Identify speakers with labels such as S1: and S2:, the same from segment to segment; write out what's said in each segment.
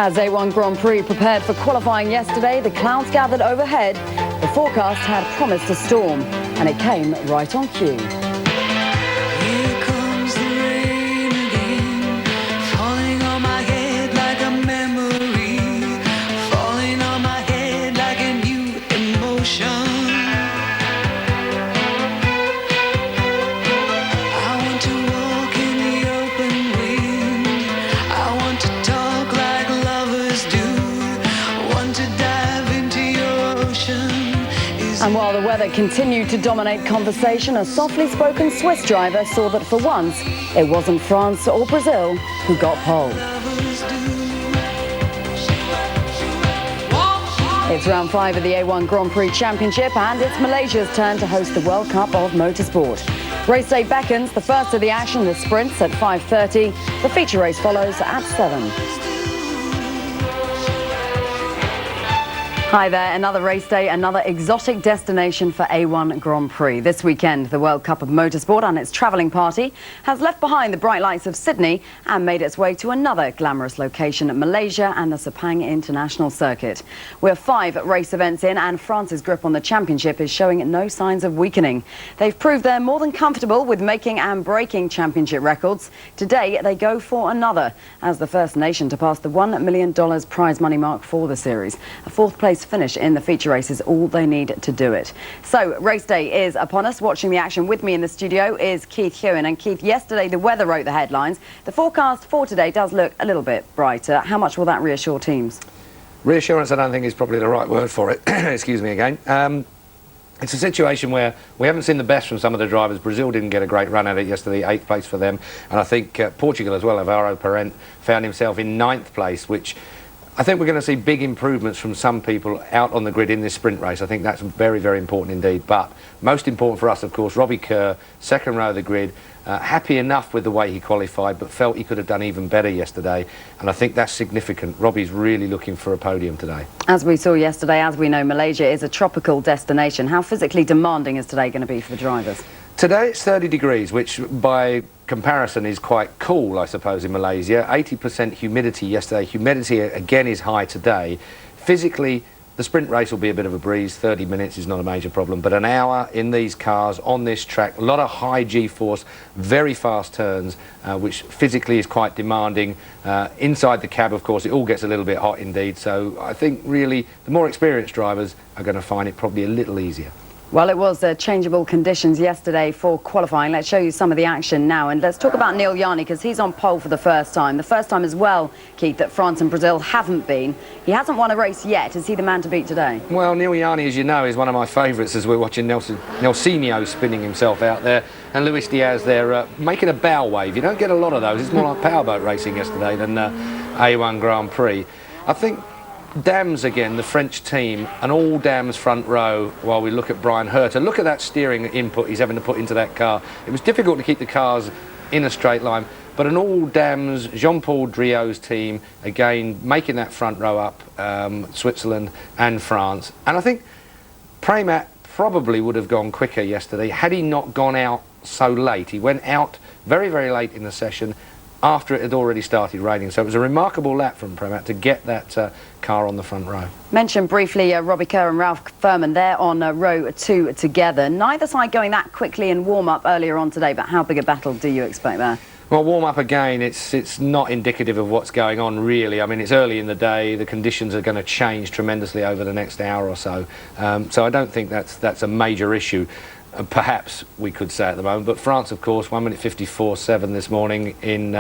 S1: As A1 Grand Prix prepared for qualifying yesterday, the clouds gathered overhead. The forecast had promised a storm, and it came right on cue.
S2: Here comes the rain again, falling on my head like a memory, falling on my head like a new emotion. I want to walk in the open wind, I want to talk like lovers do, want to dive into your ocean.
S1: And while the weather continued to dominate conversation, a softly spoken Swiss driver saw that for once, it wasn't France or Brazil who got pole. It's round 5 of the A1 Grand Prix Championship, and it's Malaysia's turn to host the World Cup of Motorsport. Race day beckons, the first of the action, the sprints at 5:30. The feature race follows at 7. Hi there, another race day, another exotic destination for A1 Grand Prix. This weekend, the World Cup of Motorsport and its travelling party has left behind the bright lights of Sydney and made its way to another glamorous location, Malaysia and the Sepang International Circuit. We're 5 race events in, and France's grip on the championship is showing no signs of weakening. They've proved they're more than comfortable with making and breaking championship records. Today, they go for another, as the first nation to pass the $1 million prize money mark for the series. A 4th place finish in the feature race is all they need to do it. So race day is upon us. Watching the action with me in the studio is Keith Hewen. And Keith, yesterday the weather wrote the headlines. The forecast for today does look a little bit brighter. How much will that reassure teams?
S3: Reassurance, I don't think, is probably the right word for it. Excuse me again. It's a situation where we haven't seen the best from some of the drivers. Brazil didn't get a great run at it yesterday, 8th place for them. And I think Portugal as well, Alvaro Parente, found himself in 9th place, which I think we're going to see big improvements from some people out on the grid in this sprint race. I think that's very, very important indeed. But most important for us, of course, Robbie Kerr, second row of the grid, happy enough with the way he qualified, but felt he could have done even better yesterday. And I think that's significant. Robbie's really looking for a podium today. As we saw yesterday, as we know, Malaysia is a tropical destination. How physically demanding is today going to be for the drivers? Today it's 30 degrees, which by comparison is quite cool, I suppose, in Malaysia. 80% humidity yesterday. Humidity again is high today. Physically, the sprint race will be a bit of a breeze. 30 minutes is not a major problem, but an hour in these cars on this track, a lot of high G-force, very fast turns, which physically is quite demanding. Inside the cab, of course, it all gets a little bit hot indeed. So I think really the more experienced drivers are going to find it probably a little easier. Well, it was changeable conditions yesterday for qualifying. Let's show you some of the action now, and let's talk about Neil Yarni, because he's on pole for the first time. The first time as well, Keith, that France and Brazil haven't been. He hasn't won a race yet. Is he the man to beat today? Well, Neil Yarni, as you know, is one of my favourites as we're watching Nelsinho spinning himself out there, and Luis Diaz there making a bow wave. You don't get a lot of those. It's more like powerboat racing yesterday than A1 Grand Prix. I think Dams again, the French team, an all Dams front row while we look at Brian Herter. Look at that steering input he's having to put into that car. It was difficult to keep the cars in a straight line, but an all Dams, Jean-Paul Driot's team, again, making that front row up, Switzerland and France. And I think Prix probably would have gone quicker yesterday had he not gone out so late. He went out very, very late in the session, after it had already started raining. So it was a remarkable lap from Prix to get that car on the front row. Mentioned briefly Robbie Kerr and Ralph Furman there on row 2 together. Neither side going that quickly in warm-up earlier on today, but how big a battle do you expect there? Well, warm-up again, it's not indicative of what's going on really. I mean, it's early in the day, the conditions are going to change tremendously over the next hour or so. So I don't think that's a major issue. Perhaps we could say at the moment, but France, of course, 1:54.7 this morning in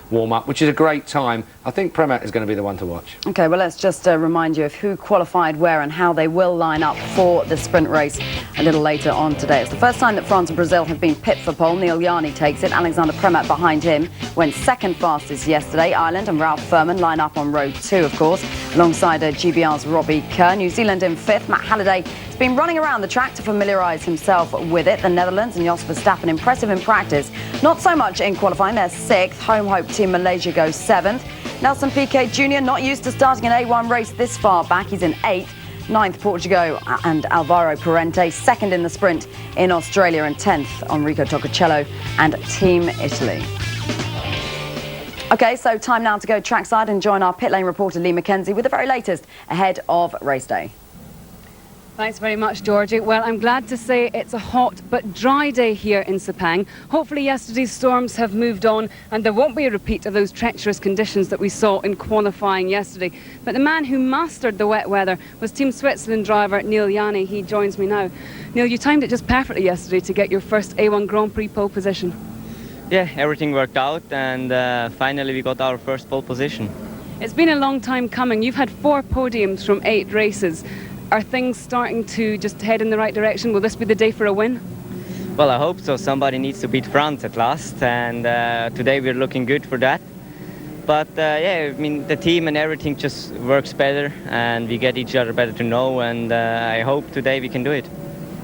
S3: warm-up, which is a great time. I think Prix is going to be the one to watch. OK, well, let's just remind you of who qualified where and how they will line up for the sprint race a little later on today. It's the first time that France and Brazil have been pipped for pole. Neil Yarni takes it. Alexander Prix behind him went second fastest yesterday. Ireland and Ralph Furman line up on row 2, of course, alongside GBR's Robbie Kerr. New Zealand in 5th. Matt Halliday has been running around the track to familiarise himself with it. The Netherlands and Jos Verstappen impressive in practice. Not so much in qualifying. They're 6th. Home hope team Malaysia goes 7th. Nelson Piquet Jr. not used to starting an A1 race this far back. He's in 8th. 9th Portugal and Alvaro Parente. 2nd in the sprint in Australia, and 10th Enrico Tocacello and Team Italy.
S1: OK, so time now to go trackside and join our pit lane reporter Lee McKenzie with the very latest ahead of race day.
S4: Thanks very much, Georgie. Well, I'm glad to say it's a hot but dry day here in Sepang. Hopefully yesterday's storms have moved on and there won't be a repeat of those treacherous conditions that we saw in qualifying yesterday. But the man who mastered the wet weather was Team Switzerland driver Neil Yanni. He joins me now. Neil, you timed it just perfectly yesterday to get your first A1 Grand Prix pole position.
S5: Yeah, everything worked out and finally we got our first pole position.
S4: It's been a long time coming. You've had 4 podiums from 8 races. Are things starting to just head in the right direction? Will this be the day for a win?
S5: Well, I hope so. Somebody needs to beat France at last, and today we're looking good for that. But yeah, I mean, the team and everything just works better, and we get each other better to know, and I hope today we can do it.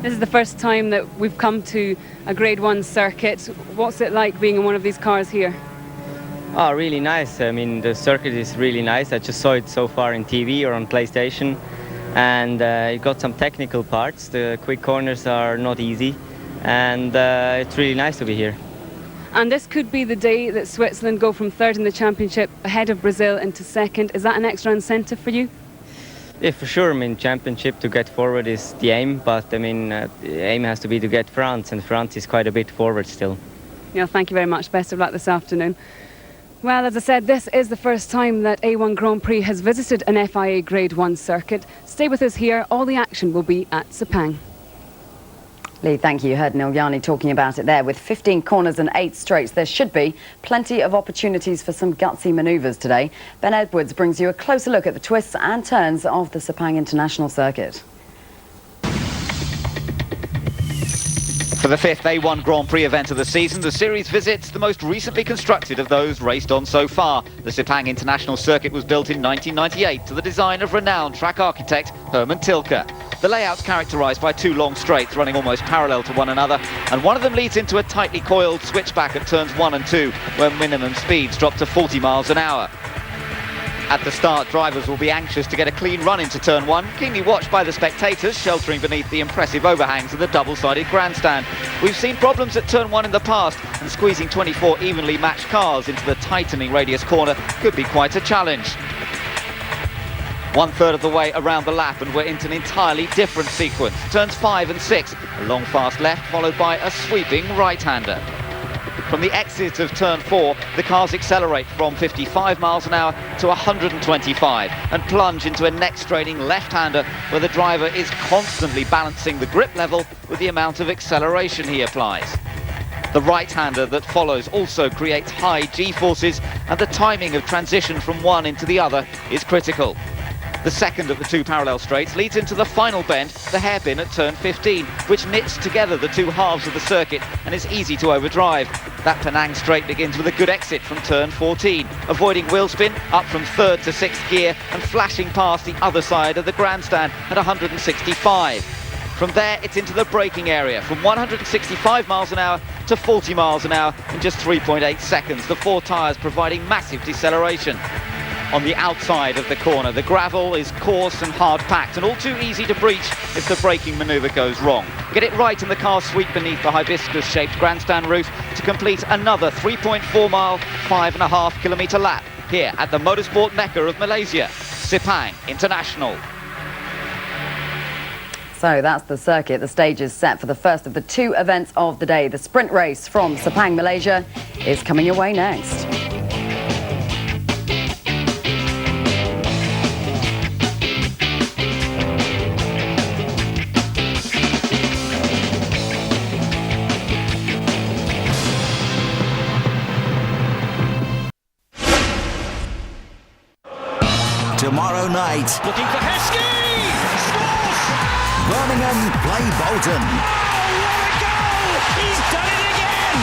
S4: This is the first time that we've come to a Grade 1 circuit. What's it like being in one of these cars here?
S5: Oh, really nice. I mean, the circuit is really nice. I just saw it so far in TV or on PlayStation. And it got some technical parts. The quick corners are not easy, and it's really nice to be here.
S4: And this could be the day that Switzerland go from 3rd in the championship ahead of Brazil into 2nd. Is that an extra incentive for you?
S5: Yeah, for sure. I mean, championship to get forward is the aim, but I mean, the aim has to be to get France, and France is quite a bit forward still.
S4: Yeah, thank you very much. Best of luck this afternoon. Well, as I said, this is the first time that A1 Grand Prix has visited an FIA Grade 1 circuit. Stay with us here. All the action will be at Sepang.
S1: Lee, thank you. You heard Neil Yanni talking about it there. With 15 corners and 8 straights, there should be plenty of opportunities for some gutsy manoeuvres today. Ben Edwards brings you a closer look at the twists and turns of the Sepang International Circuit.
S6: For the 5th A1 Grand Prix event of the season, the series visits the most recently constructed of those raced on so far. The Sepang International Circuit was built in 1998 to the design of renowned track architect Herman Tilke. The layout's characterised by 2 long straights running almost parallel to one another, and one of them leads into a tightly coiled switchback at turns 1 and 2, where minimum speeds drop to 40 miles an hour. At the start, drivers will be anxious to get a clean run into turn 1, keenly watched by the spectators sheltering beneath the impressive overhangs of the double-sided grandstand. We've seen problems at turn 1 in the past, and squeezing 24 evenly matched cars into the tightening radius corner could be quite a challenge. 1/3 of the way around the lap and we're into an entirely different sequence. Turns 5 and 6, a long fast left followed by a sweeping right-hander. From the exit of turn 4, the cars accelerate from 55 miles an hour to 125 and plunge into a neck-straining left-hander where the driver is constantly balancing the grip level with the amount of acceleration he applies. The right-hander that follows also creates high G-forces, and the timing of transition from one into the other is critical. The second of the 2 parallel straights leads into the final bend, the hairpin at turn 15, which knits together the 2 halves of the circuit and is easy to overdrive. That Penang straight begins with a good exit from turn 14, avoiding wheel spin up from 3rd to 6th gear and flashing past the other side of the grandstand at 165. From there, it's into the braking area, from 165 miles an hour to 40 miles an hour in just 3.8 seconds, the 4 tyres providing massive deceleration. On the outside of the corner, the gravel is coarse and hard-packed and all too easy to breach if the braking manoeuvre goes wrong. Get it right and the cars sweep beneath the hibiscus-shaped grandstand roof to complete another 3.4-mile, 5.5-kilometre lap here at the motorsport mecca of Malaysia, Sepang International.
S1: So that's the circuit. The stage is set for the first of the 2 events of the day. The sprint race from Sepang, Malaysia is coming your way next.
S7: Tomorrow night,
S2: Looking for Heskey! Scores!
S7: Birmingham play Bolton.
S2: Oh, what a goal! He's done it again!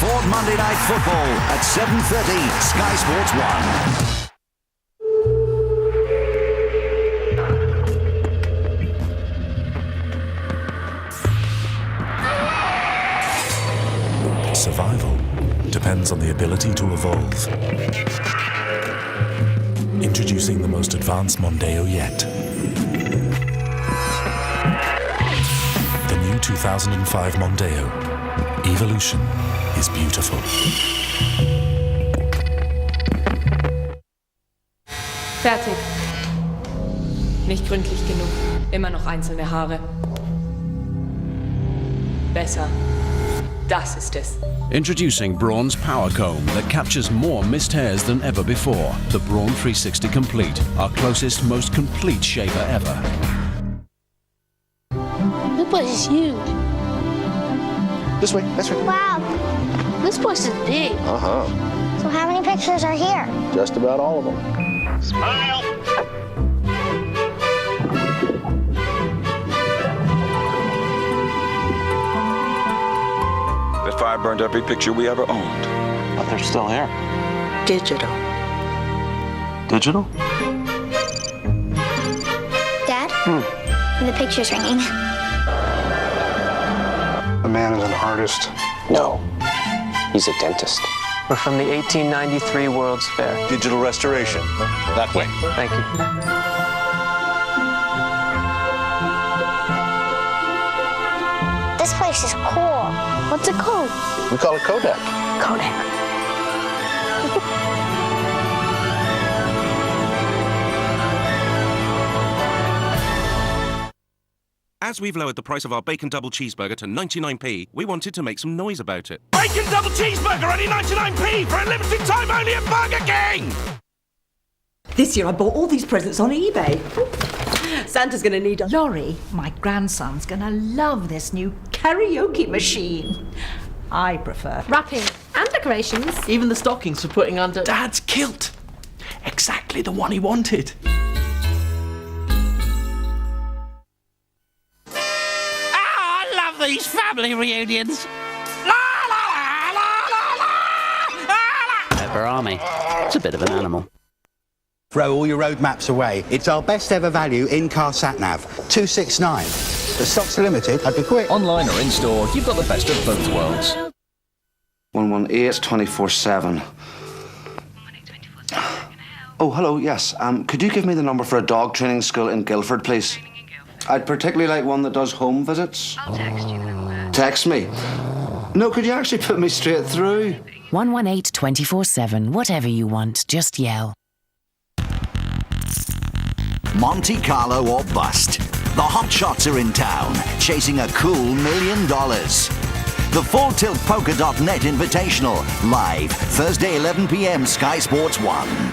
S7: For Monday Night Football at 7:30, Sky Sports
S8: 1. Survival depends on the ability to evolve. Introducing the most advanced Mondeo yet. The new 2005 Mondeo. Evolution is beautiful.
S9: Fertig. Nicht gründlich genug. Immer noch einzelne Haare. Besser. Das ist es.
S10: Introducing Braun's Power Comb that captures more missed hairs than ever before. The Braun 360 Complete, our closest, most complete shaver ever.
S11: This place is huge.
S12: This way, this way.
S11: Wow, this place is big.
S12: Uh-huh.
S11: So how many pictures are here?
S12: Just about all of them.
S11: Smile.
S13: That fire burned every picture we ever owned.
S12: But they're still here.
S11: Digital.
S12: Digital?
S11: Dad? The picture's ringing.
S12: The man is an artist.
S14: No, he's a dentist.
S15: We're from the 1893 World's Fair.
S13: Digital restoration. That way.
S15: Thank you.
S11: This place is cool. What's it called?
S12: We call it Kodak.
S11: Kodak.
S16: As we've lowered the price of our bacon double cheeseburger to 99p, we wanted to make some noise about it.
S17: Bacon double cheeseburger, only 99p for a limited time only at Burger King!
S18: This year I bought all these presents on eBay. Santa's gonna need a...
S19: Laurie, my grandson's gonna love this new karaoke machine. I prefer
S9: Wrapping and decorations.
S15: Even the stockings for putting under...
S17: Dad's kilt! Exactly the one he wanted. These family reunions. La la la la la la.
S20: Clever army. It's a bit of an animal.
S21: Throw all your road maps away. It's our best ever value in-car sat-nav. 269. The stocks are limited. I'd be quick.
S22: Online or in-store, you've got the best of both worlds.
S23: 118 24/7. Oh, hello, yes. Could you give me the number for a dog training school in Guildford, please? I'd particularly like one that does home visits.
S24: I'll text you then.
S23: Text me? No, could you actually put me straight through?
S25: 118 24/7. Whatever you want, just yell.
S7: Monte Carlo or bust. The hot shots are in town, chasing a cool $1 million. The Full Tilt Polka.net Invitational, live Thursday 11 p.m. Sky Sports 1.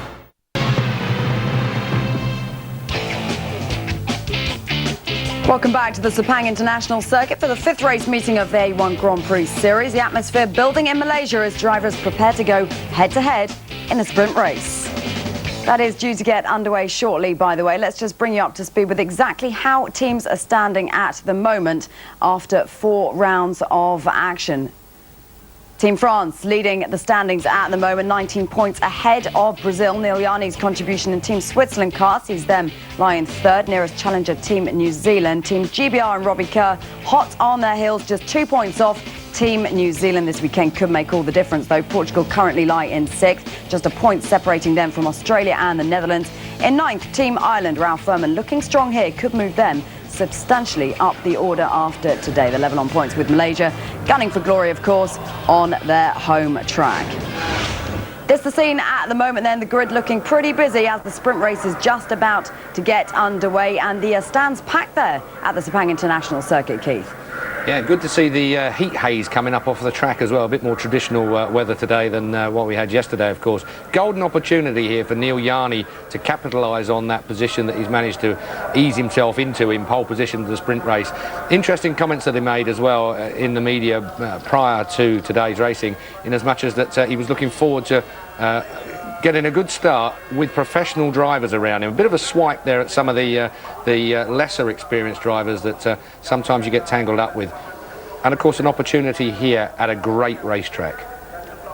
S1: Welcome back to the Sepang International Circuit for the fifth race meeting of the A1 Grand Prix Series. The atmosphere building in Malaysia as drivers prepare to go head-to-head in a sprint race. That is due to get underway shortly, by the way. Let's just bring you up to speed with exactly how teams are standing at the moment after 4 rounds of action. Team France leading the standings at the moment, 19 points ahead of Brazil. Neil Yarni's contribution in Team Switzerland car sees them lying third. Nearest challenger, Team New Zealand. Team GBR and Robbie Kerr hot on their heels, just 2 points off Team New Zealand. This weekend could make all the difference, though. Portugal currently lie in 6th, just a point separating them from Australia and the Netherlands. In 9th, Team Ireland, Ralph Furman looking strong here, could move them substantially up the order after today. They're level on points with Malaysia, gunning for glory, of course, on their home track. This is the scene at the moment then, the grid looking pretty busy as the sprint race is just about to get underway, and the stands packed there at the Sepang International Circuit, Keith.
S3: Yeah, good to see the heat haze coming up off the track as well. A bit more traditional weather today than what we had yesterday, of course. Golden opportunity here for Neil Yarni to capitalise on that position that he's managed to ease himself into in pole position to the sprint race. Interesting comments that he made as well in the media prior to today's racing, in as much as that he was looking forward to getting a good start with professional drivers around him. A bit of a swipe there at some of the lesser experienced drivers that sometimes you get tangled up with. And of course an opportunity here at a great racetrack.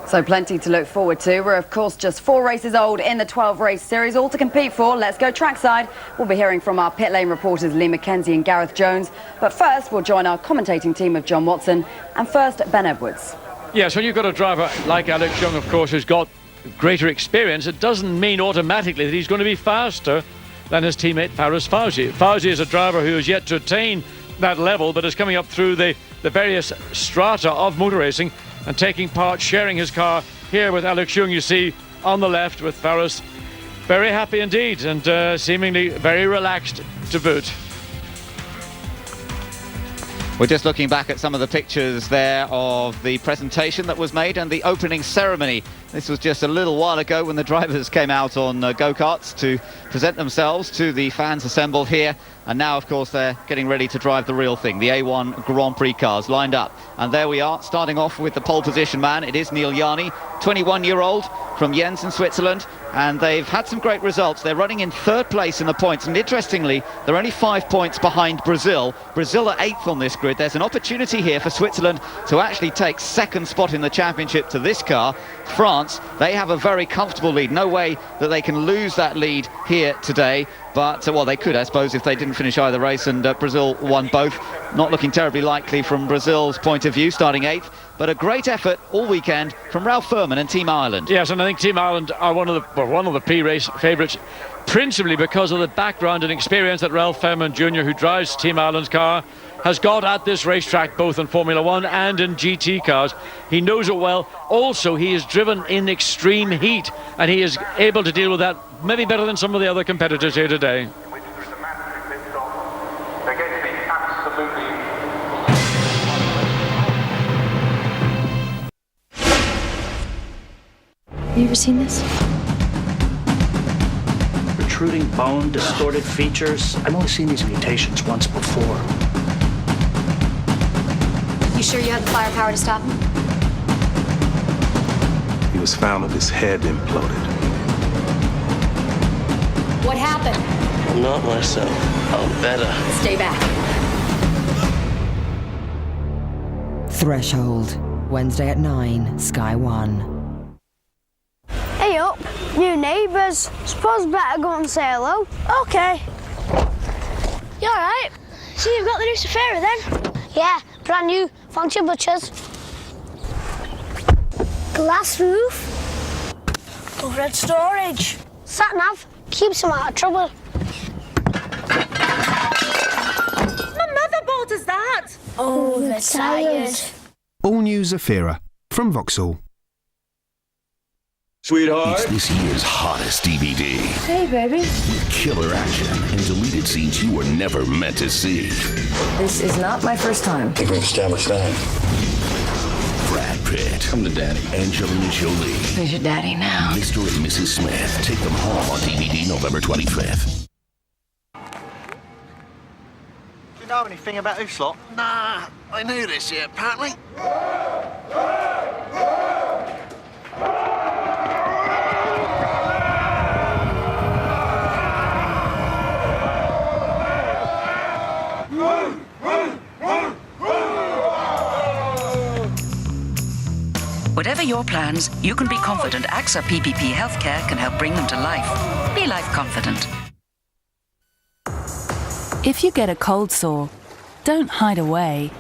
S1: So plenty to look forward to. We're of course just 4 races old in the 12 race series, all to compete for. Let's go trackside. We'll be hearing from our pit lane reporters Lee McKenzie and Gareth Jones. But first we'll join our commentating team of John Watson and first Ben Edwards.
S26: Yes, when you've got a driver like Alex Young, of course, who's got greater experience, it doesn't mean automatically that he's going to be faster than his teammate Faris Fauzi. Fauzi is a driver who has yet to attain that level, but is coming up through the various strata of motor racing and taking part, sharing his car here with Alex Young, you see on the left with Faris very happy indeed, and seemingly very relaxed to boot.
S2: We're just looking back at some of the pictures there of the presentation that was made and the opening ceremony. This was just a little while ago when the drivers came out on go-karts to present themselves to the fans assembled here. And now, of course, they're getting ready to drive the real thing. The A1 Grand Prix cars lined up. And there we are, starting off with the pole position man. It is Neil Yarni, 21-year-old from Jens in Switzerland. And they've had some great results. They're running in third place in the points. And interestingly, they're only 5 points behind Brazil. Brazil are 8th on this grid. There's an opportunity here for Switzerland to actually take second spot in the championship to this car. France, they have a very comfortable lead. No way that they can lose that lead here today. But, well, they could, I suppose, if they didn't finish either race, and Brazil won both. Not looking terribly likely from Brazil's point of view, starting 8th. But a great effort all weekend from Ralph Furman and Team Ireland.
S26: Yes, and I think Team Ireland are one of the pre-race favourites, principally because of the background and experience that Ralph Furman Jr., who drives Team Ireland's car, has got at this racetrack, both in Formula 1 and in GT cars. He knows it well. Also, he is driven in extreme heat, and he is able to deal with that maybe better than some of the other competitors here today.
S4: Have you ever seen this?
S5: Protruding bone, distorted features. I've only seen these mutations once before.
S4: You sure you had the firepower to stop him?
S12: He was found with his head imploded.
S4: What happened?
S15: I'm not myself. I'm better.
S4: Stay back.
S6: Threshold, Wednesday at 9, Sky 1.
S11: Hey up, new neighbours. Suppose better go and say hello. Okay. You alright? So you've got the new Safari then? Yeah, brand new. Fancy butchers. Glass roof. Overhead storage. Sat nav. Keeps them out of trouble.
S19: My mother bought us that.
S11: Overtired.
S8: All new Zafira from Vauxhall.
S13: Sweetheart.
S24: It's this year's hottest DVD.
S11: Hey, baby.
S24: With killer action and deleted scenes you were never meant to see.
S27: This is not my first time.
S13: I think we've established that.
S24: Brad Pitt. Come to Daddy. Angelina Jolie.
S27: Who's your daddy now?
S24: Mr. and Mrs. Smith. Take them home on DVD November 25th.
S28: Do you know anything about Uslop?
S29: Nah, I knew this year, apparently.
S30: Whatever your plans, you can be confident AXA PPP Healthcare can help bring them to life. Be life confident.
S31: If you get a cold sore, don't hide away.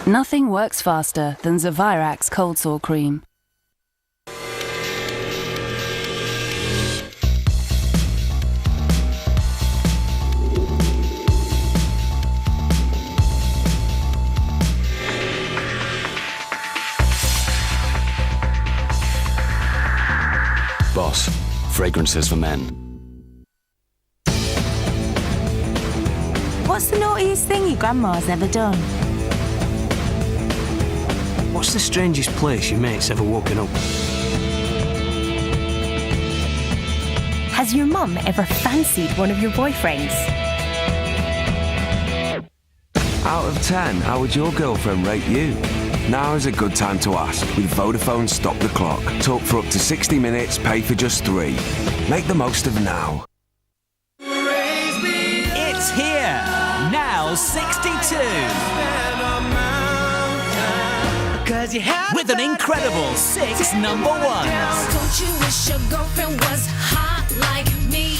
S31: Nothing works faster than Zavirax cold sore cream.
S22: Boss, fragrances for men.
S32: What's the naughtiest thing your grandma's ever done?
S15: What's the strangest place your mate's ever woken up?
S32: Has your mum ever fancied one of your boyfriends?
S33: Out of 10, how would your girlfriend rate you? Now is a good time to ask with Vodafone Stop the Clock. Talk for up to 60 minutes, pay for just 3. Make the most of now.
S17: It's here, now 62. With an incredible 6 number ones.
S34: Don't you wish your girlfriend was hot like me?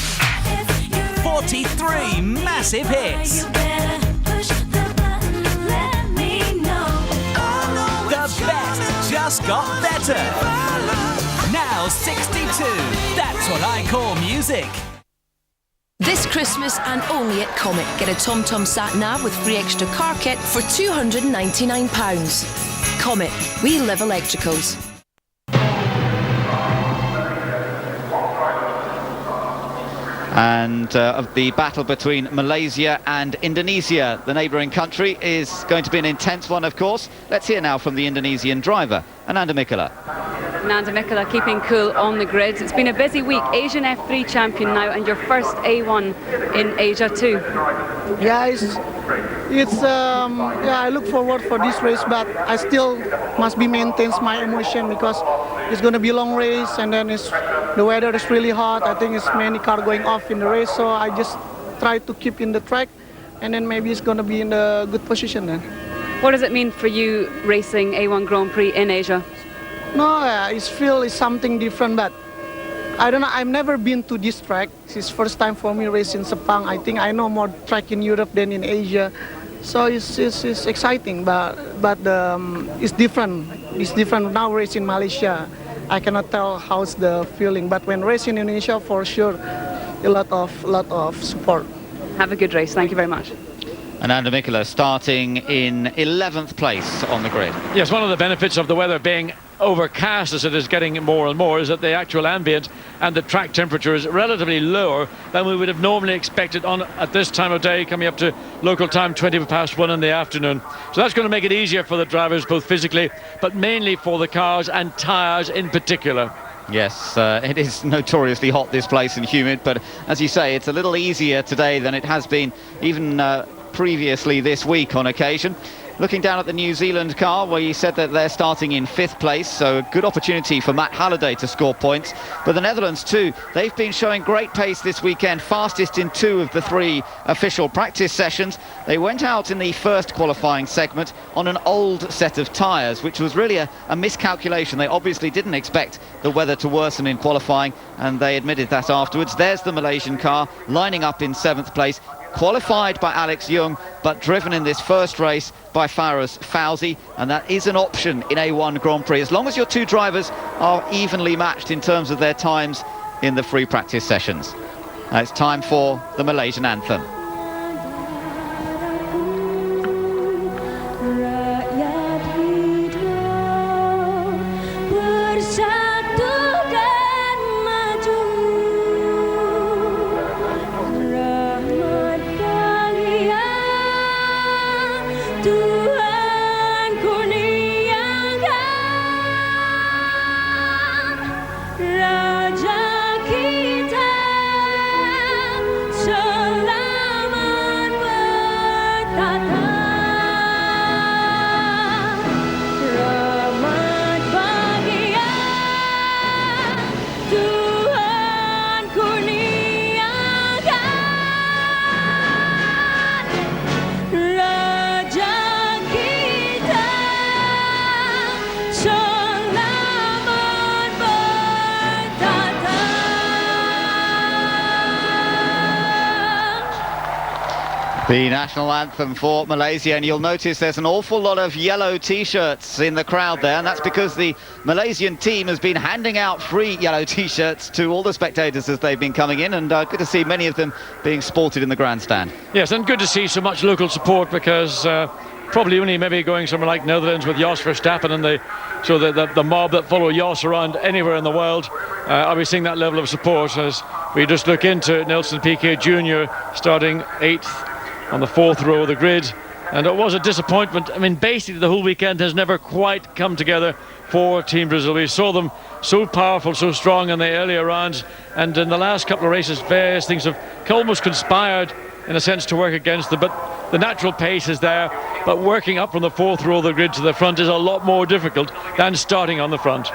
S17: 43 massive hits. The best just got better. Now 62. That's what I call music.
S35: This Christmas and only at Comet, get a TomTom Sat Nav with free extra car kit for £299. Comet, we live electricals.
S1: And of the battle between Malaysia and Indonesia, the neighbouring country, is going to be an intense one, of course. Let's hear now from the Indonesian driver, Ananda Mikula.
S2: Nanda Mikula keeping cool on the grid. It's been a busy week. Asian F3 champion now, and your first A1 in Asia too.
S3: Yeah, I look forward for this race, but I still must be maintains my emotion because it's going to be a long race, and then the weather is really hot. I think it's many cars going off in the race, so I just try to keep in the track, and then maybe it's going to be in a good position then.
S2: What does it mean for you racing A1 Grand Prix in Asia?
S3: No, it's something different, but I don't know. I've never been to this track. It's first time for me racing Sepang. I think I know more track in Europe than in Asia, so it's exciting. But it's different. It's different now racing Malaysia. I cannot tell how's the feeling, but when racing in Indonesia, for sure, a lot of support.
S2: Have a good race. Thank you very much.
S1: Ananda Mikula starting in 11th place on the grid.
S5: Yes, one of the benefits of the weather being overcast as it is getting more and more is that the actual ambient and the track temperature is relatively lower than we would have normally expected at this time of day, coming up to local time 1:20 in the afternoon. So that's going to make it easier for the drivers, both physically but mainly for the cars and tyres in particular.
S1: Yes, it is notoriously hot, this place, and humid, but as you say, it's a little easier today than it has been even previously this week on occasion. Looking down at the New Zealand car, where you said that they're starting in 5th place, so a good opportunity for Matt Halliday to score points. But the Netherlands too, they've been showing great pace this weekend, fastest in 2 of the 3 official practice sessions. They went out in the first qualifying segment on an old set of tyres, which was really a miscalculation. They obviously didn't expect the weather to worsen in qualifying, and they admitted that afterwards. There's the Malaysian car lining up in 7th place. Qualified by Alex Young, but driven in this first race by Faraz Fauzi, and that is an option in A1 Grand Prix, as long as your 2 drivers are evenly matched in terms of their times in the free practice sessions. Now it's time for the Malaysian anthem. The national anthem for Malaysia, and you'll notice there's an awful lot of yellow t-shirts in the crowd there, and that's because the Malaysian team has been handing out free yellow t-shirts to all the spectators as they've been coming in, and good to see many of them being sported in the grandstand.
S5: Yes, and good to see so much local support, because probably only maybe going somewhere like Netherlands with Jos Verstappen and the mob that follow Jos around anywhere in the world, are we seeing that level of support as we just look into Nelson Piquet Jr. starting 8th on the 4th row of the grid. And it was a disappointment. I mean, basically the whole weekend has never quite come together for Team Brazil. We saw them so powerful, so strong in the earlier rounds, and in the last couple of races various things have almost conspired in a sense to work against them. But the natural pace is there, but working up from the 4th row of the grid to the front is a lot more difficult than starting on the front.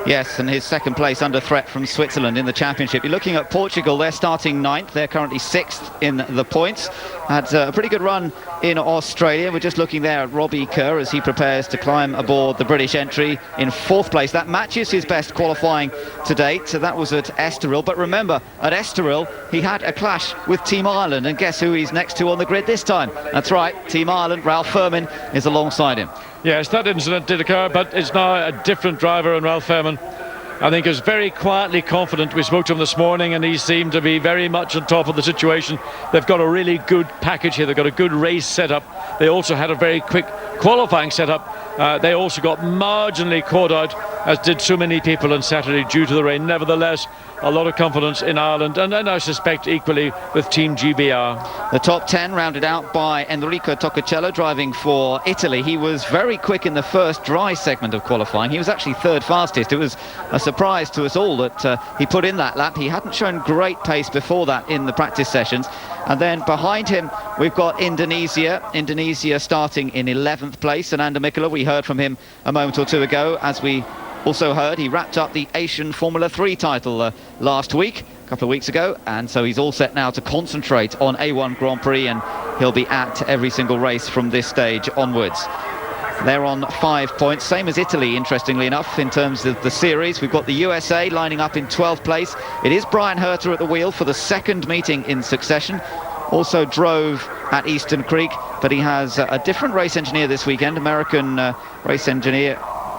S1: Yes, and his 2nd place under threat from Switzerland in the championship. You're looking at Portugal, they're starting 9th, they're currently 6th in the points. Had a pretty good run in Australia. We're just looking there at Robbie Kerr as he prepares to climb aboard the British entry in 4th place. That matches his best qualifying to date, so that was at Estoril. But remember, at Estoril, he had a clash with Team Ireland, and guess who he's next to on the grid this time? That's right, Team Ireland, Ralph Furman is alongside him.
S5: Yes, that incident did occur, but it's now a different driver, and Ralph Furman, I think, is very quietly confident. We spoke to him this morning and he seemed to be very much on top of the situation. They've got a really good package here. They've got a good race setup. They also had a very quick qualifying setup. They also got marginally caught out as did so many people on Saturday due to the rain. Nevertheless, a lot of confidence in Ireland, and I suspect equally with Team GBR.
S1: The top 10 rounded out by Enrico Toccacello driving for Italy. He was very quick in the first dry segment of qualifying. He was actually third fastest. It was a surprise to us all that he put in that lap. He hadn't shown great pace before that in the practice sessions. And then behind him we've got Indonesia starting in 11th place. Ananda Mikkola, we heard from him a moment or two ago. As we also heard, he wrapped up the Asian Formula 3 title last week, a couple of weeks ago, and so he's all set now to concentrate on A1 Grand Prix, and he'll be at every single race from this stage onwards. They're on 5 points, same as Italy, interestingly enough, in terms of the series. We've got the USA lining up in 12th place. It is Brian Herter at the wheel for the second meeting in succession. Also drove at Eastern Creek, but he has a different race engineer this weekend, American race engineer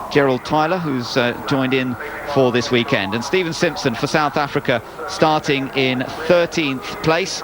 S1: Gerald Tyler, who's joined in for this weekend. And Stephen Simpson for South Africa starting in 13th place.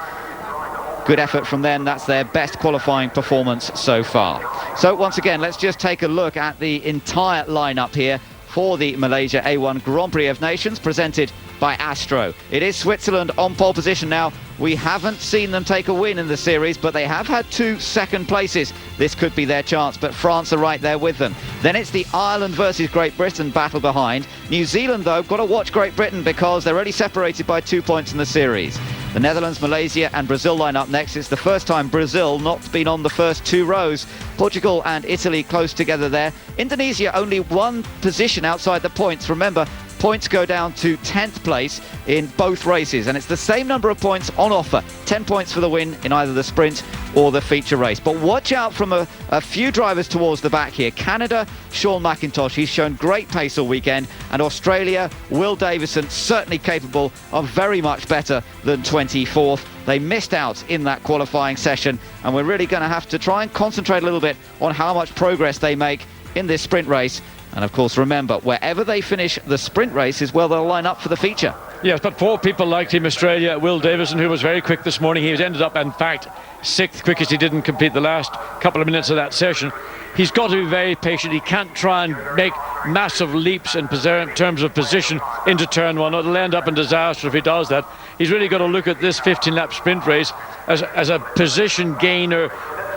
S1: Good effort from them. That's their best qualifying performance so far. So once again, let's just take a look at the entire lineup here for the Malaysia A1 Grand Prix of Nations, presented by Astro. It is Switzerland on pole position now. We haven't seen them take a win in the series, but they have had 2 second places. This could be their chance, but France are right there with them. Then it's the Ireland versus Great Britain battle behind. New Zealand, though, got to watch Great Britain because they're only separated by 2 points in the series. The Netherlands, Malaysia and Brazil line up next. It's the first time Brazil not been on the first 2 rows. Portugal and Italy close together there. Indonesia only 1 position outside the points. Remember, points go down to 10th place in both races, and it's the same number of points on offer. 10 points for the win in either the sprint or the feature race. But watch out from a few drivers towards the back here. Canada, Sean McIntosh, he's shown great pace all weekend, and Australia, Will Davison, certainly capable of very much better than 24th. They missed out in that qualifying session, and we're really going to have to try and concentrate a little bit on how much progress they make in this sprint race. And of course, remember, wherever they finish the sprint race is where they'll line up for the feature.
S5: Yes, but 4 people like Team Australia. Will Davison, who was very quick this morning, he ended up, in fact, 6th quickest. He didn't complete the last couple of minutes of that session. He's got to be very patient. He can't try and make massive leaps in terms of position into turn 1. It'll end up in disaster if he does that. He's really got to look at this 15-lap sprint race as a position gainer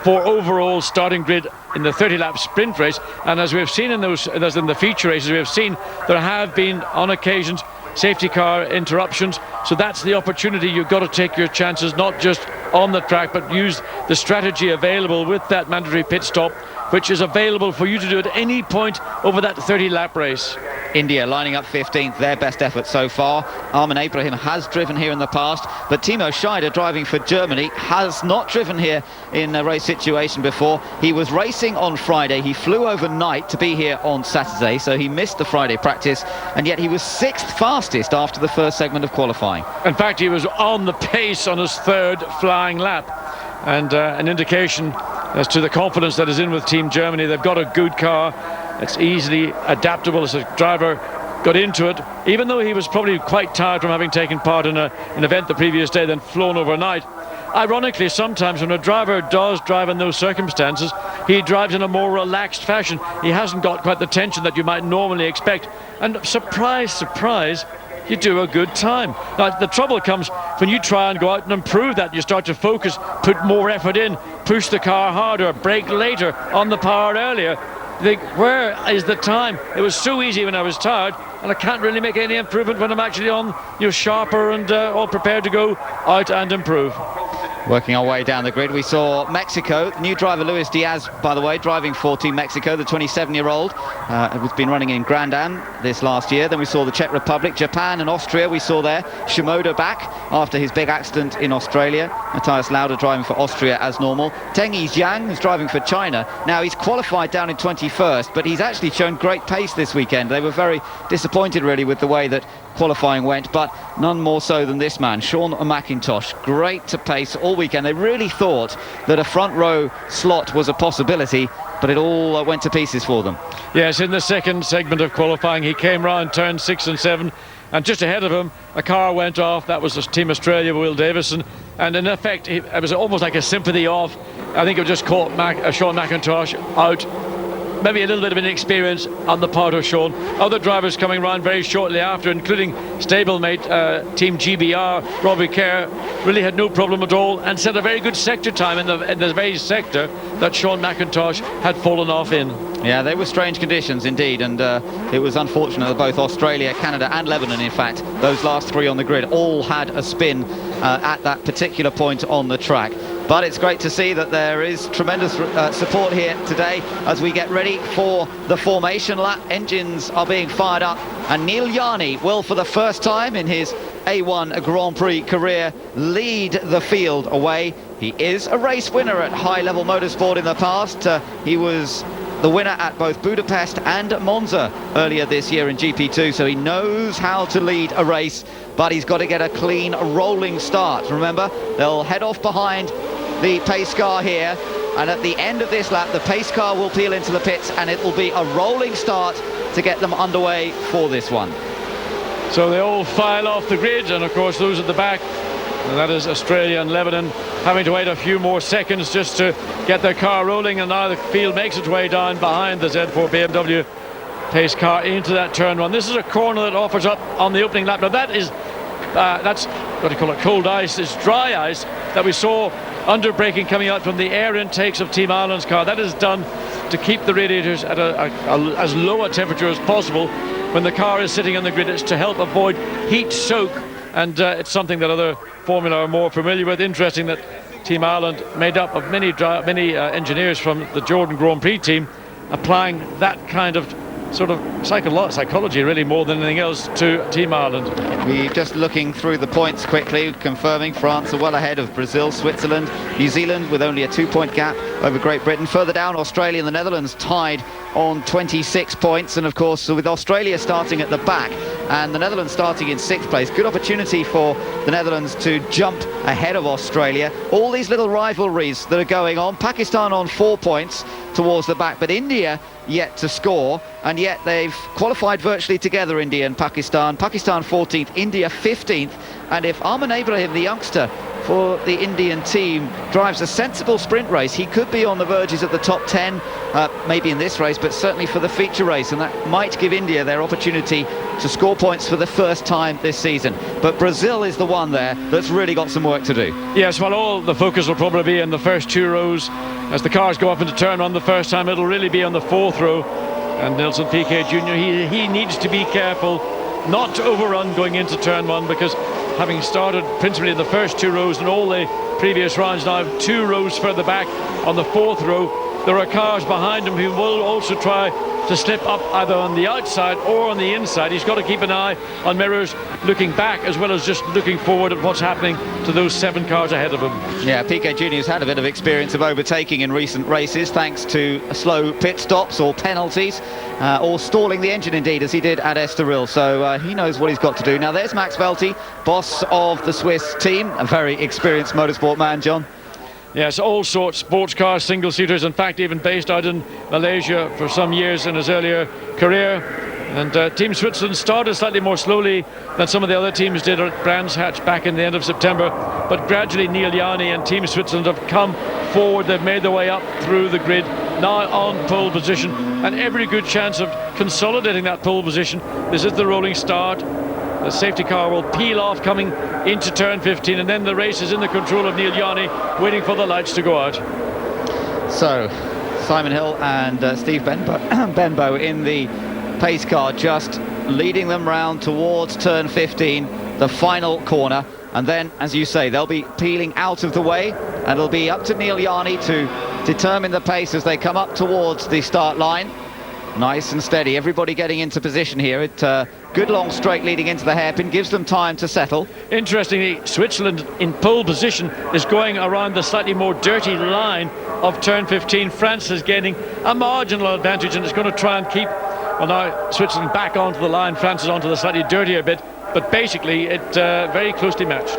S5: for overall starting grid in the 30-lap sprint race. And as we've seen in the feature races, we've seen there have been on occasions safety car interruptions. So that's the opportunity. You've got to take your chances, not just on the track, but use the strategy available with that mandatory pit stop, which is available for you to do at any point over that 30-lap race.
S1: India lining up 15th, their best effort so far. Armin Abraham has driven here in the past, but Timo Scheider, driving for Germany, has not driven here in a race situation before. He was racing on Friday. He flew overnight to be here on Saturday, so he missed the Friday practice, and yet he was 6th fastest after the first segment of qualifying.
S5: In fact, he was on the pace on his 3rd flying lap, and an indication as to the confidence that is in with Team Germany. They've got a good car. It's easily adaptable as a driver got into it, even though he was probably quite tired from having taken part in an event the previous day, then flown overnight. Ironically, sometimes when a driver does drive in those circumstances, he drives in a more relaxed fashion. He hasn't got quite the tension that you might normally expect, and surprise, surprise, you do a good time. Now, the trouble comes when you try and go out and improve that. You start to focus, put more effort in, push the car harder, brake later, on the power earlier. Think, where is the time? It was so easy when I was tired, and I can't really make any improvement when I'm actually on, sharper and all prepared to go out and improve.
S1: Working our way down the grid, we saw Mexico, new driver Luis Diaz, by the way, driving for Team Mexico, the 27-year-old, who's been running in Grand Am this last year. Then we saw the Czech Republic, Japan and Austria we saw there. Shimoda back after his big accident in Australia. Matthias Lauda driving for Austria as normal. Tengi Zhang is driving for China. Now, he's qualified down in 21st, but he's actually shown great pace this weekend. They were very disappointed, really, with the way that qualifying went, but none more so than this man, Sean McIntosh. Great to pace all weekend. They really thought that a front row slot was a possibility, but it all went to pieces for them.
S5: Yes, in the second segment of qualifying, he came round turn 6 and 7, and just ahead of him, a car went off. That was Team Australia, Will Davison, and in effect, it was almost like a sympathy off. I think it just caught Sean McIntosh out. maybe a little bit of inexperience on the part of Sean. Other drivers coming around very shortly after, including stablemate Team GBR, Robbie Kerr, really had no problem at all and set a very good sector time in the very sector that Sean McIntosh had fallen off in.
S1: Yeah, they were strange conditions indeed, and it was unfortunate that both Australia, Canada and Lebanon, in fact, those last three on the grid, all had a spin at that particular point on the track. But it's great to see that there is tremendous support here today as we get ready for the formation lap. Engines are being fired up, and Neil Yarni will, for the first time in his A1 Grand Prix career, lead the field away. He is a race winner at high-level motorsport in the past. He was the winner at both Budapest and Monza earlier this year in GP2, so he knows how to lead a race, but he's got to get a clean rolling start. Remember, they'll head off behind the pace car here, and at the end of this lap the pace car will peel into the pits, and it will be a rolling start to get them underway for this one.
S5: So they all file off the grid, and of course those at the back, and that is Australia and Lebanon, having to wait a few more seconds just to get their car rolling, and now the field makes its way down behind the Z4 BMW pace car into that turn one. This is a corner that offers up on the opening lap. Now that is that's what do you call it, cold ice. It's dry ice that we saw under braking coming out from the air intakes of Team Ireland's car. That is done to keep the radiators at as low a temperature as possible when the car is sitting on the grid. It's to help avoid heat soak, and it's something that other Formula are more familiar with. Interesting that Team Ireland, made up of many engineers from the Jordan Grand Prix team, applying that kind of sort of psychology, really, more than anything else, to Team Ireland.
S1: We're just looking through the points quickly, confirming France are well ahead of Brazil, Switzerland, New Zealand with only a 2-point gap over Great Britain. Further down, Australia and the Netherlands tied on 26 points, and of course with Australia starting at the back and the Netherlands starting in 6th place. Good opportunity for the Netherlands to jump ahead of Australia. All these little rivalries that are going on. Pakistan on 4 points towards the back, but India yet to score, and yet they've qualified virtually together, India and Pakistan. Pakistan 14th, India 15th, and if Arman Ibrahim, the youngster for the Indian team, drives a sensible sprint race, he could be on the verges of the top 10, maybe in this race, but certainly for the feature race, and that might give India their opportunity to score points for the first time this season. But Brazil is the one there that's really got some work to do.
S5: Yes, well, all the focus will probably be in the first 2 rows. As the cars go up into turn one the first time, it'll really be on the 4th row. And Nelson Piquet Jr., he needs to be careful not to overrun going into turn 1, because having started principally in the first 2 rows and all the previous rounds, now 2 rows further back on the 4th row, there are cars behind him who will also try to slip up either on the outside or on the inside. He's got to keep an eye on mirrors looking back as well as just looking forward at what's happening to those 7 cars ahead of him.
S1: Yeah, Piquet Jr. has had a bit of experience of overtaking in recent races thanks to slow pit stops or penalties, or stalling the engine indeed, as he did at Estoril, so he knows what he's got to do. Now there's Max Welty, boss of the Swiss team, a very experienced motorsport man, John.
S5: Yes, all sorts, sports cars, single-seaters, in fact even based out in Malaysia for some years in his earlier career. And Team Switzerland started slightly more slowly than some of the other teams did at Brands Hatch back in the end of September, but gradually Neil Yarni and Team Switzerland have come forward. They've made their way up through the grid, now on pole position, and every good chance of consolidating that pole position. This is the rolling start. The safety car will peel off coming into turn 15, and then the race is in the control of Neil Yarni, waiting for the lights to go out.
S1: So Simon Hill and Steve Benbow in the pace car, just leading them round towards turn 15, the final corner, and then, as you say, they'll be peeling out of the way, and it'll be up to Neil Yarni to determine the pace as they come up towards the start line. Nice and steady, everybody getting into position here. Good long straight leading into the hairpin, gives them time to settle.
S5: Interestingly, Switzerland in pole position is going around the slightly more dirty line of turn 15. France is gaining a marginal advantage and is going to try and keep, well, now Switzerland back onto the line, France is onto the slightly dirtier bit, but basically it very closely matched.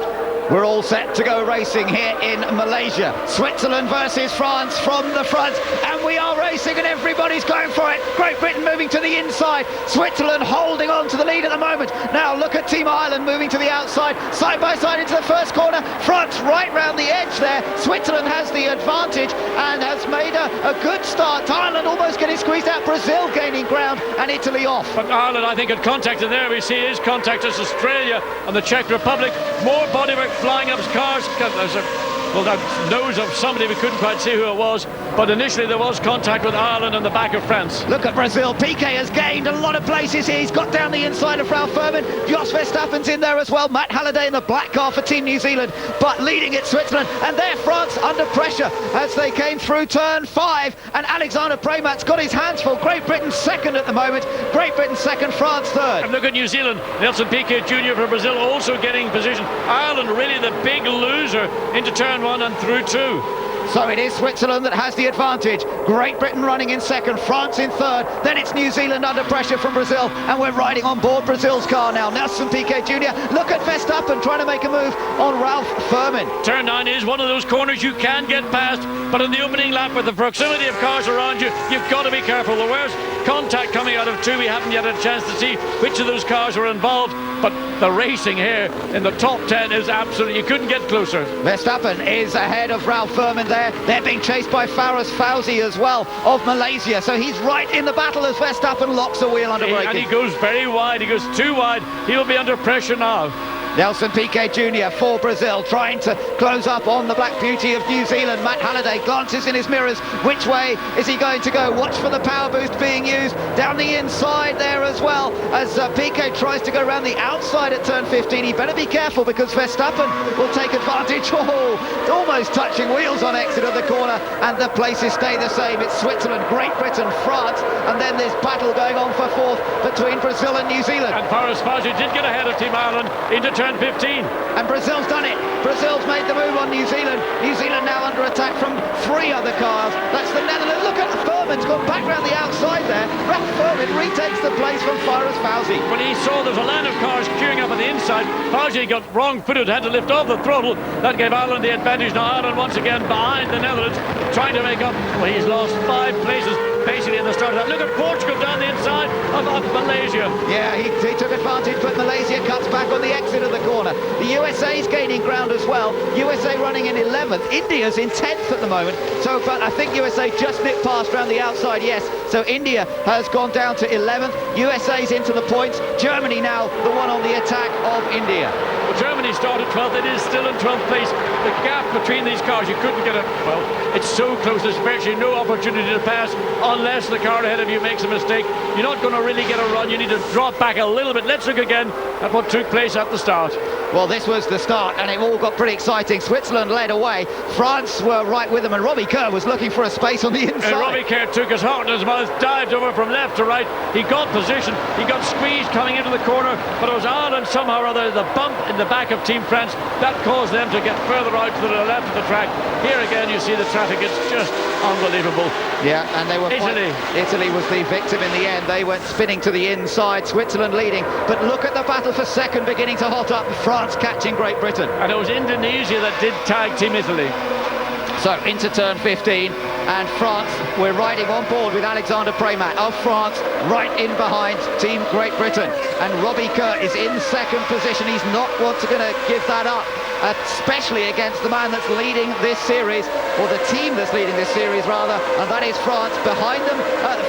S1: We're all set to go racing here in Malaysia. Switzerland versus France from the front, and we are racing and everybody's going for it. Great Britain moving to the inside, Switzerland holding on to the lead at the moment. Now look at Team Ireland moving to the outside, side by side into the first corner. France right round the edge there. Switzerland has the advantage and has made a good start. Ireland almost getting squeezed out, Brazil gaining ground, and Italy off.
S5: But Ireland, I think, had contact, and there we see is contact as Australia and the Czech Republic. More bodywork flying up cars. There's that nose of somebody, we couldn't quite see who it was, but initially there was contact with Ireland and the back of France.
S1: Look at Brazil. Piquet has gained a lot of places here. He's got down the inside of Ralph Furman. Jos Verstappen's in there as well. Matt Halliday in the black car for Team New Zealand, but leading it Switzerland, and there France under pressure as they came through turn 5, and Alexander Premat's got his hands full. Great Britain second at the moment. Great Britain second, France third.
S5: And look at New Zealand. Nelson Piquet Jr. for Brazil also getting position. Ireland really the big loser into turn 1 and through 2.
S1: So it is Switzerland that has the advantage. Great Britain running in second, France in third, then it's New Zealand under pressure from Brazil, and we're riding on board Brazil's car now. Nelson Piquet Jr. Look at Verstappen trying to make a move on Ralph Furman.
S5: Turn 9 is one of those corners you can get past, but in the opening lap with the proximity of cars around you, you've got to be careful. The worst contact coming out of 2, we haven't yet had a chance to see which of those cars are involved, but the racing here in the top 10 is absolutely, you couldn't get closer.
S1: Verstappen is ahead of Ralph Furman there. They're being chased by Faraz Fauzi as well of Malaysia, so he's right in the battle as Verstappen locks a wheel under braking.
S5: And he goes very wide, he goes too wide, he'll be under pressure now.
S1: Nelson Piquet Jr. for Brazil, trying to close up on the Black Beauty of New Zealand. Matt Halliday glances in his mirrors. Which way is he going to go? Watch for the power boost being used down the inside there as well, as Piquet tries to go around the outside at turn 15. He better be careful because Verstappen will take advantage. Oh, almost touching wheels on exit of the corner, and the places stay the same. It's Switzerland, Great Britain, France, and then this battle going on for fourth between Brazil and New Zealand.
S5: And Faraz Fauzi did get ahead of Team Ireland into turn 15.
S1: And Brazil's done it. Brazil's made the move on New Zealand. New Zealand now under attack from 3 other cars. That's the Netherlands. Look at Furman's gone back round the outside there. Ralph Furman retakes the place from Faraz Fauzi.
S5: When he saw there was a line of cars queuing up on the inside, Fauzi got wrong-footed, had to lift off the throttle. That gave Ireland the advantage. Now Ireland once again behind the Netherlands, trying to make up. Well, he's lost 5 places basically in the start of that. Look at Portugal down the inside of Malaysia.
S1: Yeah, he took advantage, but Malaysia cuts back on the exit of the corner. The USA's gaining ground as well. USA running in 11th. India's in 10th at the moment. So, but I think USA just nipped past around the outside, yes. So India has gone down to 11th. USA's into the points. Germany now the one on the attack of India.
S5: Well, Germany started 12th. It is still in 12th place. The gap between these cars, you couldn't get it. Well, it's so close. There's virtually no opportunity to pass unless the car ahead of you makes a mistake. You're not going to really get a run. You need to drop back a little bit. Let's look again at what took place at the start.
S1: Well, this was the start, and it all got pretty exciting. Switzerland led away. France were right with them, and Robbie Kerr was looking for a space on the inside.
S5: And Robbie Kerr took his heart in his mouth, dived over from left to right. He got position. He got squeezed coming into the corner, but it was Ireland somehow or other, the bump in the back of Team France, that caused them to get further out to the left of the track. Here again, you see the traffic. It's just unbelievable.
S1: Yeah, and they were
S5: Italy
S1: was the victim in the end. They went spinning to the inside, Switzerland leading, but look at the battle for second beginning to hot up. France catching Great Britain.
S5: And it was Indonesia that did tag Team Italy.
S1: So into turn 15, and France, we're riding on board with Alexander Premat of France, right in behind Team Great Britain. And Robbie Kerr is in second position. He's not going to give that up, especially against the man that's leading this series, or the team that's leading this series rather, and that is France. Behind them,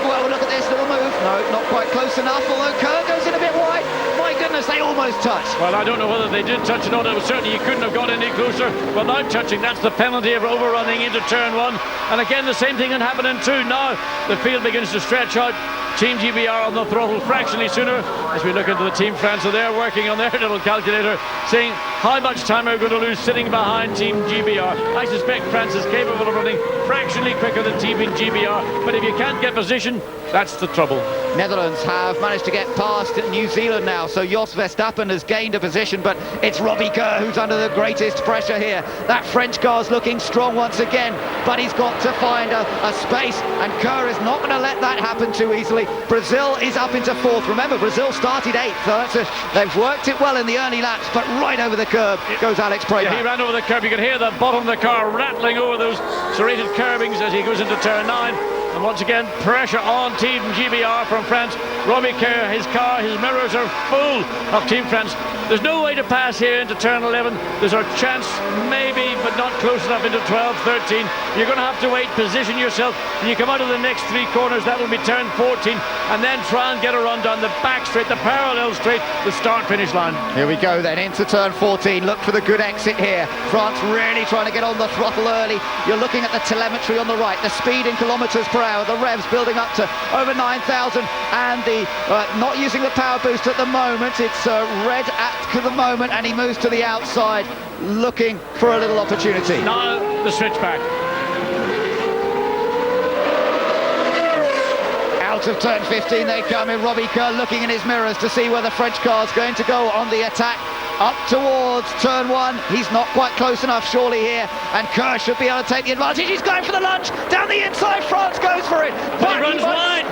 S1: well, look at this little move. No, not quite close enough, although Kerr goes in a bit wide. My goodness, they almost touched.
S5: Well, I don't know whether they did touch or not. It was certainly you couldn't have got any closer without touching. That's the penalty of overrunning into turn 1. And again, the same thing can happen in 2. Now the field begins to stretch out. Team GBR on the throttle fractionally sooner as we look into the Team France. So they're working on their little calculator, saying how much time are we going to lose sitting behind Team GBR. I suspect France is capable of running fractionally quicker than Team GBR, but if you can't get position, that's the trouble.
S1: Netherlands have managed to get past New Zealand now, so Jos Verstappen Verstappen has gained a position, but it's Robbie Kerr who's under the greatest pressure here. That French car's looking strong once again, but he's got to find a space, and Kerr is not going to let that happen too easily. Brazil is up into 4th. Remember, Brazil started 8th, so they've worked it well in the early laps, but right over the curb goes Alex Prix.
S5: Yeah, he ran over the curb. You can hear the bottom of the car rattling over those serrated curbings as he goes into turn 9. And once again, pressure on Team GBR from France. Robbie Kerr, his car, his mirrors are full of Team France. There's no way to pass here into turn 11. There's a chance, maybe, but not close enough into 12, 13. You're going to have to wait, position yourself. When you come out of the next 3 corners, that will be turn 14. And then try and get a run down the back straight, the parallel straight, the start-finish line.
S1: Here we go then, into turn 14. Look for the good exit here. France really trying to get on the throttle early. You're looking at the telemetry on the right, the speed in kilometres per hour, the revs building up to over 9,000, and the not using the power boost at the moment. It's red at the moment, and he moves to the outside looking for a little opportunity.
S5: Now the switchback.
S1: Out of turn 15 they come in. Robbie Kerr looking in his mirrors to see where the French car's going to go on the attack. Up towards turn 1, he's not quite close enough surely here, and Kerr should be able to take the advantage. He's going for the lunge, down the inside, France goes for it.
S5: But he runs wide,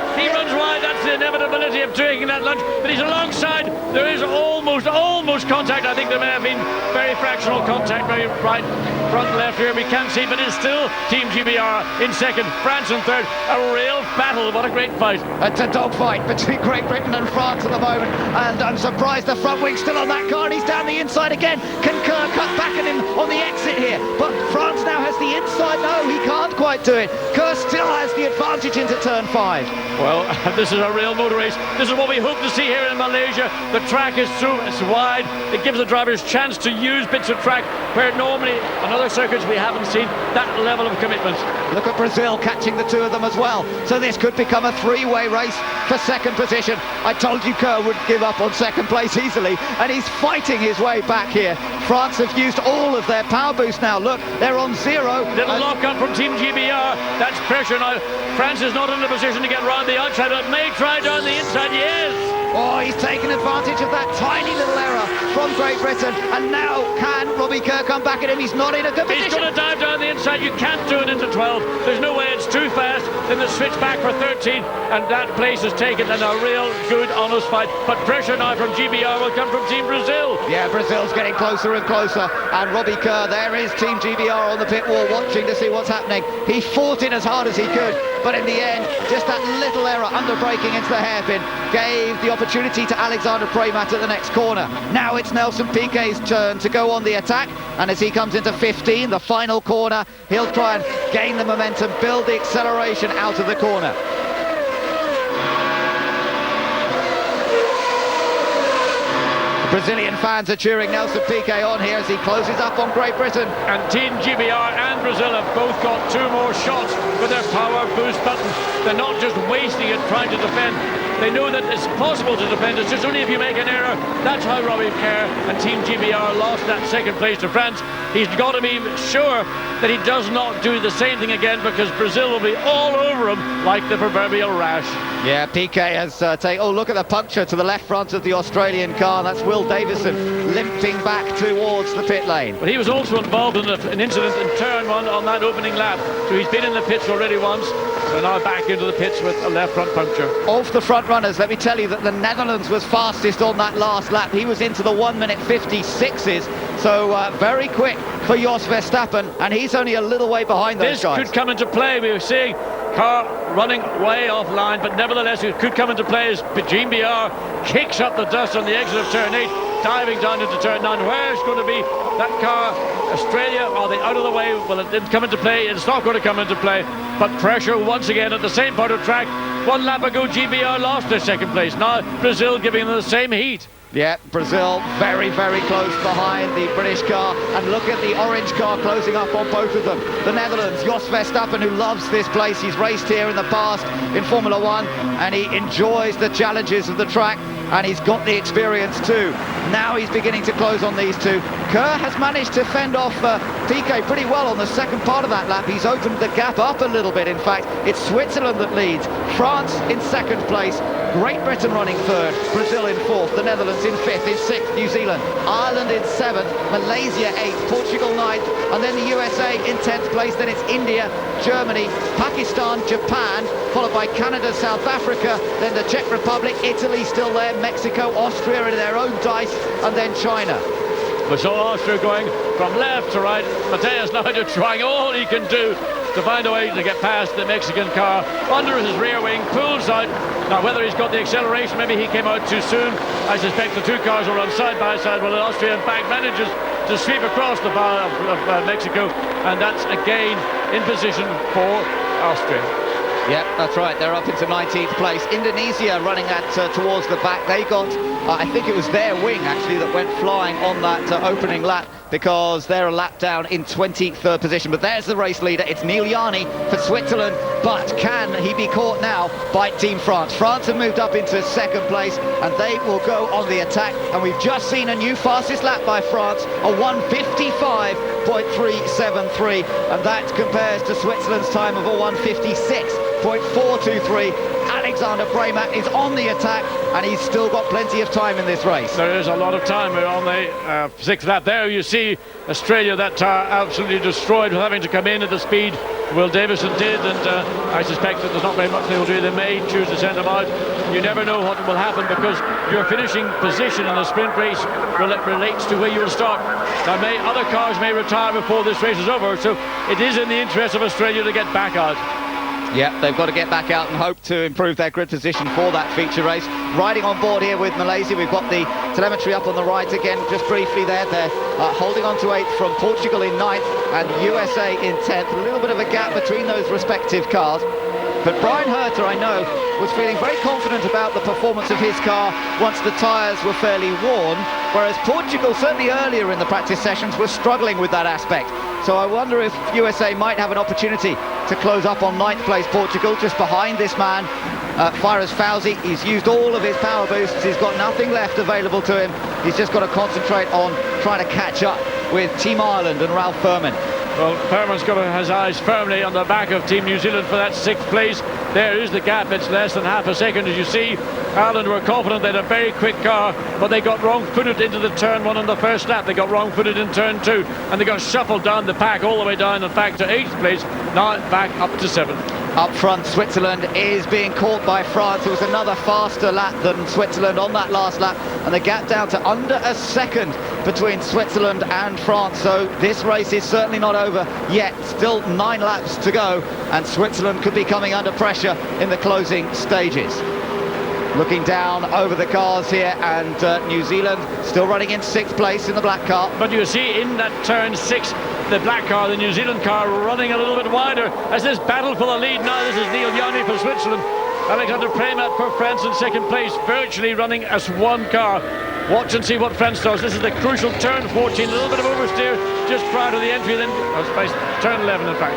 S5: that's the inevitability of taking that lunge, but he's alongside. There is almost contact. I think there may have been very fractional contact, very right, front, left here, we can't see, but it's still Team GBR in 2nd, France in 3rd. A real battle, what a great fight.
S1: It's a dogfight between Great Britain and France at the moment, and I'm surprised the front wing's still on that car, and he's down the inside again. Can Kerr cut back at him on the exit here? But France now has the inside. No, he can't quite do it. Kerr still has the advantage into turn 5.
S5: Well, this is a real motor race. This is what we hope to see here in Malaysia. The track is through, it's wide. It gives the drivers a chance to use bits of track where normally on other circuits we haven't seen that level of commitment.
S1: Look at Brazil catching the 2 of them as well. So this could become a 3-way race for 2nd position. I told you Kerr would give up on 2nd place easily, and he's fighting his way back here. France have used all of their power boost now. Lock, they're on 0.
S5: Little lock up from Team GBR. That's pressure now. France is not in a position to get round the outside, but may try down the inside. Yes!
S1: Oh, he's taken advantage of that tiny little error from Great Britain, and now can Robbie Kerr come back at him? He's not in a good position.
S5: He's going to dive down the inside. You can't do it into 12. There's no way, it's too fast. Then the switch back for 13, and that place is taken in a real good, honest fight. But pressure now from GBR will come from Team Brazil.
S1: Yeah, Brazil's getting closer and closer, and Robbie Kerr, there is Team GBR on the pit wall watching to see what's happening. He fought it as hard as he could, but in the end, just that little error under braking into the hairpin gave the opportunity to Alexander Preymat at the next corner. Now it's Nelson Piquet's turn to go on the attack, and as he comes into 15, the final corner, he'll try and gain the momentum, build the acceleration out of the corner. Brazilian fans are cheering Nelson Piquet on here as he closes up on Great Britain.
S5: And Team GBR and Brazil have both got 2 more shots with their power boost button. They're not just wasting it trying to defend. They know that it's possible to defend. It's just only if you make an error. That's how Robbie Kerr and Team GBR lost that 2nd place to France. He's got to be sure that he does not do the same thing again, because Brazil will be all over him like the proverbial rash.
S1: Yeah, Piquet has taken... Oh, look at the puncture to the left front of the Australian car. That's Will Davison limping back towards the pit lane.
S5: But he was also involved in an incident in turn 1 on that opening lap. So he's been in the pits already once. So now back into the pits with a left front puncture.
S1: Of the front runners, let me tell you that the Netherlands was fastest on that last lap. He was into the 1:56s. So very quick for Jos Verstappen, and he's only a little way behind those guys.
S5: This could come into play. We were seeing car running way offline, but nevertheless it could come into play as GBR kicks up the dust on the exit of turn 8, diving down into turn 9. Where's going to be that car? Australia, are they out of the way? Well, it didn't come into play. It's not going to come into play. But pressure once again at the same part of track. 1 lap ago, GBR lost their 2nd place. Now Brazil giving them the same heat.
S1: Yeah, Brazil very, very close behind the British car, and look at the orange car closing up on both of them. The Netherlands, Jos Verstappen, who loves this place. He's raced here in the past in Formula 1, and he enjoys the challenges of the track, and he's got the experience too. Now he's beginning to close on these 2. Kerr has managed to fend off Piquet pretty well on the 2nd part of that lap. He's opened the gap up a little bit. In fact, it's Switzerland that leads. France in 2nd place. Great Britain running third, Brazil in fourth, the Netherlands in fifth, in sixth, New Zealand, Ireland in seventh, Malaysia eighth, Portugal ninth, and then the USA in 10th place. Then it's India, Germany, Pakistan, Japan, followed by Canada, South Africa, then the Czech Republic, Italy still there, Mexico, Austria in their own dice, and then China.
S5: We saw Austria going from left to right. Mateus now just trying all he can do to find a way to get past the Mexican car. Under his rear wing, pulls out. Now, whether he's got the acceleration, maybe he came out too soon. I suspect the two cars will run side by side while the Austrian back manages to sweep across the bar of Mexico, and that's again in position for Austria.
S1: Yep, that's right. They're up into 19th place. Indonesia running that towards the back. They got, I think it was their wing actually that went flying on that opening lap, because they're a lap down in 23rd position. But there's the race leader. It's Neil Yarni for Switzerland. But can he be caught now by Team France? France have moved up into second place, and they will go on the attack. And we've just seen a new fastest lap by France, a 1:55.373, and that compares to Switzerland's time of a 1:56.423. Alexander Premat is on the attack, and he's still got plenty of time in this race.
S5: There is a lot of time. We're on the sixth lap. There you see Australia, that car absolutely destroyed, with having to come in at the speed Will Davison did, and I suspect that there's not very much they will do. They may choose to send him out. You never know what will happen, because your finishing position in a sprint race relates to where you will start. Now, other cars may retire before this race is over, so it is in the interest of Australia to get back out.
S1: Yeah, they've got to get back out and hope to improve their grid position for that feature race. Riding on board here with Malaysia, we've got the telemetry up on the right again, just briefly there. They're holding on to 8th from Portugal in 9th and USA in 10th. A little bit of a gap between those respective cars. But Brian Herter, I know, was feeling very confident about the performance of his car once the tyres were fairly worn, whereas Portugal, certainly earlier in the practice sessions, was struggling with that aspect. So I wonder if USA might have an opportunity to close up on 9th place Portugal, just behind this man, Firas Fauzi. He's used all of his power boosts. He's got nothing left available to him. He's just got to concentrate on trying to catch up with Team Ireland and Ralph Furman.
S5: Well, Furman's got his eyes firmly on the back of Team New Zealand for that 6th place. There is the gap. It's less than half a second, as you see. Ireland were confident they had a very quick car, but they got wrong-footed into the turn 1 on the first lap. They got wrong-footed in turn 2, and they got shuffled down the pack all the way down and back to 8th place. Now back up to 7th.
S1: Up front, Switzerland is being caught by France. It was another faster lap than Switzerland on that last lap, and the gap down to under a second between Switzerland and France. So this race is certainly not over yet. Still 9 laps to go, and Switzerland could be coming under pressure in the closing stages. Looking down over the cars here, and New Zealand still running in 6th place in the black car.
S5: But you see in that turn 6, the black car, the New Zealand car, running a little bit wider as this battle for the lead. Now this is Neil Yarni for Switzerland, Alexander Premat for France in 2nd place, virtually running as one car. Watch and see what France does. This is the crucial turn 14, a little bit of oversteer just prior to the entry, then turn 11 in fact.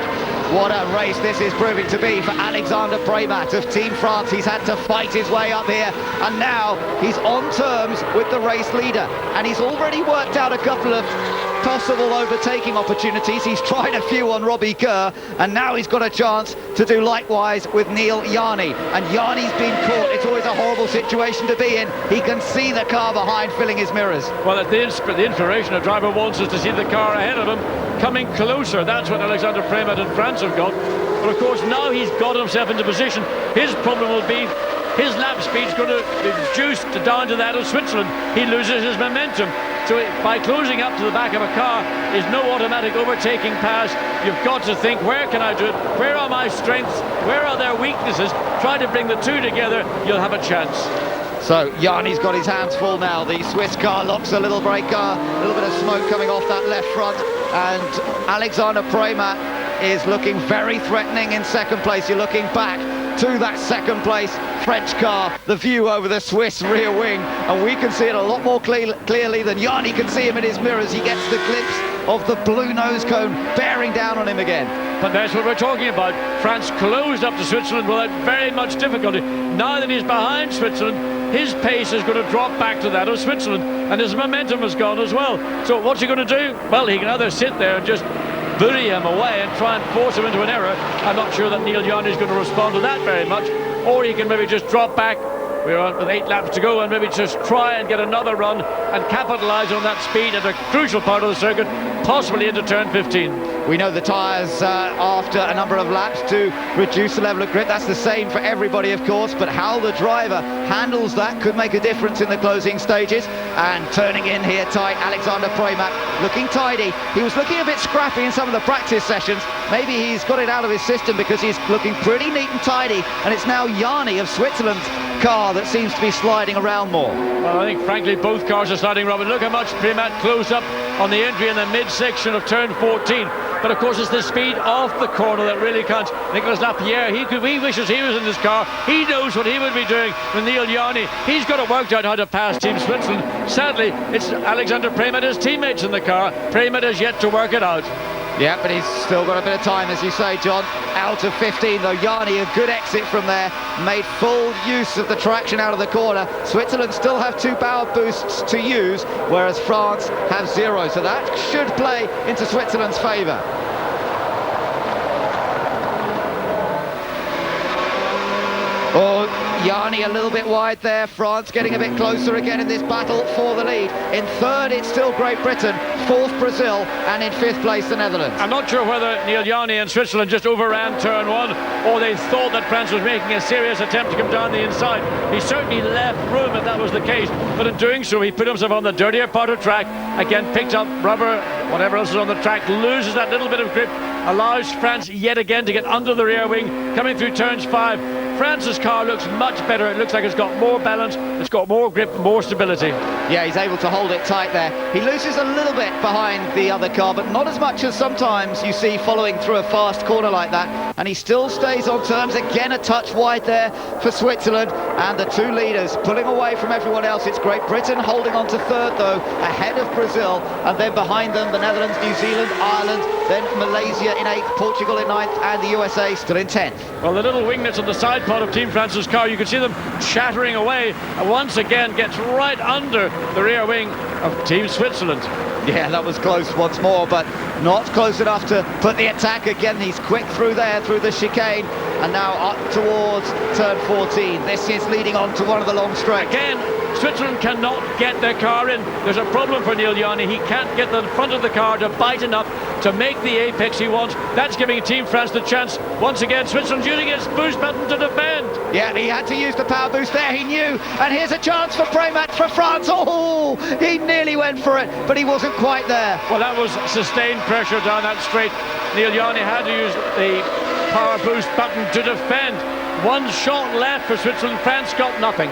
S1: What a race this is proving to be for Alexander Premat of Team France. He's had to fight his way up here, and now he's on terms with the race leader, and he's already worked out a couple of possible overtaking opportunities. He's tried a few on Robbie Kerr, and now he's got a chance to do likewise with Neil Yarni. And Yarni's been caught. It's always a horrible situation to be in. He can see the car behind filling his mirrors.
S5: Well, the inspiration a driver wants is to see the car ahead of him coming closer. That's what Alexander Premat and France have got. But of course, now he's got himself into position. His problem will be his lap speed's going to be reduced down to that of Switzerland. He loses his momentum. So by closing up to the back of a car is no automatic overtaking pass. You've got to think, where can I do it? Where are my strengths? Where are their weaknesses? Try to bring the two together, you'll have a chance.
S1: So Yarni's got his hands full now. The Swiss car locks a little brake car, a little bit of smoke coming off that left front, and Alexander Premat is looking very threatening in 2nd place. You're looking back to that 2nd place French car, the view over the Swiss rear wing, and we can see it a lot more clearly than Yarni can see him in his mirrors. He gets the glimpse of the blue nose cone bearing down on him again.
S5: But that's what we're talking about. France closed up to Switzerland without very much difficulty. Now that he's behind Switzerland, his pace is going to drop back to that of Switzerland, and his momentum has gone as well. So what's he going to do? Well, he can either sit there and just bully him away and try and force him into an error. I'm not sure that Neil Yarni is going to respond to that very much. Or he can maybe just drop back, We're on with 8 laps to go, and maybe just try and get another run and capitalise on that speed at a crucial part of the circuit, possibly into turn 15.
S1: We know the tyres after a number of laps to reduce the level of grip. That's the same for everybody, of course, but how the driver handles that could make a difference in the closing stages. And turning in here tight, Alexander Preymat looking tidy. He was looking a bit scrappy in some of the practice sessions. Maybe he's got it out of his system because he's looking pretty neat and tidy, and it's now Yanni of Switzerland's car that seems to be sliding around more.
S5: Well, I think frankly both cars are sliding, Robin. Look how much Preymat closed up on the entry in the midsection of turn 14. But of course it's the speed off the corner that really counts. Nicolas Lapierre, he wishes he was in this car. He knows what he would be doing with Neil Yanni. He's got it worked out how to pass Team Switzerland. Sadly, it's Alexander Preymat, his teammates in the car. Preymat has yet to work it out.
S1: Yeah, but he's still got a bit of time, as you say, John. Out of 15, though. Yanni, a good exit from there. Made full use of the traction out of the corner. Switzerland still have 2 power boosts to use, whereas France have 0. So that should play into Switzerland's favour. Oh, Yanni a little bit wide there. France getting a bit closer again in this battle for the lead. In 3rd, it's still Great Britain. 4th, Brazil. And in 5th place, the Netherlands.
S5: I'm not sure whether Neil Yanni and Switzerland just overran turn 1, or they thought that France was making a serious attempt to come down the inside. He certainly left room if that was the case, but in doing so, he put himself on the dirtier part of track. Again, picked up rubber, whatever else is on the track, loses that little bit of grip, allows France yet again to get under the rear wing, coming through turns 5. France's car looks much better. It looks like it's got more balance, it's got more grip, more stability.
S1: Yeah, he's able to hold it tight there. He loses a little bit behind the other car, but not as much as sometimes you see following through a fast corner like that. And he still stays on terms. Again, a touch wide there for Switzerland. And the 2 leaders pulling away from everyone else. It's Great Britain holding on to 3rd, though, ahead of Brazil. And then behind them, the Netherlands, New Zealand, Ireland, then Malaysia in 8th, Portugal in 9th, and the USA still in 10th.
S5: Well, the little winglets on the side part of Team France's car, you can see them chattering away, and once again gets right under the rear wing of Team Switzerland.
S1: Yeah, that was close once more, but not close enough to put the attack. Again, he's quick through there, through the chicane, and now up towards turn 14. This is leading on to one of the long straight.
S5: Again, Switzerland cannot get their car in. There's a problem for Neil Yanni. He can't get the front of the car to bite enough to make the apex he wants. That's giving Team France the chance. Once again, Switzerland using its boost button to defend.
S1: Yeah, he had to use the power boost there, he knew. And here's a chance for Preymat for France. Oh, he nearly went for it, but he wasn't quite there.
S5: Well, that was sustained pressure down that straight. Neil Yanni had to use the power boost button to defend. 1 shot left for Switzerland. France got nothing.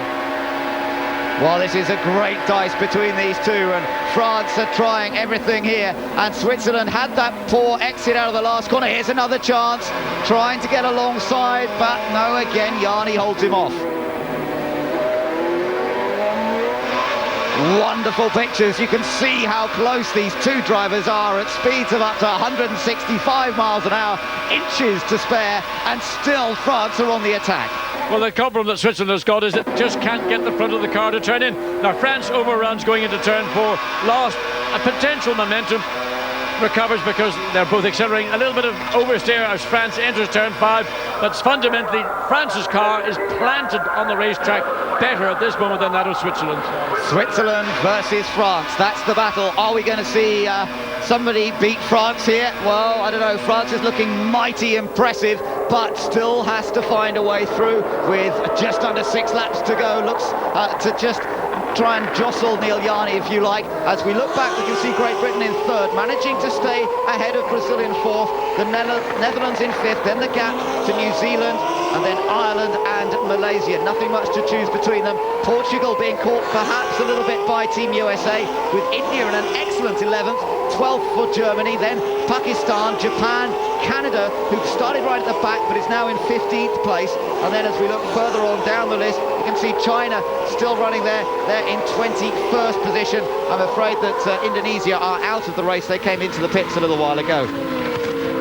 S1: Well, this is a great dice between these 2, and France are trying everything here, and Switzerland had that poor exit out of the last corner. Here's another chance, trying to get alongside, but no, again, Yanni holds him off. Wonderful pictures. You can see how close these 2 drivers are at speeds of up to 165 miles an hour, inches to spare, and still France are on the attack.
S5: Well, the problem that Switzerland has got is it just can't get the front of the car to turn in. Now, France overruns going into turn 4, lost a potential momentum, recovers because they're both accelerating. A little bit of oversteer as France enters turn 5, but fundamentally, France's car is planted on the racetrack better at this moment than that of Switzerland.
S1: Switzerland versus France, that's the battle. Are we going to see somebody beat France here? Well, I don't know. France is looking mighty impressive, but still has to find a way through with just under 6 laps to go. Looks to just try and jostle Neil Yanni, if you like. As we look back, we can see Great Britain in 3rd, managing to stay ahead of Brazil in 4th, the Netherlands in 5th, then the gap to New Zealand, and then Ireland and Malaysia. Nothing much to choose between them. Portugal being caught perhaps a little bit by Team USA, with India in an excellent 11th, 12th for Germany, then Pakistan, Japan, Canada, who started right at the back but is now in 15th place. And then as we look further on down the list, you can see China still running there. They're in 21st position. I'm afraid that Indonesia are out of the race. They came into the pits a little while ago.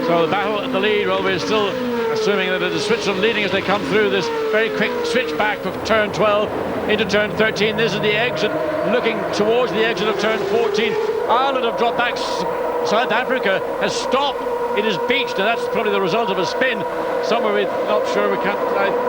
S5: So the battle at the lead, well, we're still assuming that it is Switzerland leading as they come through this very quick switch back of turn 12 into turn 13. This is the exit, looking towards the exit of turn 14. Ireland have dropped back. South Africa has stopped. It is beached, and that's probably the result of a spin. Somewhere we're not sure. We can't.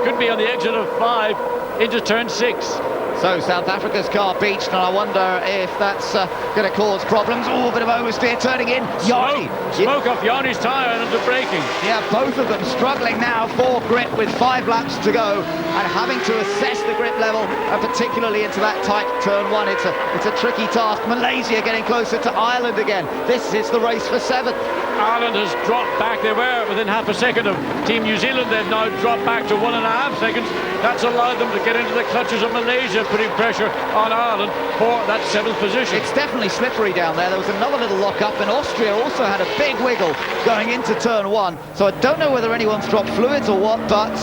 S5: Could be on the exit of 5. into turn 6.
S1: So South Africa's car beached, and I wonder if that's going to cause problems. Oh, a bit of oversteer turning in.
S5: Smoke off Yanni's tyre and into braking.
S1: Yeah, both of them struggling now for grip with 5 laps to go and having to assess the grip level, and particularly into that tight turn 1. It's a tricky task. Malaysia getting closer to Ireland again. This is the race for 7th.
S5: Ireland has dropped back. They were within half a second of Team New Zealand. They've now dropped back to 1.5 seconds. That's allowed them to get into the clutches of Malaysia, putting pressure on Ireland for that 7th position.
S1: It's definitely slippery down there. There was another little lock-up, and Austria also had a big wiggle going into turn 1. So I don't know whether anyone's dropped fluids or what, but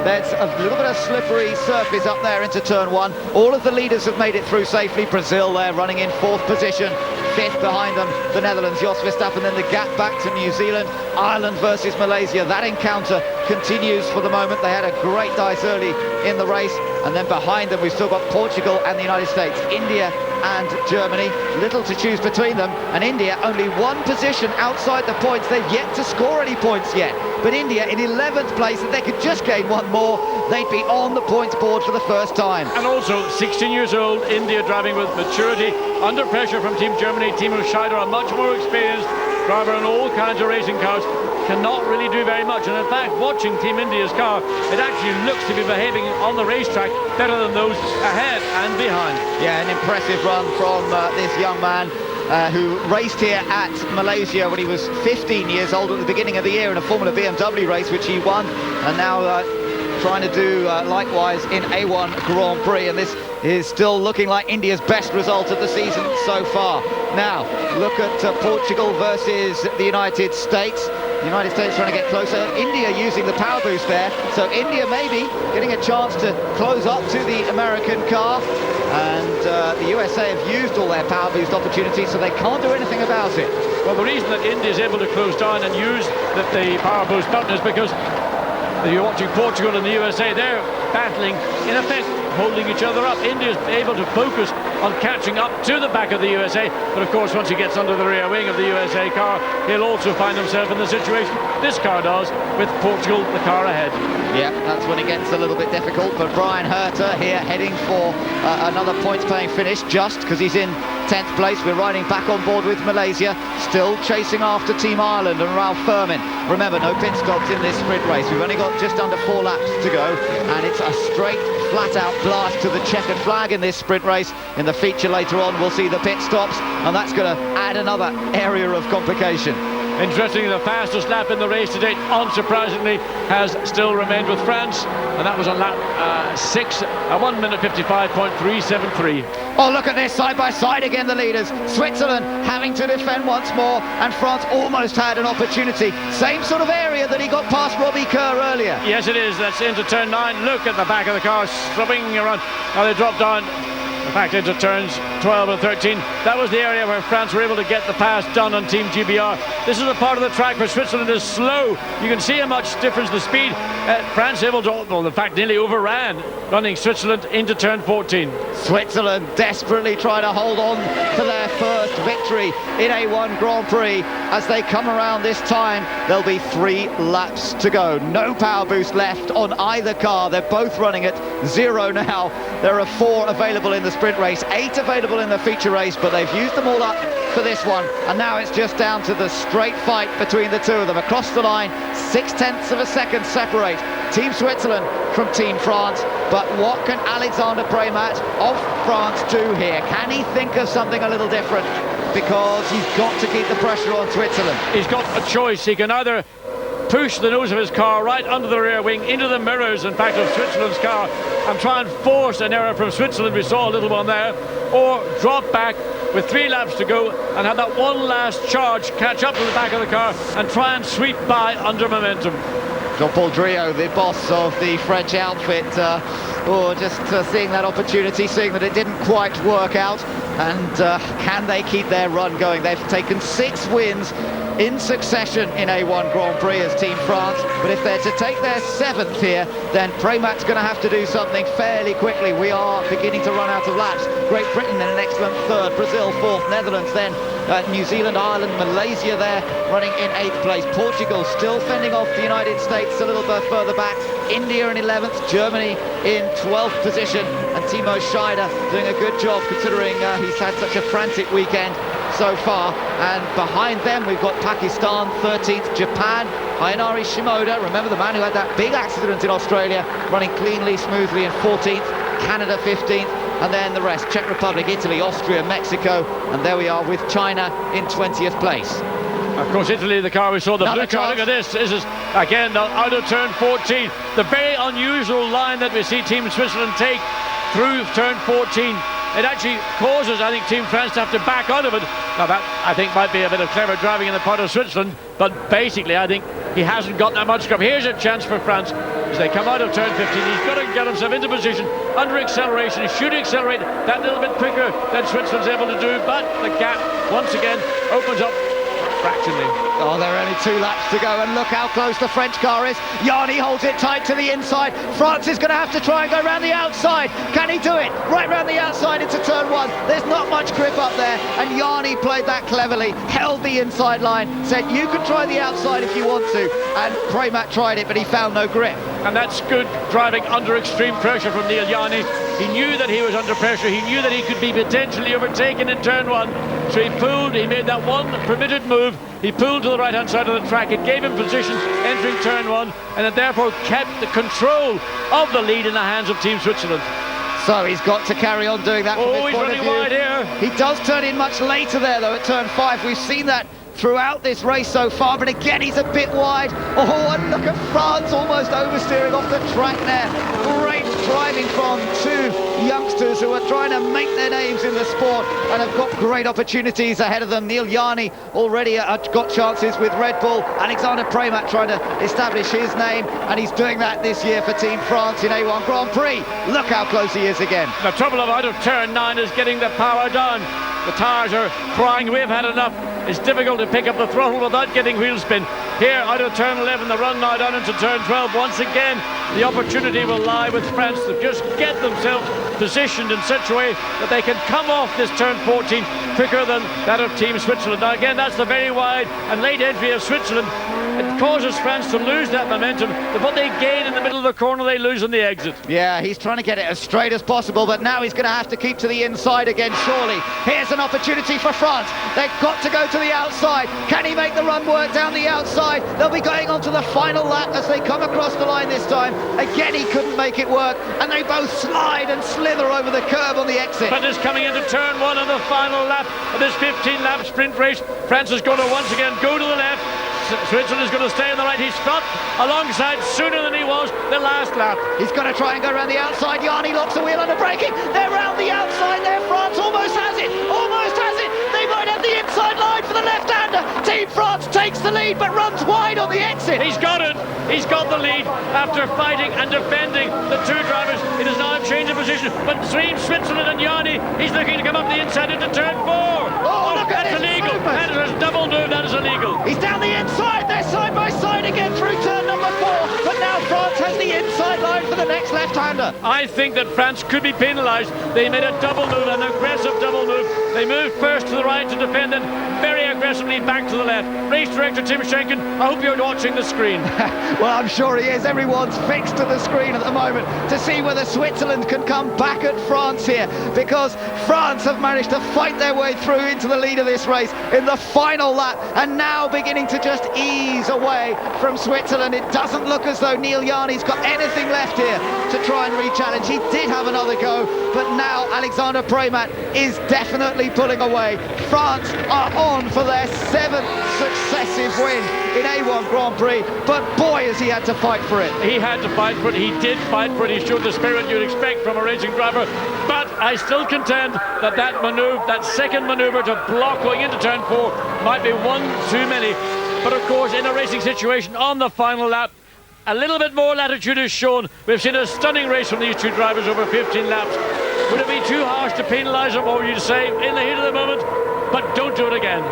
S1: there's a little bit of slippery surface up there into turn 1. All of the leaders have made it through safely. Brazil there running in 4th position. 5th behind them, the Netherlands, Jos Verstappen, then the gap back to New Zealand. Ireland versus Malaysia. That encounter continues for the moment. They had a great dice early in the race, and then behind them we've still got Portugal and the United States. India and Germany, little to choose between them, and India only 1 position outside the points. They've yet to score any points yet, but India in 11th place, if they could just gain 1 more, they'd be on the points board for the first time.
S5: And also 16 years old, India driving with maturity, under pressure from Team Germany. Timo Scheider, a much more experienced driver in all kinds of racing cars, cannot really do very much. And in fact, watching Team India's car, it actually looks to be behaving on the racetrack better than those ahead and behind.
S1: Yeah, an impressive run from this young man who raced here at Malaysia when he was 15 years old at the beginning of the year in a Formula BMW race, which he won, and now trying to do likewise in A1 Grand Prix, and this is still looking like India's best result of the season so far. Now, look at Portugal versus the United States. The United States trying to get closer. India using the power boost there, so India maybe getting a chance to close up to the American car, and the USA have used all their power boost opportunities, so they can't do anything about it.
S5: Well, the reason that India is able to close down and use the power boost button is because you're watching Portugal and the USA, they're battling, in effect, holding each other up. India's able to focus on catching up to the back of the USA, but of course once he gets under the rear wing of the USA car, he'll also find himself in the situation this car does, with Portugal the car ahead.
S1: Yeah, that's when it gets a little bit difficult, but Brian Herter here heading for another points-paying finish, just because he's in 10th place. We're riding back on board with Malaysia, still chasing after Team Ireland and Ralph Furman. Remember, no pit stops in this sprint race. We've only got just under 4 laps to go, and it's a straight, flat-out blast to the checkered flag in this sprint race. In the feature later on, we'll see the pit stops, and that's going to add another area of complication.
S5: Interestingly, the fastest lap in the race to date, unsurprisingly, has still remained with France, and that was on lap 6, 1 minute 55.373.
S1: Oh, look at this, side by side again, the leaders. Switzerland having to defend once more, and France almost had an opportunity. Same sort of area that he got past Robbie Kerr earlier.
S5: Yes, it is. That's into turn 9. Look at the back of the car swinging around. Now they drop down, in fact, into turns 12 and 13. That was the area where France were able to get the pass done on Team GBR. This is the part of the track where Switzerland is slow. You can see how much difference the speed. France able to, well, in fact, nearly overran, running Switzerland into turn 14.
S1: Switzerland desperately trying to hold on to their first victory in A1 Grand Prix. As they come around this time, there'll be 3 laps to go. No power boost left on either car. They're both running at 0 now. There are 4 available in the sprint race, 8 available in the feature race, but they've used them all up for this one, and now it's just down to the straight fight between the two of them. Across the line, 0.6 of a second separate Team Switzerland from Team France. But what can Alexander Premat of France do here? Can he think of something a little different? Because he's got to keep the pressure on Switzerland.
S5: He's got a choice. He can either push the nose of his car right under the rear wing into the mirrors, in fact, of Switzerland's car, and try and force an error from Switzerland. We saw a little one there. Or drop back with 3 laps to go and have that one last charge, catch up to the back of the car and try and sweep by under momentum.
S1: Jean-Paul Driot, the boss of the French outfit, just seeing that opportunity, seeing that it didn't quite work out. And can they keep their run going? They've taken 6 wins in succession in A1 Grand Prix as Team France, but if they're to take their 7th here, then Premat's going to have to do something fairly quickly. We are beginning to run out of laps. Great Britain in an excellent 3rd, Brazil 4th, Netherlands then New Zealand, Ireland, Malaysia there running in 8th place. Portugal still fending off the United States a little bit further back. India in 11th, Germany in 12th position, and Timo Scheider doing a good job considering he's had such a frantic weekend so far. And behind them we've got Pakistan 13th, Japan, Hayanari Shimoda, remember the man who had that big accident in Australia, running cleanly, smoothly in 14th, Canada 15th, and then the rest, Czech Republic, Italy, Austria, Mexico, and there we are with China in 20th place.
S5: Of course, Italy, the car we saw, the blue car. Look at this. This is, again, out of turn 14. The very unusual line that we see Team Switzerland take through turn 14. It actually causes, I think, Team France to have to back out of it. Now, that, I think, might be a bit of clever driving in the part of Switzerland, but basically, I think he hasn't got that much grip. Here's a chance for France as they come out of turn 15. He's got to get himself into position under acceleration. He should accelerate that little bit quicker than Switzerland's able to do, but the gap, once again, opens up fractionally.
S1: Oh, there are only 2 laps to go, and look how close the French car is. Yanni holds it tight to the inside. France is going to have to try and go around the outside. Can he do it? Right round the outside into turn 1. There's not much grip up there, and Yanni played that cleverly, held the inside line, said you can try the outside if you want to, and Premat tried it, but he found no grip.
S5: And that's good driving under extreme pressure from Neil Yanni. He knew that he was under pressure. He knew that he could be potentially overtaken in turn 1. So he pulled, he made that one permitted move. He pulled to the right-hand side of the track. It gave him position entering turn 1, and it therefore kept the control of the lead in the hands of Team Switzerland.
S1: So he's got to carry on doing that from his
S5: he's
S1: point
S5: running
S1: of view.
S5: wide here.
S1: He does turn in much later there, though, at turn 5. We've seen that throughout this race so far, but again he's a bit wide. Oh, and look at France almost oversteering off the track there. Great driving from 2 youngsters who are trying to make their names in the sport and have got great opportunities ahead of them. Neil Yanni already got chances with Red Bull. Alexander Premat trying to establish his name, and he's doing that this year for Team France in A1 Grand Prix. Look how close he is again.
S5: The trouble of out of turn 9 is getting the power down. The tyres are crying, we've had enough. It's difficult to pick up the throttle without getting wheel spin. Here, out of turn 11, the run now down into turn 12. Once again, the opportunity will lie with France to just get themselves positioned in such a way that they can come off this turn 14 quicker than that of Team Switzerland. Now again, that's the very wide and late entry of Switzerland. It causes France to lose that momentum. What they gain in the middle of the corner, they lose in the exit.
S1: Yeah, he's trying to get it as straight as possible, but now he's going to have to keep to the inside again, surely. Here's an opportunity for France. They've got to go to the outside. Can he make the run work down the outside? They'll be going on to the final lap as they come across the line this time. Again, he couldn't make it work, and they both slide and slither over the curb on the exit.
S5: But it's coming into turn 1 on the final lap of this 15-lap sprint race. France is going to once again go to the left. Switzerland is going to stay on the right. He stopped alongside sooner than he was the last lap.
S1: He's going to try and go around the outside. Yanni locks the wheel under braking. They're round the outside there. France almost has it. Almost has it. They might have the inside line for the left-hander. Team France takes the lead but runs wide on the exit.
S5: He's got it. He's got the lead after fighting and defending the 2 drivers. It is now a change of position. But between Switzerland and Yanni, he's looking to come up the inside into turn 4.
S1: Oh, look at
S5: that's illegal. That is a double move. That is illegal.
S1: He's down the inside. They're side by side again through turn number 4. But now France has the inside line for the next left-hander.
S5: I think that France could be penalised. They made a double move, an aggressive double move. They moved first to the right to defend it, very aggressively back to the left. Race director Tim Schenken, I hope you're watching the screen.
S1: Well, I'm sure he is. Everyone's fixed to the screen at the moment to see whether Switzerland can come back at France here, because France have managed to fight their way through into the lead of this race in the final lap, and now beginning to just ease away from Switzerland. It doesn't look as though Neil Yanni's got anything left here to try and re-challenge. He did have another go, but now Alexander Premat is definitely pulling away. France are on for their 7th successive win in A1 Grand Prix, but boy has he had to fight for it.
S5: He had to fight for it. He did fight for it. He showed the spirit you'd expect from a racing driver, but I still contend that that manoeuvre, that second manoeuvre to block going into turn 4 might be one too many. But of course, in a racing situation on the final lap, a little bit more latitude is shown. We've seen a stunning race from these 2 drivers over 15 laps. Would it be too harsh to penalise him, or would you say, in the heat of the moment, but don't do it again?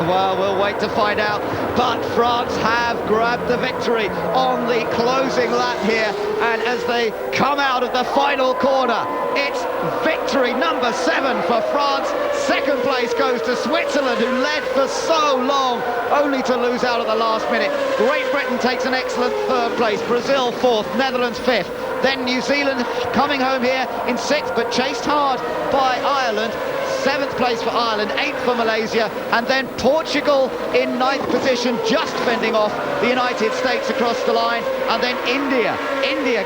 S1: Well, we'll wait to find out. But France have grabbed the victory on the closing lap here. And as they come out of the final corner, it's victory number 7 for France. Second place goes to Switzerland, who led for so long, only to lose out at the last minute. Great Britain takes an excellent 3rd place. Brazil 4th, Netherlands 5th. Then New Zealand coming home here in 6th, but chased hard by Ireland. 7th place for Ireland, 8th for Malaysia, and then Portugal in 9th position, just fending off the United States across the line, and then India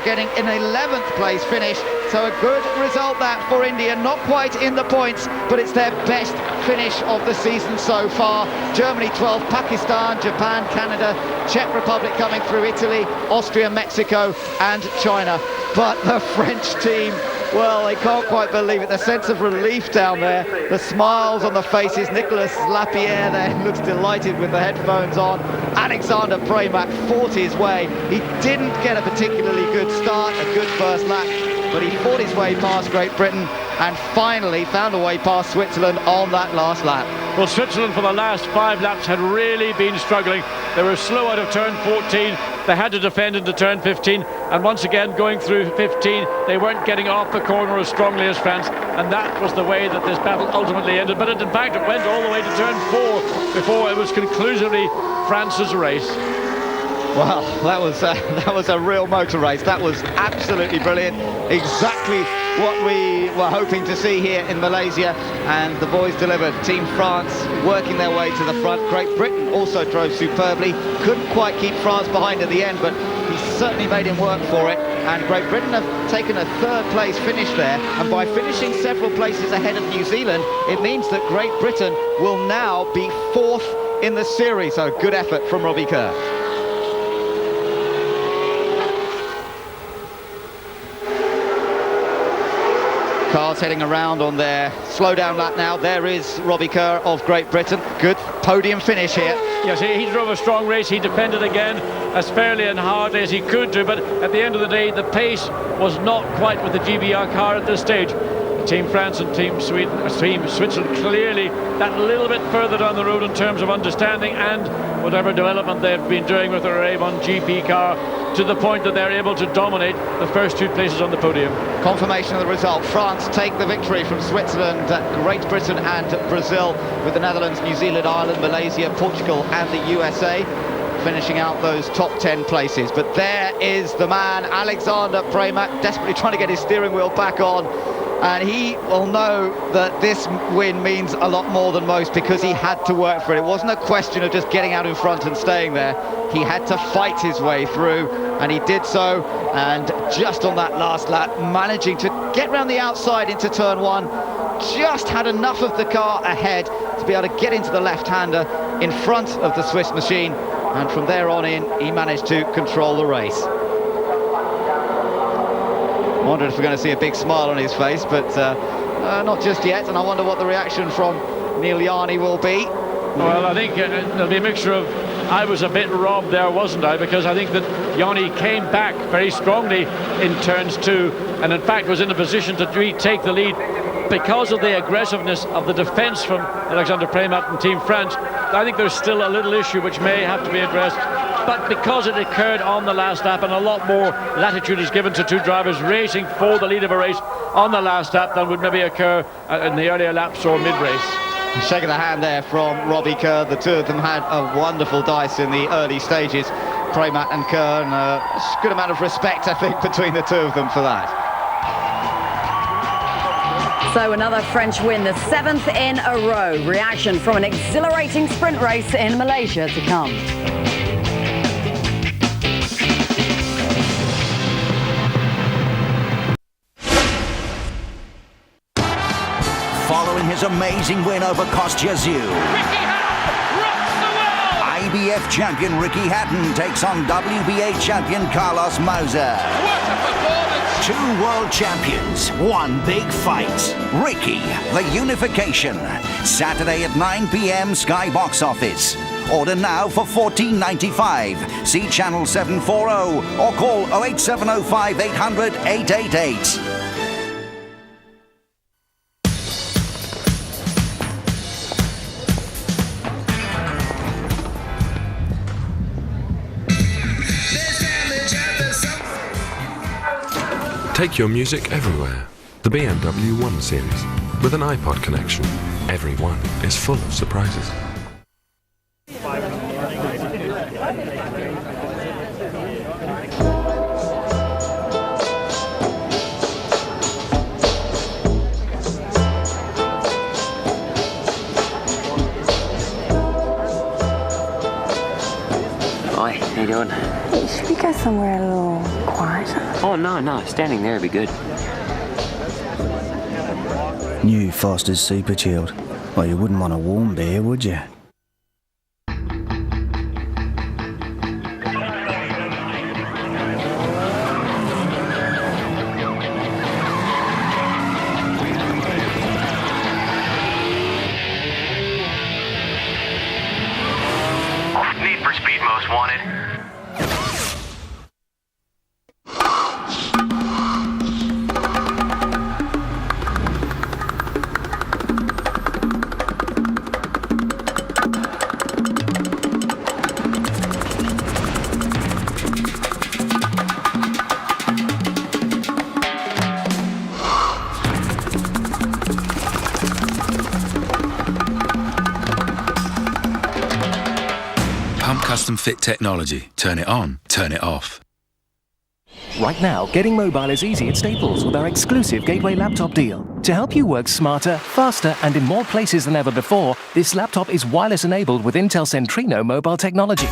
S1: getting an 11th place finish. So a good result that for India, not quite in the points, but it's their best finish of the season so far. Germany 12th, Pakistan, Japan, Canada, Czech Republic coming through, Italy, Austria, Mexico and China. But the French team, well, they can't quite believe it. The sense of relief down there, the smiles on the faces. Nicolas Lapierre there looks delighted with the headphones on. Alexander Preymack fought his way. He didn't get a particularly good start, a good first lap, but he fought his way past Great Britain and finally found a way past Switzerland on that last lap.
S5: Well, Switzerland for the last 5 laps had really been struggling. They were slow out of turn 14. They had to defend into turn 15, and once again going through 15 they weren't getting off the corner as strongly as France, and that was the way that this battle ultimately ended. But in fact it went all the way to turn 4 before it was conclusively France's race.
S1: Well, that was a real motor race. That was absolutely brilliant. Exactly what we were hoping to see here in Malaysia, and the boys delivered. Team France working their way to the front. Great Britain also drove superbly. Couldn't quite keep France behind at the end, but he certainly made him work for it. And Great Britain have taken a 3rd place finish there, and by finishing several places ahead of New Zealand, it means that Great Britain will now be 4th in the series. So good effort from Robbie Kerr. Cars heading around on their slow-down lap now. There is Robbie Kerr of Great Britain. Good podium finish here.
S5: Yes, he drove a strong race. He defended again as fairly and hardly as he could do, but at the end of the day, the pace was not quite with the GBR car at this stage. Team France and Team Switzerland clearly that little bit further down the road in terms of understanding and whatever development they've been doing with their A1 GP car, to the point that they're able to dominate the first 2 places on the podium.
S1: Confirmation of the result. France take the victory from Switzerland, Great Britain and Brazil, with the Netherlands, New Zealand, Ireland, Malaysia, Portugal and the USA finishing out those top 10 places. But there is the man, Alexander Preymack, desperately trying to get his steering wheel back on. And he will know that this win means a lot more than most, because he had to work for it. It wasn't a question of just getting out in front and staying there. He had to fight his way through, and he did so. And just on that last lap, managing to get round the outside into turn 1, just had enough of the car ahead to be able to get into the left-hander in front of the Swiss machine. And from there on in, he managed to control the race. I wonder if we're going to see a big smile on his face, but not just yet, and I wonder what the reaction from Neil Yarney will be.
S5: Well, I think there'll be a mixture of, I was a bit robbed there, wasn't I? Because I think that Yarney came back very strongly in turns 2, and in fact was in a position to retake the lead because of the aggressiveness of the defence from Alexander Preymack and Team France. I think there's still a little issue which may have to be addressed. But because it occurred on the last lap, and a lot more latitude is given to 2 drivers racing for the lead of a race on the last lap than would maybe occur in the earlier laps or mid-race.
S1: Shaking the hand there from Robbie Kerr. The 2 of them had a wonderful dice in the early stages, Preymack and Kerr, and a good amount of respect, I think, between the 2 of them for that.
S4: So another French win, the 7th in a row. Reaction from an exhilarating sprint race in Malaysia to come.
S6: Following his amazing win over Kostyazu, IBF champion Ricky Hatton takes on WBA champion Carlos Mauser. 2 world champions, 1 big fight. Ricky, the unification. Saturday at 9 p.m. Sky Box Office. Order now for $14.95. See Channel 740 or call 08705 800 888.
S33: Take your music everywhere. The BMW 1 Series. With an iPod connection, every one is full of surprises.
S7: Hi, how you doing?
S32: Should we go somewhere a little quieter?
S7: Oh, no, standing there would be good.
S8: New Foster's Super Chilled. Well, you wouldn't want a warm beer, would you?
S9: Need for speed most wanted.
S24: Custom fit technology. Turn it on, turn it off.
S10: Right now, getting mobile is easy at Staples with our exclusive Gateway laptop deal. To help you work smarter, faster, and in more places than ever before, this laptop is wireless enabled with Intel Centrino mobile technology.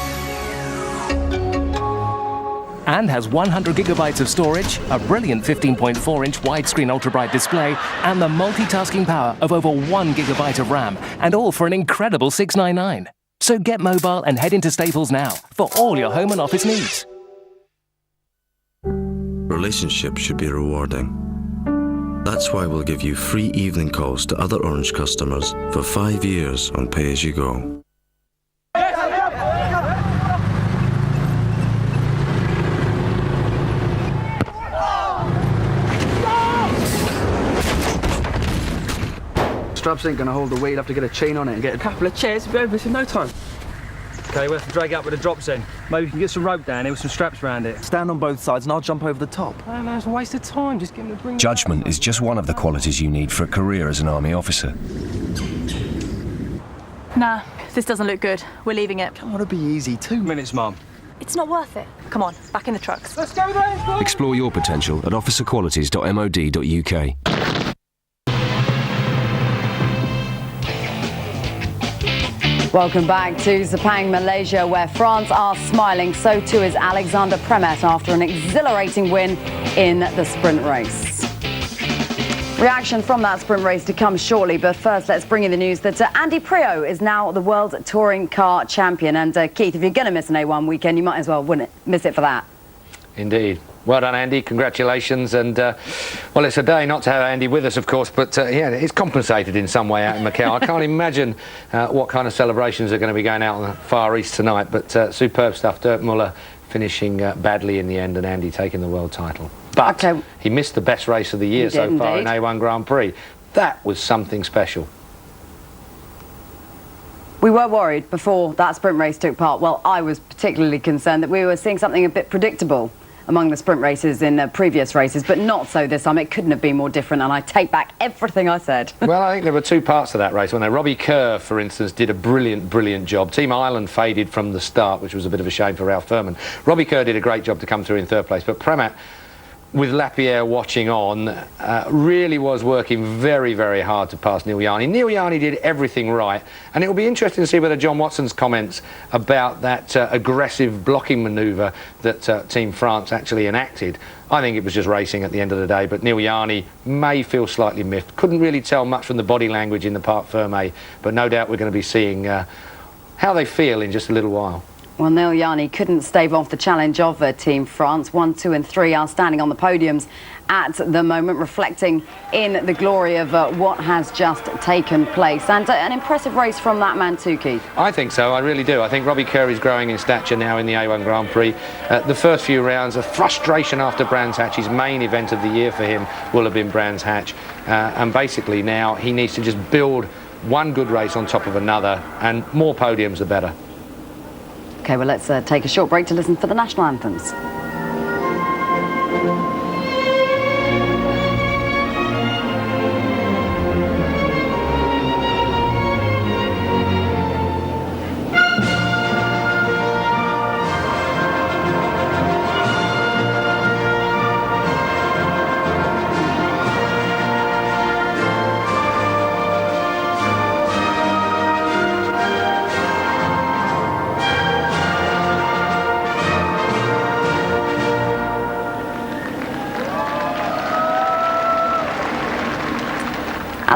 S10: And has 100 gigabytes of storage, a brilliant 15.4-inch widescreen ultra-bright display, and the multitasking power of over 1 gigabyte of RAM, and all for an incredible $699. So get mobile and head into Staples now for all your home and office needs.
S11: Relationships should be rewarding. That's why we'll give you free evening calls to other Orange customers for 5 years on pay-as-you-go.
S12: Straps ain't gonna hold the weight. You'll have to get a chain on it and get a couple of chairs to be over this in no time.
S14: Okay, we'll have to drag it up with the drops in. Maybe we can get some rope down here with some straps around it.
S12: Stand on both sides and I'll jump over the top.
S14: Oh, no, it's a waste of time. Just get him to bring
S16: Judgment is just one of the qualities you need for a career as an army officer.
S18: Nah, this doesn't look good. We're leaving it.
S12: Come on, it'll be easy. 2 minutes, Mum.
S18: It's not worth it. Come on, back in the trucks.
S14: Let's go then!
S16: Explore your potential at officerqualities.mod.uk.
S4: Welcome back to Sepang, Malaysia, where France are smiling. So too is Alexander Premet after an exhilarating win in the sprint race. Reaction from that sprint race to come shortly, but first let's bring you the news that Andy Prix is now the World Touring Car Champion. And Keith, if you're going to miss an A1 weekend, you might as well miss it for that.
S19: Indeed. Well done, Andy. Congratulations. And, well, it's a day not to have Andy with us, of course, but, yeah, it's compensated in some way out in Macau. I can't imagine what kind of celebrations are going to be going out on the Far East tonight, but superb stuff. Dirk Muller finishing badly in the end and Andy taking the world title. But he missed the best race of the year so far in A1 Grand Prix. That was something special.
S4: We were worried before that sprint race took part. Well, I was particularly concerned that we were seeing something a bit predictable among the sprint races in previous races, but not so this time. It couldn't have been more different, and I take back everything I said.
S19: Well, I think there were two parts to that race. Robbie Kerr, for instance, did a brilliant job. Team Ireland faded from the start, which was a bit of a shame for Ralph Furman. Robbie Kerr did a great job to come through in third place, but Premat, with Lapierre watching on, really was working very hard to pass Neil Yarni. Neil Yarni did everything right, and it will be interesting to see whether John Watson's comments about that aggressive blocking manoeuvre that Team France actually enacted. I think it was just racing at the end of the day, but Neil Yarni may feel slightly miffed. Couldn't really tell much from the body language in the Parc Fermé, but no doubt we're going to be seeing how they feel in just a little while.
S4: Well, Neil Yarni couldn't stave off the challenge of Team France. 1, 2 and 3 are standing on the podiums at the moment, reflecting in the glory of what has just taken place. And an impressive race from that man too, Keith.
S19: I think so, I really do. I think Robbie Kerr is growing in stature now in the A1 Grand Prix. The first few rounds, a frustration after Brands Hatch. His main event of the year for him will have been Brands Hatch. And basically now he needs to just build one good race on top of another, and more podiums the better.
S4: OK, well, let's take a short break to listen for the national anthems.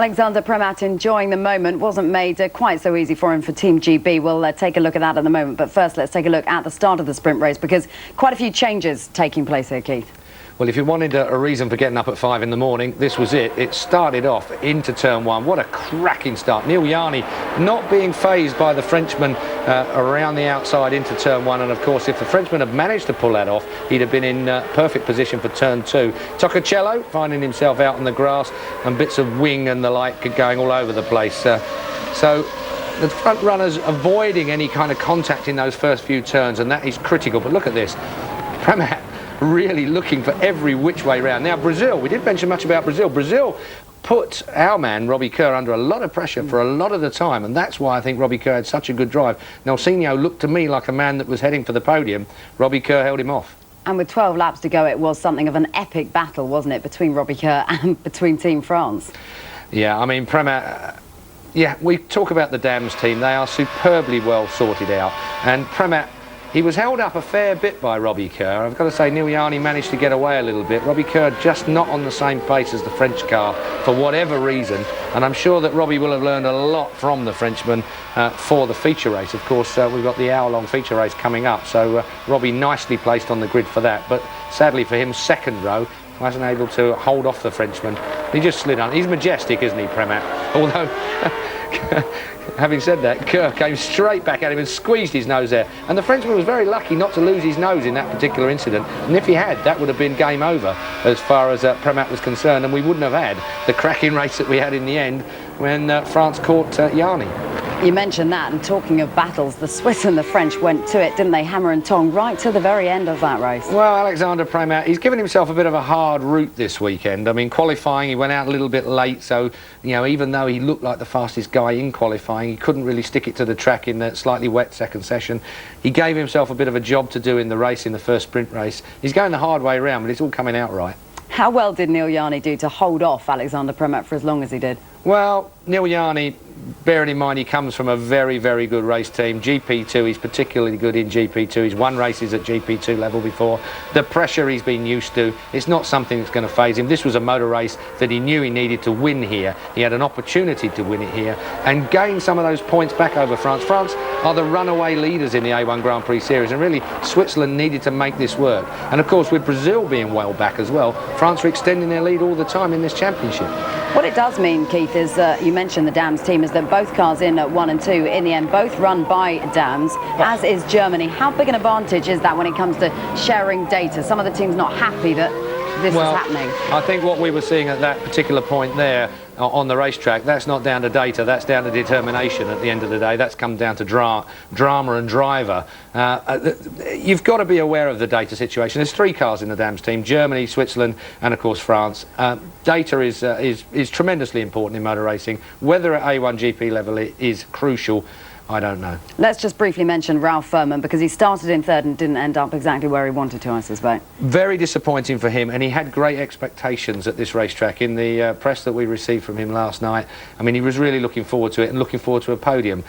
S4: Alexander Premat enjoying the moment. Wasn't made quite so easy for him for Team GB. We'll take a look at that in a moment. But first, let's take a look at the start of the sprint race, because quite a few changes taking place here, Keith.
S19: Well, if you wanted a reason for getting up at 5 in the morning, this was it. It started off into turn 1. What a cracking start. Neil Yarni not being fazed by the Frenchman around the outside into turn 1. And, of course, if the Frenchman had managed to pull that off, he'd have been in perfect position for turn 2. Toccocello finding himself out on the grass, and bits of wing and the like going all over the place. So the front runners avoiding any kind of contact in those first few turns, and that is critical. But look at this. Premat really looking for every which way round. Now, Brazil, we didn't mention much about Brazil. Brazil put our man, Robbie Kerr, under a lot of pressure for a lot of the time, and that's why I think Robbie Kerr had such a good drive. Nelsinho looked to me like a man that was heading for the podium. Robbie Kerr held him off.
S4: And with 12 laps to go, it was something of an epic battle, wasn't it, between Robbie Kerr and between Team France?
S19: Yeah, I mean, Premat... yeah, we talk about the Dams team. They are superbly well sorted out. And Premat, he was held up a fair bit by Robbie Kerr. I've got to say, Neil Yarni managed to get away a little bit. Robbie Kerr just not on the same pace as the French car for whatever reason. And I'm sure that Robbie will have learned a lot from the Frenchman for the feature race. Of course, we've got the hour-long feature race coming up. So Robbie nicely placed on the grid for that. But sadly for him, second row, wasn't able to hold off the Frenchman. He just slid on. He's majestic, isn't he, Premat? Although... having said that, Kerr came straight back at him and squeezed his nose there. And the Frenchman was very lucky not to lose his nose in that particular incident. And if he had, that would have been game over as far as Premat was concerned. And we wouldn't have had the cracking race that we had in the end when France caught Yarni.
S4: You mentioned that, and talking of battles, the Swiss and the French went to it, didn't they? Hammer and tong right to the very end of that race.
S19: Well, Alexander Premat, he's given himself a bit of a hard route this weekend. I mean, qualifying, he went out a little bit late, so, you know, even though he looked like the fastest guy in qualifying, he couldn't really stick it to the track in that slightly wet second session. He gave himself a bit of a job to do in the race, in the first sprint race. He's going the hard way around, but it's all coming out right.
S4: How well did Neil Yarni do to hold off Alexander Premat for as long as he did?
S19: Well, Neil Yarni, bearing in mind he comes from a very, very good race team. GP2, he's particularly good in GP2. He's won races at GP2 level before. The pressure he's been used to, it's not something that's going to faze him. This was a motor race that he knew he needed to win here. He had an opportunity to win it here and gain some of those points back over France. France are the runaway leaders in the A1 Grand Prix series, and really Switzerland needed to make this work. And of course, with Brazil being well back as well, France are extending their lead all the time in this championship.
S4: What it does mean, Keith, is you mentioned the Dams team, is that both cars in at 1 and 2 in the end, both run by Dams, as is Germany. How big an advantage is that when it comes to sharing data? Some of the teams not happy that this is happening.
S19: I think what we were seeing at that particular point there on the racetrack, that's not down to data, that's down to determination at the end of the day. That's come down to drama and driver. You've got to be aware of the data situation. There's 3 cars in the Dams team, Germany, Switzerland and of course France. Data is tremendously important in motor racing. Whether at A1 GP level it is crucial, I don't know.
S4: Let's just briefly mention Ralph Furman, because he started in 3rd and didn't end up exactly where he wanted to, I suspect.
S19: Very disappointing for him, and he had great expectations at this racetrack. In the press that we received from him last night, I mean, he was really looking forward to it and looking forward to a podium.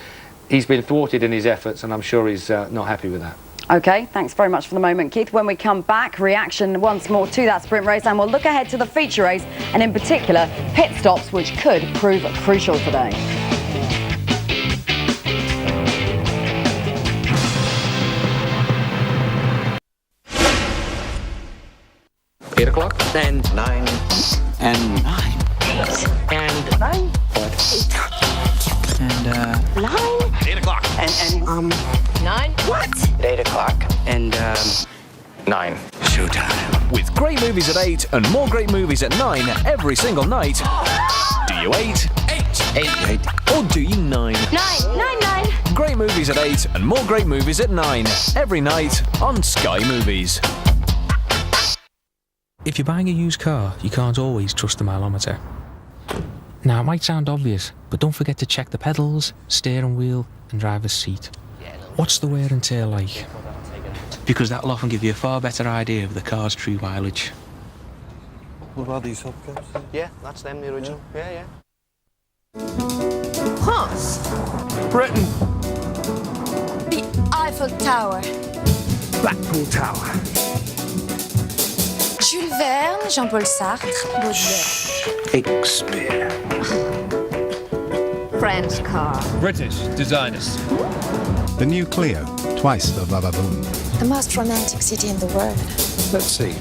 S19: He's been thwarted in his efforts, and I'm sure he's not happy with that.
S4: OK, thanks very much for the moment, Keith. When we come back, reaction once more to that sprint race, and we'll look ahead to the feature race, and in particular, pit stops, which could prove crucial today.
S19: 8 o'clock
S24: and 9 and 9
S18: And 9.
S24: and
S18: 9.
S24: 8 o'clock and
S18: 9. What?
S24: 8 o'clock and 9. Showtime.
S16: With great movies at 8 and more great movies at 9 every single night. Do you 8? 8. Or do you 9?
S18: 9.
S16: Great movies at 8 and more great movies at 9 every night on Sky Movies.
S13: If you're buying a used car, you can't always trust the mileometer. Now, it might sound obvious, but don't forget to check the pedals, steering wheel and driver's seat. What's the wear and tear like? Because that'll often give you a far better idea of the car's true mileage.
S15: What about these hubcaps? Yeah, that's them, the original. Yeah.
S18: France.
S15: Britain.
S18: The Eiffel Tower.
S15: Blackpool Tower.
S18: Jules Verne, Jean-Paul Sartre, Baudelaire.
S15: Shakespeare.
S18: French car.
S3: British designers.
S17: The new Clio, twice the va-va-voom.
S18: The most romantic city in the world.
S3: Let's see.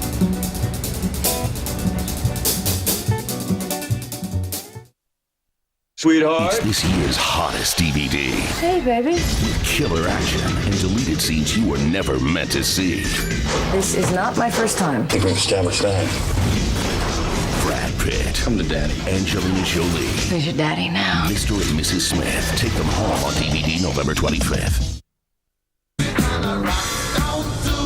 S24: Sweetheart. It's this year's hottest DVD.
S18: Hey, baby.
S24: With killer action and deleted scenes you were never meant to see.
S18: This is not my first time.
S24: I think we've established that. Brad Pitt. Come to Daddy. Angelina Jolie.
S18: Who's your daddy now?
S24: Mr. and Mrs. Smith. Take them home on DVD November 25th.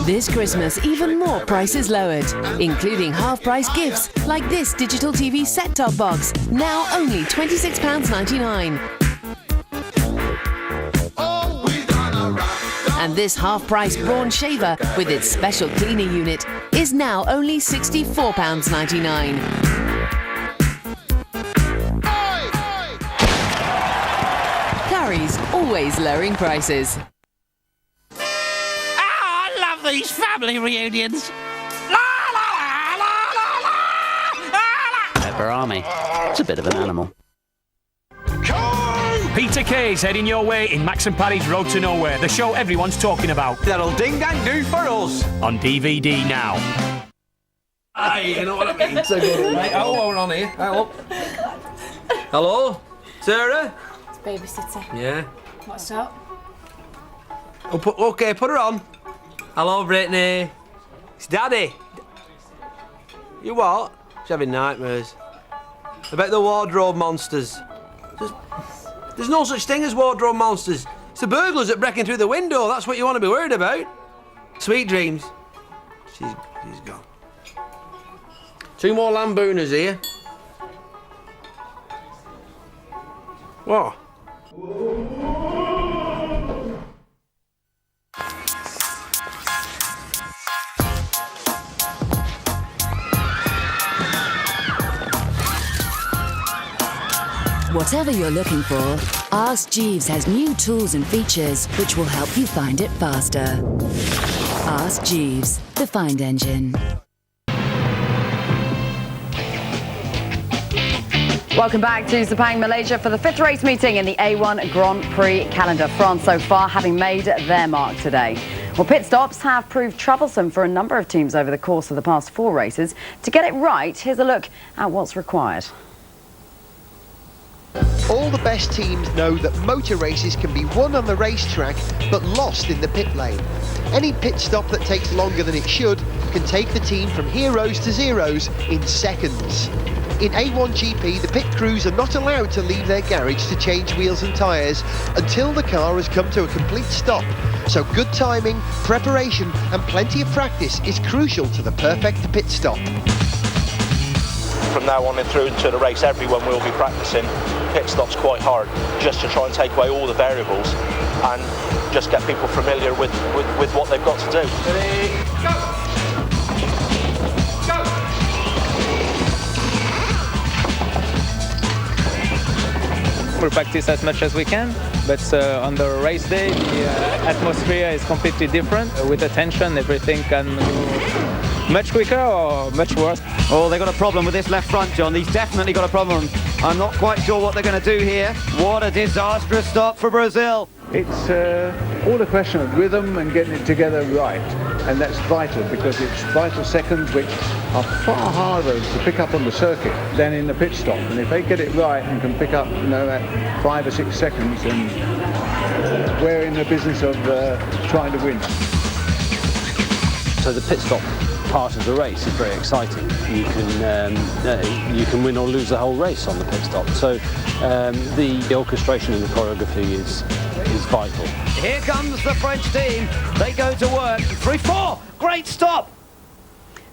S20: This Christmas, even more prices lowered, including half-price gifts like this digital TV set-top box, now only £26.99. And this half-price brawn shaver with its special cleaner unit is now only £64.99. Curry's, always lowering prices.
S21: These family reunions.
S22: Pepper Army. It's a bit of an animal.
S23: Peter Kay's heading your way in Max and Paddy's Road to Nowhere, the show everyone's talking about.
S25: That'll ding-dang do for us.
S23: On DVD now.
S25: Hey, you know what I mean? So good, mate. Oh, hold on here. Hello? Sarah?
S18: It's babysitter.
S25: Yeah.
S18: What's up?
S25: Oh, okay, put her on. Hello, Brittany. It's Daddy. You what? She's having nightmares. About the wardrobe monsters. There's no such thing as wardrobe monsters. It's the burglars that breaking through the window. That's what you want to be worried about. Sweet dreams. She's gone. 2 more lambooners here. What?
S20: Whatever you're looking for, Ask Jeeves has new tools and features which will help you find it faster. Ask Jeeves, the find engine.
S4: Welcome back to Sepang, Malaysia for the 5th race meeting in the A1 Grand Prix calendar. France so far having made their mark today. Well, pit stops have proved troublesome for a number of teams over the course of the past 4 races. To get it right, here's a look at what's required.
S26: All the best teams know that motor races can be won on the racetrack but lost in the pit lane. Any pit stop that takes longer than it should can take the team from heroes to zeros in seconds. In A1 GP, the pit crews are not allowed to leave their garage to change wheels and tyres until the car has come to a complete stop. So good timing, preparation and plenty of practice is crucial to the perfect pit stop.
S27: From now on and through into the race, everyone will be practicing pit stops quite hard, just to try and take away all the variables and just get people familiar with what they've got to do. Ready, go!
S28: We practice as much as we can, but on the race day, the atmosphere is completely different. With attention, everything can go much quicker or much worse.
S1: Oh, they've got a problem with this left front, John. He's definitely got a problem. I'm not quite sure what they're going to do here. What a disastrous stop for Brazil.
S29: It's all a question of rhythm and getting it together right, and that's vital because it's vital seconds which are far harder to pick up on the circuit than in the pit stop. And if they get it right and can pick up, that 5 or 6 seconds, then we're in the business of trying to win.
S30: So the pit stop part of the race is very exciting. You can win or lose the whole race on the pit stop. So the orchestration and the choreography is vital.
S1: Here comes the French team. They go to work. 3-4. Great stop.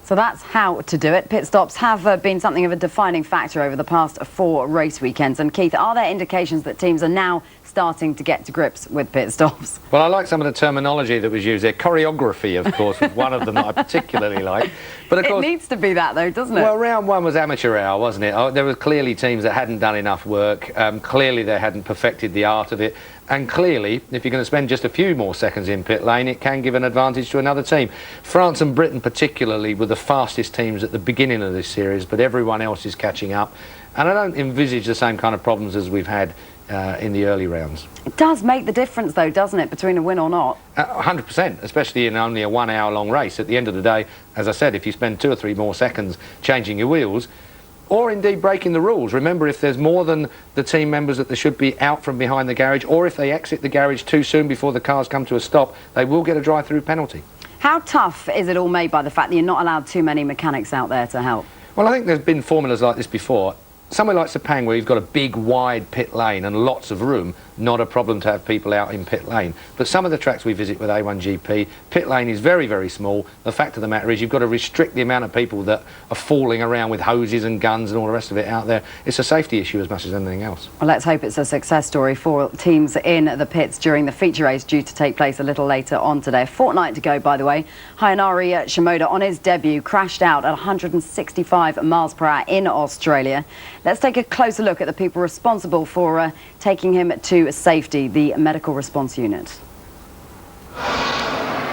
S4: So that's how to do it. Pit stops have been something of a defining factor over the past 4 race weekends. And Keith, are there indications that teams are now starting to get to grips with pit stops?
S19: Well, I like some of the terminology that was used there. Choreography, of course, was one of them that I particularly like. But of course,
S4: it needs to be that, though, doesn't it?
S19: Well, round 1 was amateur hour, wasn't it? There were clearly teams that hadn't done enough work. Clearly, they hadn't perfected the art of it. And clearly, if you're going to spend just a few more seconds in pit lane, it can give an advantage to another team. France and Britain particularly were the fastest teams at the beginning of this series, but everyone else is catching up. And I don't envisage the same kind of problems as we've had in the early rounds.
S4: It does make the difference, though, doesn't it, between a win or not?
S19: 100%, especially in only a 1 hour long race. At the end of the day, as I said, if you spend 2 or 3 more seconds changing your wheels, or indeed breaking the rules. Remember, if there's more than the team members that they should be out from behind the garage, or if they exit the garage too soon before the cars come to a stop, they will get a drive-through penalty.
S4: How tough is it all made by the fact that you're not allowed too many mechanics out there to help?
S19: Well, I think there's been formulas like this before. Somewhere like Sepang, where you've got a big, wide pit lane and lots of room, not a problem to have people out in pit lane. But some of the tracks we visit with A1GP, pit lane is very, very small. The fact of the matter is you've got to restrict the amount of people that are fooling around with hoses and guns and all the rest of it out there. It's a safety issue as much as anything else.
S4: Well, let's hope it's a success story for teams in the pits during the feature race due to take place a little later on today. A fortnight to go, by the way. Hayanari Shimoda, on his debut, crashed out at 165 miles per hour in Australia. Let's take a closer look at the people responsible for taking him to safety, the medical response unit.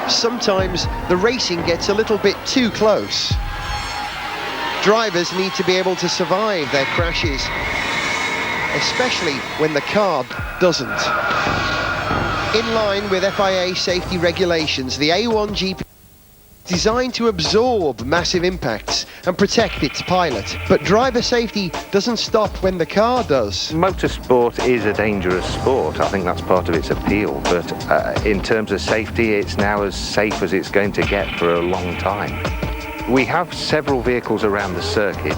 S26: Sometimes the racing gets a little bit too close. Drivers need to be able to survive their crashes, especially when the car doesn't. In line with FIA safety regulations, the A1GP designed to absorb massive impacts and protect its pilot. But driver safety doesn't stop when the car does.
S2: Motorsport is a dangerous sport. I think that's part of its appeal. But in terms of safety, it's now as safe as it's going to get for a long time. We have several vehicles around the circuit,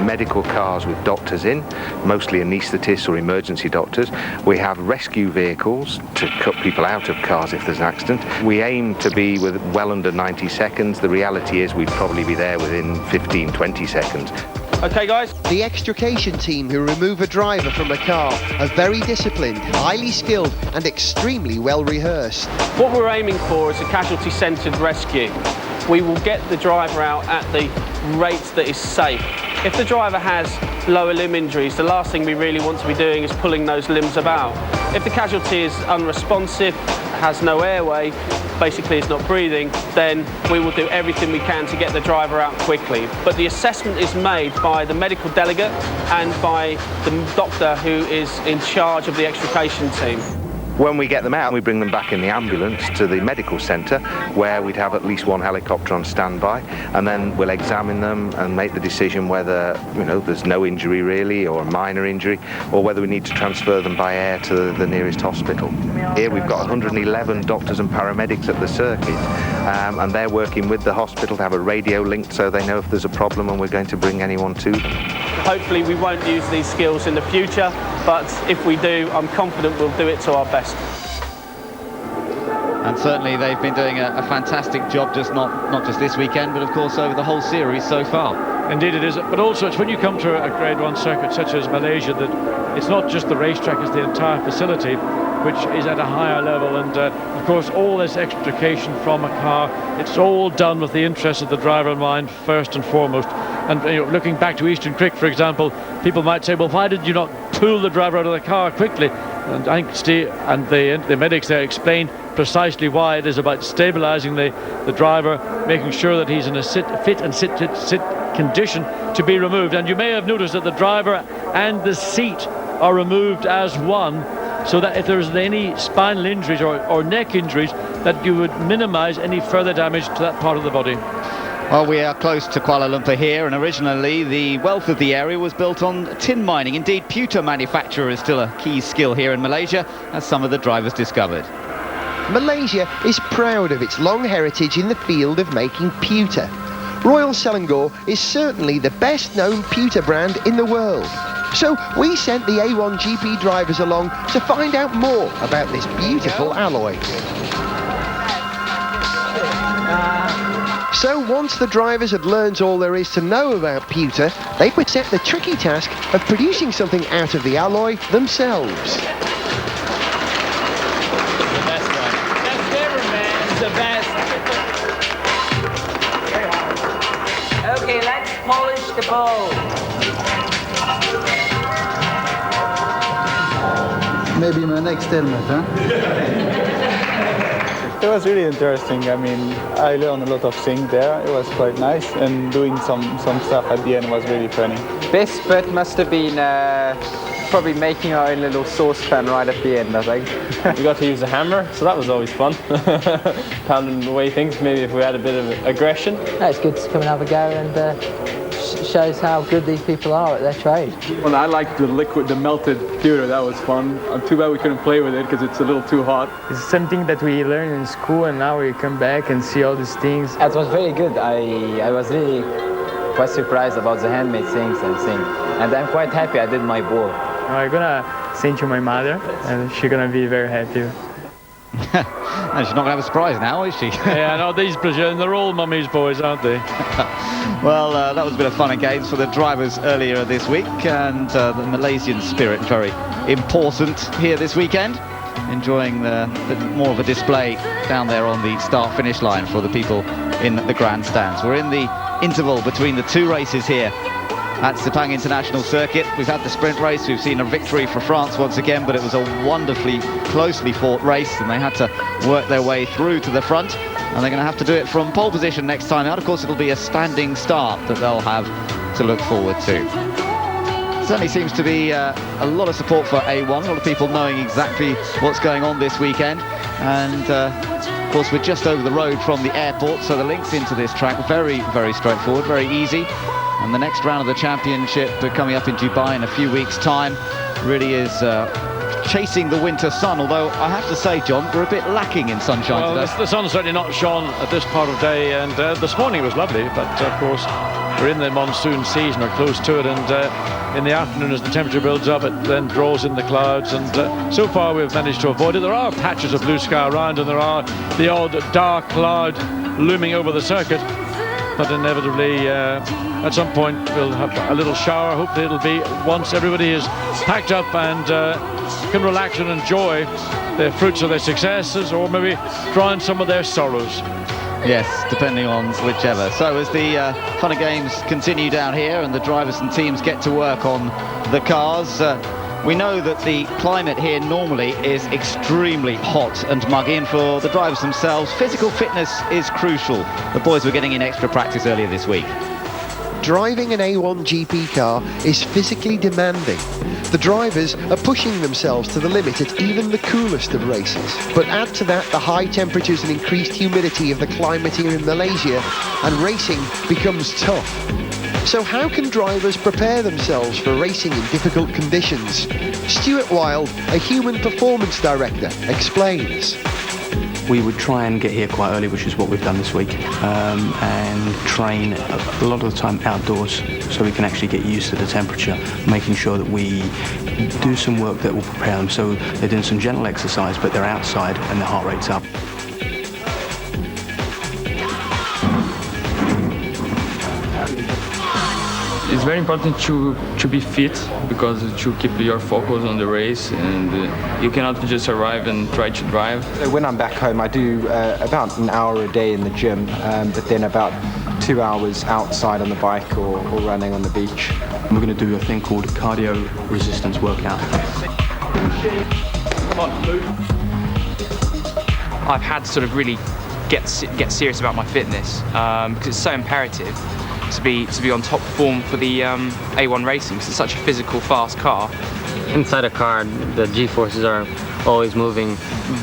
S2: medical cars with doctors in, mostly anaesthetists or emergency doctors. We have rescue vehicles to cut people out of cars if there's an accident. We aim to be with well under 90 seconds. The reality is we'd probably be there within 15, 20 seconds.
S26: Okay, guys. The extrication team who remove a driver from a car are very disciplined, highly skilled and extremely well rehearsed.
S28: What we're aiming for is a casualty-centred rescue. We will get the driver out at the rate that is safe. If the driver has lower limb injuries, the last thing we really want to be doing is pulling those limbs about. If the casualty is unresponsive, has no airway, basically is not breathing, then we will do everything we can to get the driver out quickly. But the assessment is made by the medical delegate and by the doctor who is in charge of the extrication team.
S2: When we get them out, we bring them back in the ambulance to the medical centre, where we'd have at least one helicopter on standby, and then we'll examine them and make the decision whether, there's no injury really, or a minor injury, or whether we need to transfer them by air to the nearest hospital. Here we've got 111 doctors and paramedics at the circuit, and they're working with the hospital to have a radio linked so they know if there's a problem and we're going to bring anyone to them.
S28: Hopefully we won't use these skills in the future, but if we do, I'm confident we'll do it to our best.
S1: And certainly they've been doing a fantastic job, just not just this weekend, but of course over the whole series so far.
S23: Indeed it is, but also it's when you come to a Grade 1 circuit such as Malaysia that it's not just the racetrack, it's the entire facility which is at a higher level, and of course all this extrication from a car, it's all done with the interest of the driver in mind first and foremost. And looking back to Eastern Creek, for example, people might say, well, why did you not pull the driver out of the car quickly? And I think Steve and the medics there explain precisely why. It is about stabilising the driver, making sure that he's in a fit condition to be removed. And you may have noticed that the driver and the seat are removed as one, so that if there's any spinal injuries or neck injuries, that you would minimise any further damage to that part of the body.
S1: Well, we are close to Kuala Lumpur here, and originally the wealth of the area was built on tin mining. Indeed, pewter manufacture is still a key skill here in Malaysia, as some of the drivers discovered.
S26: Malaysia is proud of its long heritage in the field of making pewter. Royal Selangor is certainly the best known pewter brand in the world. So we sent the A1GP drivers along to find out more about this beautiful alloy. So once the drivers had learned all there is to know about pewter, they were set the tricky task of producing something out of the alloy themselves.
S28: The best one. Best ever, man. It's the best.
S5: Okay, let's polish the bowl.
S29: Maybe my next helmet, huh?
S28: It was really interesting. I mean, I learned a lot of things there. It was quite nice, and doing some stuff at the end was really funny.
S6: Best bit must have been
S28: probably making our own little saucepan right at the end, I think.
S6: We got to use a hammer, so that was always fun. Pounding away things, maybe if we had a bit of aggression.
S5: No, it's good to come and have a go, and shows how good these people are at their trade.
S29: Well, I liked the melted pewter. That was fun. Too bad we couldn't play with it because it's a little too hot.
S6: It's something that we learned in school, and now we come back and see all these things.
S28: It was very good. I was really quite surprised about the handmade things and I'm quite happy I did my ball.
S6: I'm gonna send to my mother, and she's gonna be very happy.
S1: And she's not going to have a surprise now, is she?
S23: Yeah, no, these Brazilians, they're all mummy's boys, aren't they?
S1: Well, that was a bit of fun and games for the drivers earlier this week, and the Malaysian spirit very important here this weekend. Enjoying the more of a display down there on the start-finish line for the people in the grandstands. We're in the interval between the two races here at Sepang International Circuit. We've had the sprint race, we've seen a victory for France once again, but it was a wonderfully closely fought race, and they had to work their way through to the front, and they're going to have to do it from pole position next time out. Of course, it'll be a standing start that they'll have to look forward to. Certainly seems to be a lot of support for A1, a lot of people knowing exactly what's going on this weekend, and of course we're just over the road from the airport, so the links into this track very, very straightforward, very easy. And the next round of the championship coming up in Dubai in a few weeks' time really is chasing the winter sun, although I have to say, John, we're a bit lacking in sunshine today.
S23: The sun's certainly not shone at this part of day, and this morning was lovely, but of course we're in the monsoon season or close to it, and in the afternoon as the temperature builds up, it then draws in the clouds, and so far we've managed to avoid it. There are patches of blue sky around, and there are the odd dark cloud looming over the circuit, but inevitably at some point we'll have a little shower. Hopefully it'll be once everybody is packed up and can relax and enjoy the fruits of their successes, or maybe drown some of their sorrows.
S1: Yes, depending on whichever. So as the fun and games continue down here and the drivers and teams get to work on the cars, we know that the climate here normally is extremely hot and muggy, and for the drivers themselves, physical fitness is crucial. The boys were getting in extra practice earlier this week.
S26: Driving an A1 GP car is physically demanding. The drivers are pushing themselves to the limit at even the coolest of races. But add to that the high temperatures and increased humidity of the climate here in Malaysia, and racing becomes tough. So how can drivers prepare themselves for racing in difficult conditions? Stuart Wilde, a human performance director, explains.
S7: We would try and get here quite early, which is what we've done this week, and train a lot of the time outdoors so we can actually get used to the temperature, making sure that we do some work that will prepare them. So they're doing some gentle exercise, but they're outside and their heart rate's up.
S6: It's very important to be fit, because to keep your focus on the race, and you cannot just arrive and try to drive.
S8: So when I'm back home, I do about an hour a day in the gym, but then about 2 hours outside on the bike or running on the beach.
S7: We're going to do a thing called cardio resistance workout.
S9: I've had to sort of really get serious about my fitness, because it's so imperative to be on top form for the A1 racing, because it's such a physical, fast car.
S10: Inside a car, the G-forces are always moving,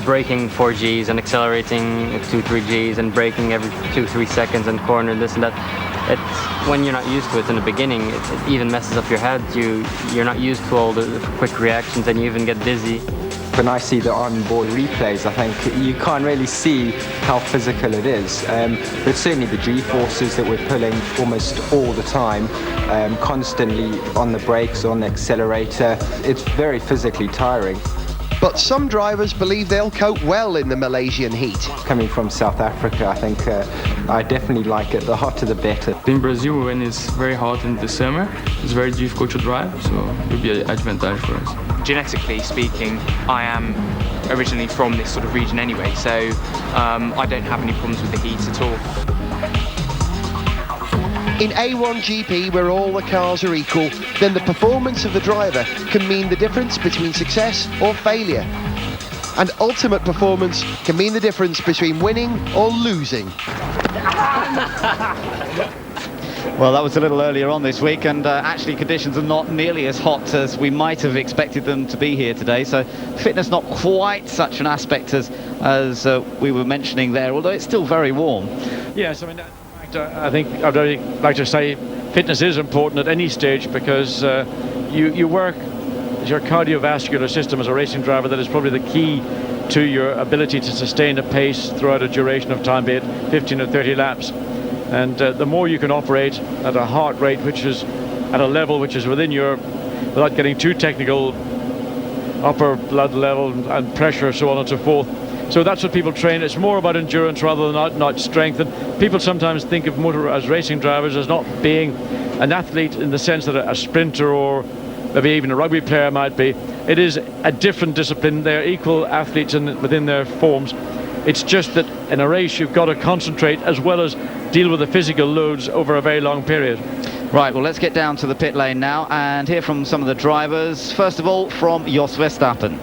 S10: braking 4 Gs and accelerating 2-3 Gs and braking every 2-3 seconds and corner this and that. It's, when you're not used to it in the beginning, it even messes up your head. You're not used to all the quick reactions, and you even get dizzy.
S8: When I see the on-board replays, I think you can't really see how physical it is. But certainly the G-forces that we're pulling almost all the time, constantly on the brakes, on the accelerator, it's very physically tiring.
S26: But some drivers believe they'll cope well in the Malaysian heat.
S8: Coming from South Africa, I think I definitely like it. The hotter the better.
S6: In Brazil, when it's very hot in the summer, it's very difficult to drive, so it will be an advantage for us.
S9: Genetically speaking, I am originally from this sort of region anyway, so I don't have any problems with the heat at all.
S26: In A1 GP, where all the cars are equal, then the performance of the driver can mean the difference between success or failure. And ultimate performance can mean the difference between winning or losing.
S1: Well, that was a little earlier on this week, and actually conditions are not nearly as hot as we might have expected them to be here today, so fitness not quite such an aspect as we were mentioning there, although it's still very warm.
S23: Yes, I mean, I think I'd really like to say fitness is important at any stage, because you work your cardiovascular system as a racing driver. That is probably the key to your ability to sustain a pace throughout a duration of time, be it 15 or 30 laps. And the more you can operate at a heart rate which is at a level which is within your, without getting too technical, upper blood level and pressure, so on and so forth. So that's what people train. It's more about endurance rather than not strength. And people sometimes think of motor as racing drivers as not being an athlete in the sense that a sprinter or maybe even a rugby player might be. It is a different discipline. They're equal athletes within their forms. It's just that in a race you've got to concentrate as well as deal with the physical loads over a very long period.
S1: Right, well, let's get down to the pit lane now and hear from some of the drivers. First of all, from Jos Verstappen.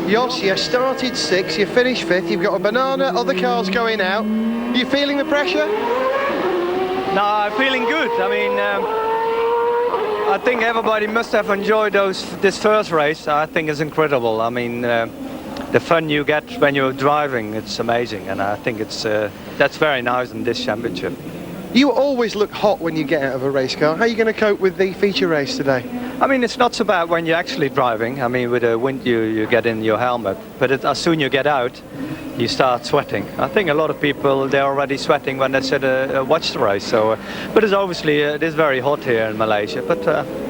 S26: Jos, you started 6th, you finished 5th, you've got a banana, other cars going out. Are you feeling the pressure?
S3: No, I'm feeling good. I mean, I think everybody must have enjoyed this first race. I think it's incredible. I mean, the fun you get when you're driving, it's amazing, and I think that's very nice in this championship.
S26: You always look hot when you get out of a race car. How are you going to cope with the feature race today?
S3: I mean, it's not so bad when you're actually driving. I mean, with the wind you get in your helmet, but as soon as you get out, you start sweating. I think a lot of people, they're already sweating when they sit watch the race. So, but it's obviously it is very hot here in Malaysia, but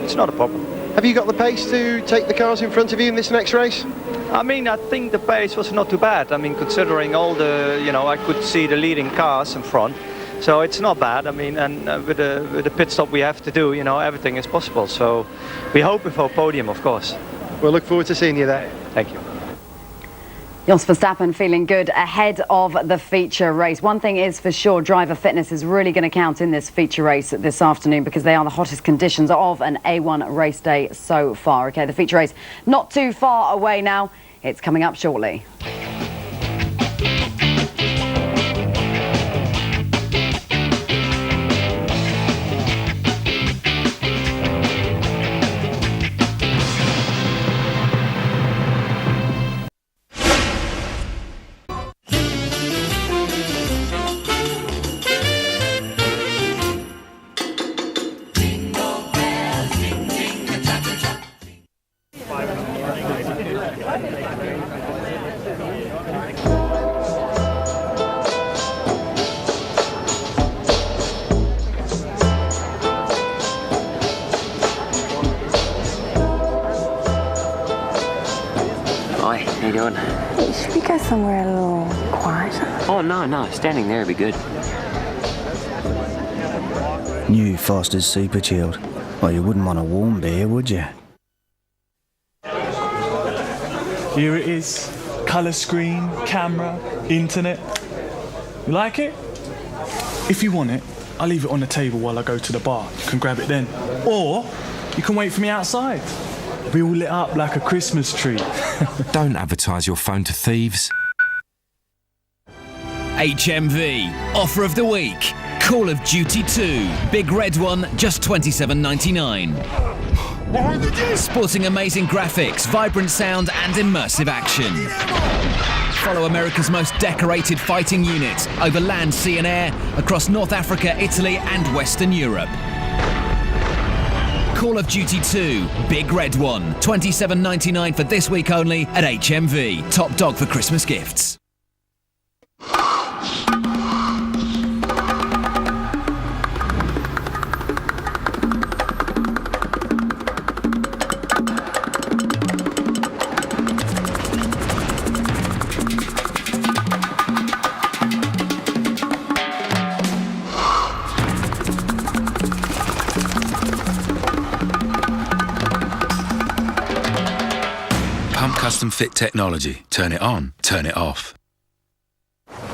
S3: it's not a problem.
S26: Have you got the pace to take the cars in front of you in this next race?
S3: I mean, I think the pace was not too bad. I mean, considering all the, I could see the leading cars in front. So it's not bad. I mean, and with the pit stop we have to do, everything is possible. So we hope for a podium, of course.
S26: We'll look forward to seeing you there.
S3: Thank you.
S4: Jos Verstappen feeling good ahead of the feature race. One thing is for sure, driver fitness is really going to count in this feature race this afternoon, because they are the hottest conditions of an A1 race day so far. OK, the feature race not too far away now. It's coming up shortly.
S11: Hi, how you doing?
S18: Should we go somewhere a little quieter?
S11: Oh, no, standing there would be good.
S22: New Foster's Super Chilled. Well, you wouldn't want a warm beer, would you?
S12: Here it is. Colour screen, camera, internet. You like it? If you want it, I'll leave it on the table while I go to the bar. You can grab it then. Or you can wait for me outside. Be all lit up like a Christmas tree.
S13: Don't advertise your phone to thieves.
S14: HMV, offer of the week. Call of Duty 2, big red one, just $27.99. Sporting amazing graphics, vibrant sound and immersive action. Follow America's most decorated fighting units over land, sea and air across North Africa, Italy and Western Europe. Call of Duty 2, big red one, $27.99 for this week only at HMV. Top dog for Christmas gifts.
S13: Custom fit technology. Turn it on, turn it off.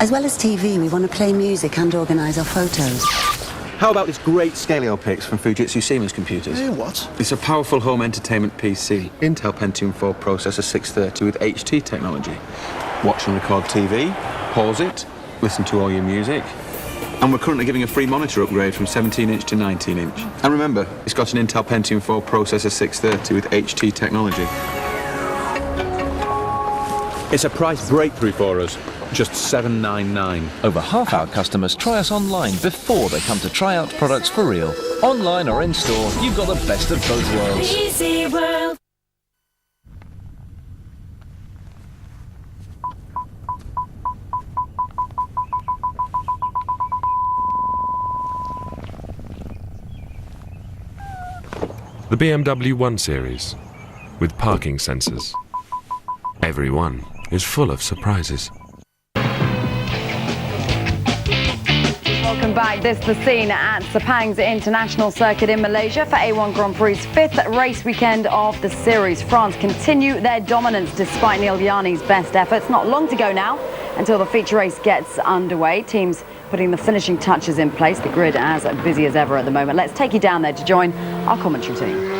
S15: As well as TV, we want to play music and organise our photos.
S16: How about this great Scaleo Pix from Fujitsu Siemens Computers?
S15: What?
S16: It's a powerful home entertainment PC. Intel Pentium 4 processor 630 with HT technology. Watch and record TV, pause it, listen to all your music. And we're currently giving a free monitor upgrade from 17-inch to 19-inch. And remember, it's got an Intel Pentium 4 processor 630 with HT technology.
S2: It's a price breakthrough for us. Just $799.
S5: Over half our customers try us online before they come to try out products for real. Online or in store, you've got the best of both worlds.
S17: Easy World.
S19: The BMW 1 Series, with parking sensors. Every one is full of surprises.
S4: Welcome back. This is the scene at Sepang's International Circuit in Malaysia for A1 Grand Prix' fifth race weekend of the series. France continue their dominance despite Neil Yarni's best efforts. Not long to go now until the feature race gets underway. Teams putting the finishing touches in place. The grid as busy as ever at the moment. Let's take you down there to join our commentary team.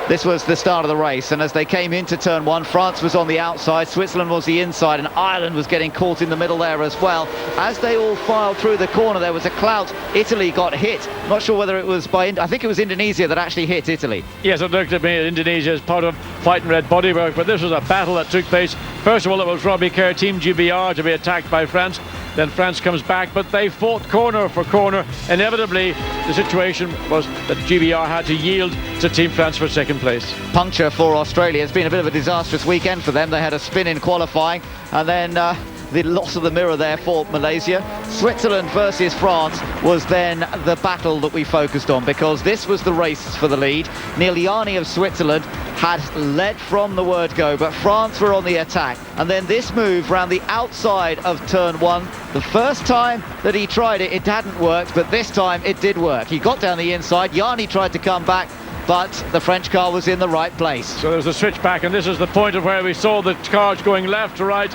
S1: This was the start of the race, and as they came into turn one, France was on the outside, Switzerland was the inside, and Ireland was getting caught in the middle there as well. As they all filed through the corner, there was a clout. Italy got hit. Not sure whether it was by... I think it was Indonesia that actually hit Italy.
S23: Yes, it looked at me Indonesia as part of Fighting Red bodywork, but this was a battle that took place. First of all, it was Robbie Kerr, Team GBR, to be attacked by France. Then France comes back, but they fought corner for corner. Inevitably, the situation was that GBR had to yield to Team France for second place.
S1: Puncture for Australia. It's been a bit of a disastrous weekend for them. They had a spin in qualifying, and then the loss of the mirror there for Malaysia. Switzerland versus France was then the battle that we focused on, because this was the race for the lead. Neil Yarni of Switzerland had led from the word go, but France were on the attack. And then this move round the outside of turn one, the first time that he tried it, it hadn't worked, but this time it did work. He got down the inside, Yarni tried to come back, but the French car was in the right place.
S23: So there's a switch back, and this is the point of where we saw the cars going left to right.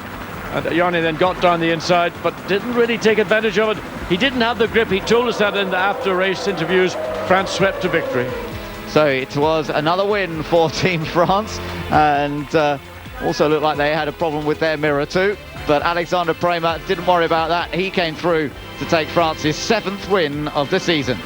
S23: And Yarni then got down the inside, but didn't really take advantage of it. He didn't have the grip. He told us that in the after-race interviews. France swept to victory.
S1: So it was another win for Team France, and also looked like they had a problem with their mirror too. But Alexander Prema didn't worry about that. He came through to take France's 7th win of the season.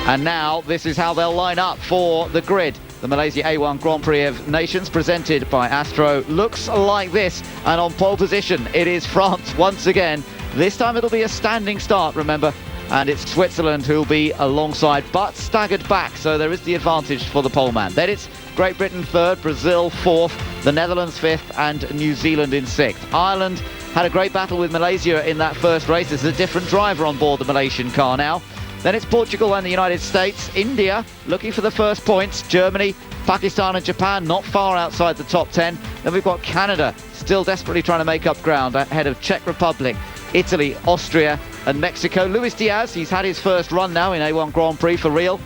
S1: And now this is how they'll line up for the grid. The Malaysia A1 Grand Prix of Nations, presented by Astro, looks like this. And on pole position, it is France once again. This time it'll be a standing start, remember. And it's Switzerland who'll be alongside, but staggered back, so there is the advantage for the poleman. Then it's Great Britain 3rd, Brazil 4th, the Netherlands 5th, and New Zealand in 6th. Ireland had a great battle with Malaysia in that first race. There's a different driver on board the Malaysian car now. Then it's Portugal and the United States. India looking for the first points. Germany, Pakistan and Japan not far outside the top 10. Then we've got Canada still desperately trying to make up ground ahead of Czech Republic, Italy, Austria and Mexico. Luis Diaz, he's had his first run now in A1 Grand Prix for real.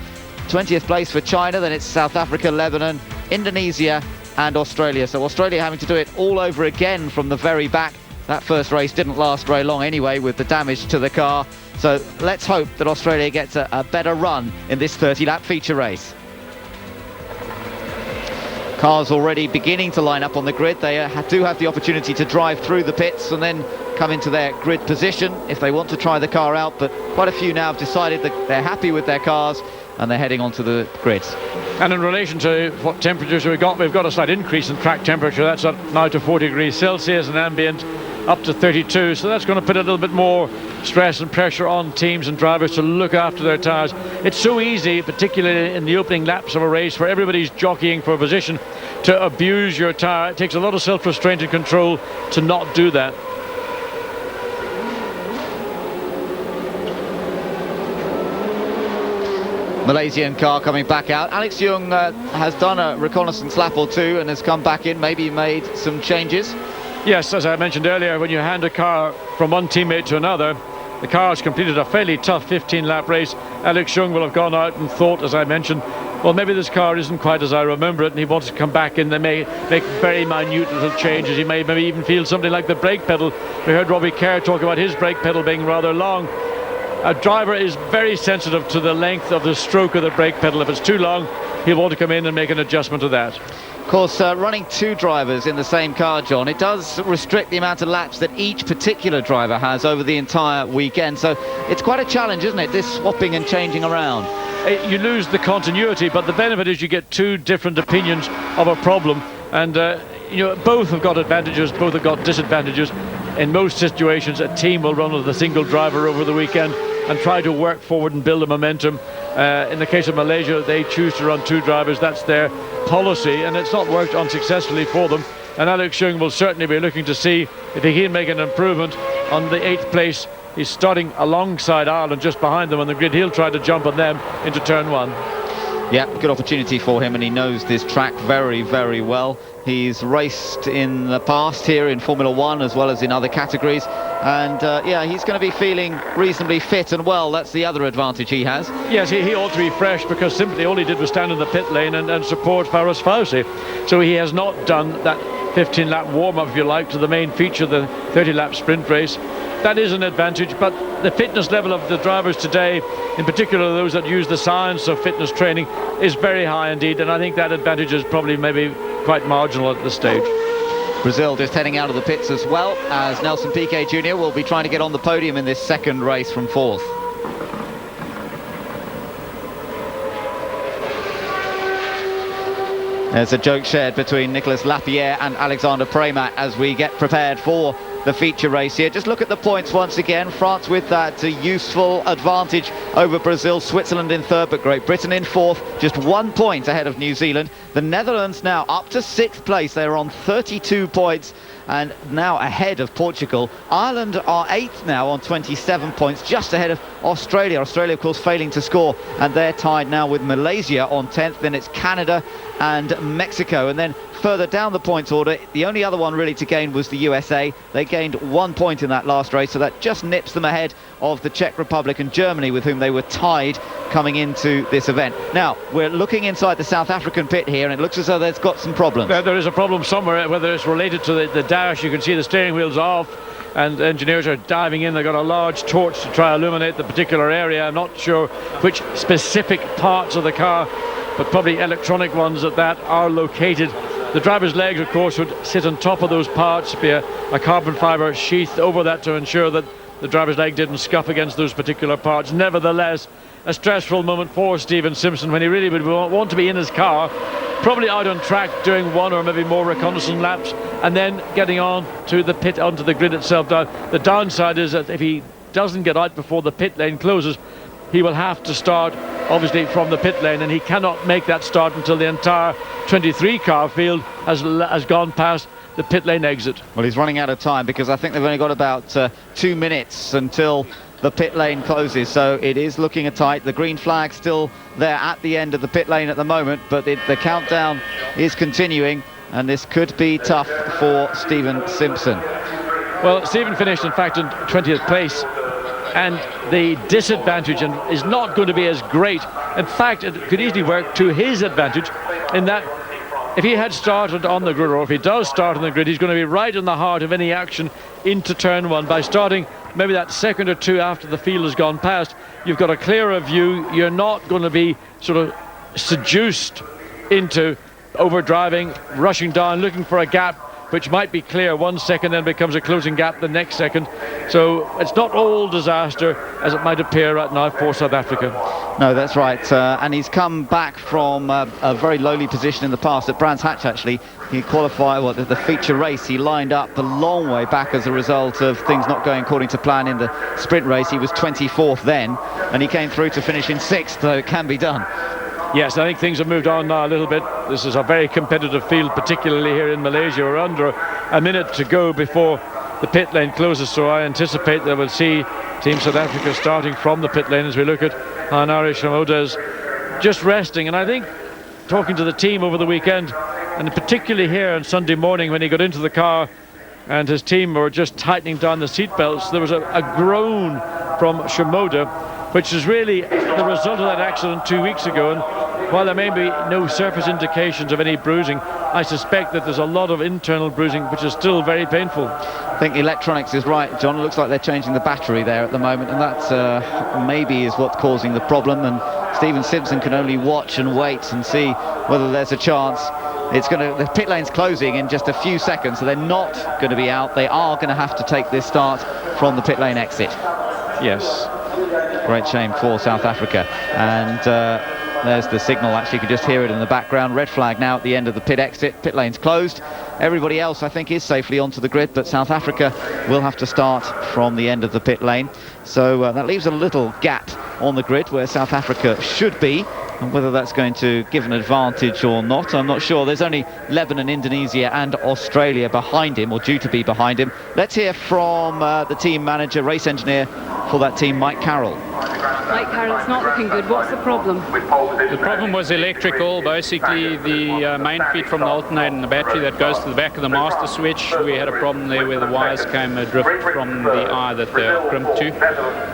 S1: 20th place for China. Then it's South Africa, Lebanon, Indonesia and Australia. So Australia having to do it all over again from the very back. That first race didn't last very long anyway with the damage to the car. So let's hope that Australia gets a better run in this 30-lap feature race. Cars already beginning to line up on the grid. They do have the opportunity to drive through the pits and then come into their grid position if they want to try the car out, but quite a few now have decided that they're happy with their cars and they're heading onto the grids.
S23: And in relation to what temperatures we've got a slight increase in track temperature. That's up now to 40 degrees Celsius and ambient up to 32, so that's going to put a little bit more stress and pressure on teams and drivers to look after their tyres. It's so easy, particularly in the opening laps of a race where everybody's jockeying for a position, to abuse your tyre. It takes a lot of self-restraint and control to not do that.
S1: Malaysian car coming back out. Alex Young has done a reconnaissance lap or two and has come back in, maybe made some changes.
S23: Yes, as I mentioned earlier, when you hand a car from one teammate to another, the car has completed a fairly tough 15-lap race. Alex Young will have gone out and thought, as I mentioned, well, maybe this car isn't quite as I remember it, and he wants to come back in. They may make very minute little changes. He may maybe even feel something like the brake pedal. We heard Robbie Kerr talk about his brake pedal being rather long. a driver is very sensitive to the length of the stroke of the brake pedal. If it's too long, he'll want to come in and make an adjustment to that.
S1: Of course, running two drivers in the same car, John, it does restrict the amount of laps that each particular driver has over the entire weekend. So it's quite a challenge, isn't it, this swapping and changing around?
S23: You lose the continuity, but the benefit is you get two different opinions of a problem. And both have got advantages, both have got disadvantages. In most situations, a team will run with a single driver over the weekend and try to work forward and build a momentum. In the case of Malaysia, they choose to run two drivers. That's their policy, and it's not worked unsuccessfully for them. And Alex Young will certainly be looking to see if he can make an improvement on the 8th place. He's starting alongside Ireland, just behind them on the grid. He'll try to jump on them into turn 1.
S1: Yeah, good opportunity for him, and he knows this track very, very well. He's raced in the past here in Formula 1 as well as in other categories, and yeah, he's going to be feeling reasonably fit and well. That's the other advantage he has.
S23: Yes, he ought to be fresh, because simply all he did was stand in the pit lane and support Faris Fawzi. So he has not done that 15-lap warm-up, if you like, to the main feature, the 30-lap sprint race. That is an advantage, but the fitness level of the drivers today, in particular those that use the science of fitness training, is very high indeed, and I think that advantage is probably maybe quite marginal at this stage.
S1: Brazil just heading out of the pits as well, as Nelson Piquet Jr. will be trying to get on the podium in this second race from 4th. There's a joke shared between Nicolas Lapierre and Alexander Premat as we get prepared for the feature race here. Just look at the points once again. France with that useful advantage over Brazil. Switzerland in 3rd, but Great Britain in 4th, just 1 point ahead of New Zealand. The Netherlands now up to 6th place. They're on 32 points and now ahead of Portugal. Ireland are 8th now on 27 points, just ahead of Australia. Australia, of course, failing to score, and they're tied now with Malaysia on 10th. Then it's Canada and Mexico, and then further down the points order, the only other one really to gain was the USA. They gained 1 point in that last race, so that just nips them ahead of the Czech Republic and Germany, with whom they were tied coming into this event. Now, we're looking inside the South African pit here, and it looks as though there's got some problems.
S23: There is a problem somewhere, whether it's related to the dash. You can see the steering wheel's off, and engineers are diving in. They've got a large torch to try to illuminate the particular area. I'm not sure which specific parts of the car, but probably electronic ones at that, are located. The driver's legs, of course, would sit on top of those parts, be a carbon fibre sheath over that to ensure that the driver's leg didn't scuff against those particular parts. Nevertheless, a stressful moment for Stephen Simpson, when he really would want to be in his car, probably out on track doing one or maybe more reconnaissance laps, and then getting on to the pit, onto the grid itself. Now, the downside is that if he doesn't get out before the pit lane closes, he will have to start obviously from the pit lane, and he cannot make that start until the entire 23 car field has gone past the pit lane exit.
S1: Well, he's running out of time, because I think they've only got about 2 minutes until the pit lane closes, so it is looking tight. The green flag still there at the end of the pit lane at the moment, but the countdown is continuing, and this could be tough for Stephen Simpson.
S23: Well, Stephen finished in fact in 20th place, and the disadvantage is not going to be as great. In fact, it could easily work to his advantage, in that if he had started on the grid, or if he does start on the grid, he's going to be right in the heart of any action into turn 1. By starting maybe that second or two after the field has gone past, you've got a clearer view. You're not going to be sort of seduced into overdriving, rushing down, looking for a gap which might be clear 1 second, then becomes a closing gap the next second. So it's not all disaster as it might appear right now for South Africa.
S1: No, that's right, and he's come back from a very lowly position in the past. At Brands Hatch, actually, he qualified, well, the feature race, he lined up a long way back as a result of things not going according to plan in the sprint race. He was 24th then, and he came through to finish in 6th, so it can be done.
S23: Yes, I think things have moved on now a little bit. This is a very competitive field, particularly here in Malaysia. We're under a minute to go before the pit lane closes, so I anticipate that we'll see Team South Africa starting from the pit lane as we look at Hanare Shimoda's just resting. And I think, talking to the team over the weekend, and particularly here on Sunday morning when he got into the car and his team were just tightening down the seatbelts, there was a groan from Shimoda, which is really the result of that accident 2 weeks ago. And while there may be no surface indications of any bruising, I suspect that there's a lot of internal bruising which is still very painful.
S1: I think electronics is right, John. It looks like they're changing the battery there at the moment, and that maybe is what's causing the problem. And Stephen Simpson can only watch and wait and see whether there's a chance. The pit lane's closing in just a few seconds, so they're not going to be out. They are going to have to take this start from the pit lane exit.
S23: Yes.
S1: Great shame for South Africa. And there's the signal. Actually, you can just hear it in the background. Red flag now at the end of the pit exit. Pit lane's closed. Everybody else, I think, is safely onto the grid, but South Africa will have to start from the end of the pit lane. So that leaves a little gap on the grid where South Africa should be. And whether that's going to give an advantage or not, I'm not sure. There's only Lebanon, Indonesia and Australia behind him, or due to be behind him. Let's hear from the team manager, race engineer for that team, Mike Carroll.
S7: Mike Carroll, it's not looking good. What's the problem?
S17: The problem was electrical. Basically, the main feed from the alternator and the battery that goes to the back of the master switch. We had a problem there where the wires came adrift from the eye that they're crimped to.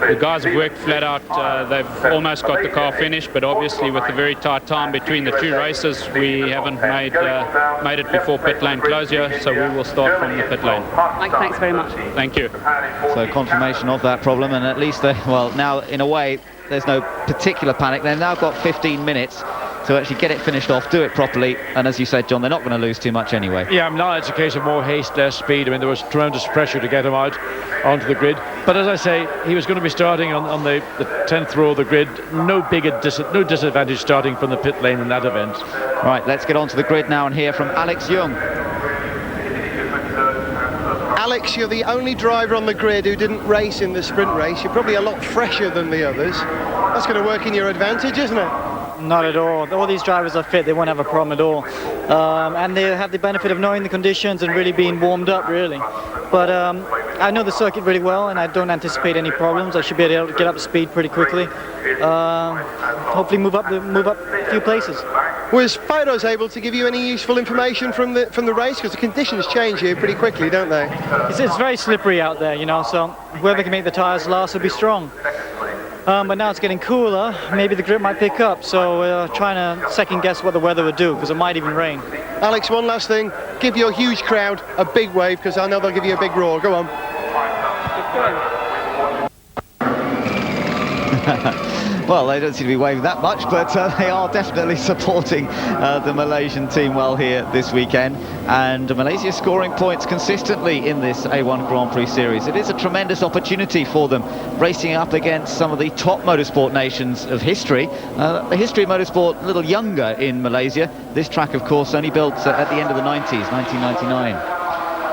S17: The guys have worked flat out. They've almost got the car finished, but obviously with the very tight time between the two races, we haven't made it before pit lane closure, so we will start from the pit lane.
S7: Mike, thanks very much.
S17: Thank you.
S1: So confirmation of that problem, and at least now in a way there's no particular panic. They've now got 15 minutes to actually get it finished off, do it properly, and as you said, John, they're not going to lose too much anyway.
S23: Yeah, now it's a case of more haste, less speed. I mean, there was tremendous pressure to get him out onto the grid, but as I say, he was going to be starting on the 10th row of the grid. No disadvantage starting from the pit lane in that event.
S1: Right, let's get onto the grid now and hear from Alex Young.
S26: Alex, you're the only driver on the grid who didn't race in the sprint race. You're probably a lot fresher than the others. That's going to work in your advantage, isn't it?
S20: Not at all. All these drivers are fit. They won't have a problem at all. And they have the benefit of knowing the conditions and really being warmed up, really. But I know the circuit really well, and I don't anticipate any problems. I should be able to get up to speed pretty quickly. Hopefully move up a few places.
S26: Was Fyros able to give you any useful information from the race? Because the conditions change here pretty quickly, don't they?
S20: It's very slippery out there, you know, so whoever can make the tyres last will be strong. But now it's getting cooler, maybe the grip might pick up, so we're trying to second guess what the weather would do, because it might even rain.
S26: Alex, one last thing, give your huge crowd a big wave, because I know they'll give you a big roar. Go on.
S1: Well, they don't seem to be waving that much, but they are definitely supporting the Malaysian team well here this weekend. And Malaysia scoring points consistently in this A1 Grand Prix series. It is a tremendous opportunity for them, racing up against some of the top motorsport nations of history. The history of motorsport a little younger in Malaysia. This track, of course, only built at the end of the 90s, 1999.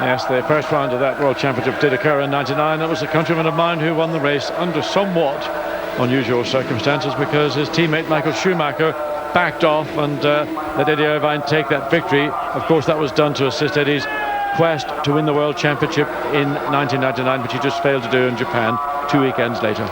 S23: Yes, the first round of that World Championship did occur in 99. That was a countryman of mine who won the race under somewhat unusual circumstances, because his teammate Michael Schumacher backed off and let Eddie Irvine take that victory. Of course, that was done to assist Eddie's quest to win the World Championship in 1999, which he just failed to do in Japan 2 weekends later.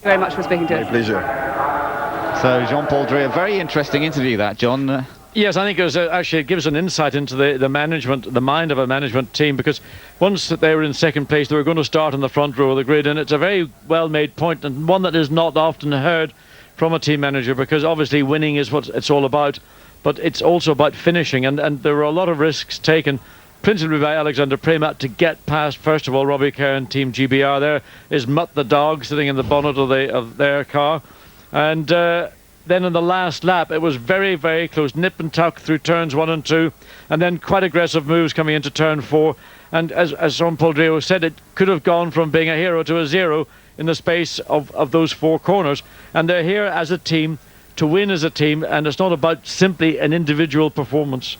S7: Very much for speaking to us.
S16: My pleasure.
S1: So Jean-Paul Drie, a very interesting interview that, John.
S23: Yes, I think it was actually it gives an insight into the management, the mind of a management team, because once they were in second place, they were going to start in the front row of the grid, and it's a very well-made point, and one that is not often heard from a team manager, because obviously winning is what it's all about, but it's also about finishing, and there were a lot of risks taken, principally by Alexander Premat, to get past, first of all, Robbie Kerr and Team GBR. There is Mutt the dog sitting in the bonnet of their car. And then in the last lap, it was very, very close. Nip and tuck through turns 1 and 2. And then quite aggressive moves coming into turn 4. And as Jean-Paul Drie said, it could have gone from being a hero to a zero in the space of those 4 corners. And they're here as a team to win as a team. And it's not about simply an individual performance.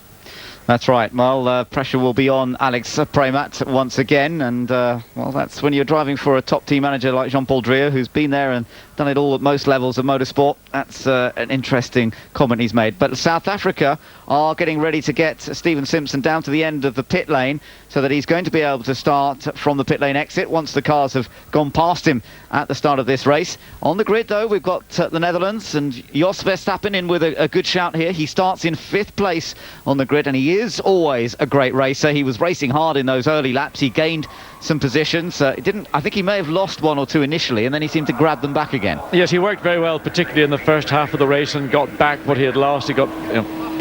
S1: That's right. Well, pressure will be on Alex Premat once again, and well, that's when you're driving for a top team manager like Jean-Paul Drie, who's been there and done it all at most levels of motorsport. That's an interesting comment he's made. But South Africa are getting ready to get Stephen Simpson down to the end of the pit lane so that he's going to be able to start from the pit lane exit once the cars have gone past him at the start of this race. On the grid, though, we've got the Netherlands and Jos Verstappen in with a good shout here. He starts in 5th place on the grid, and he is always a great racer. He was racing hard in those early laps. He gained some positions. I think he may have lost 1 or 2 initially, and then he seemed to grab them back again.
S23: Yes, he worked very well, particularly in the first half of the race, and got back what he had lost. He got,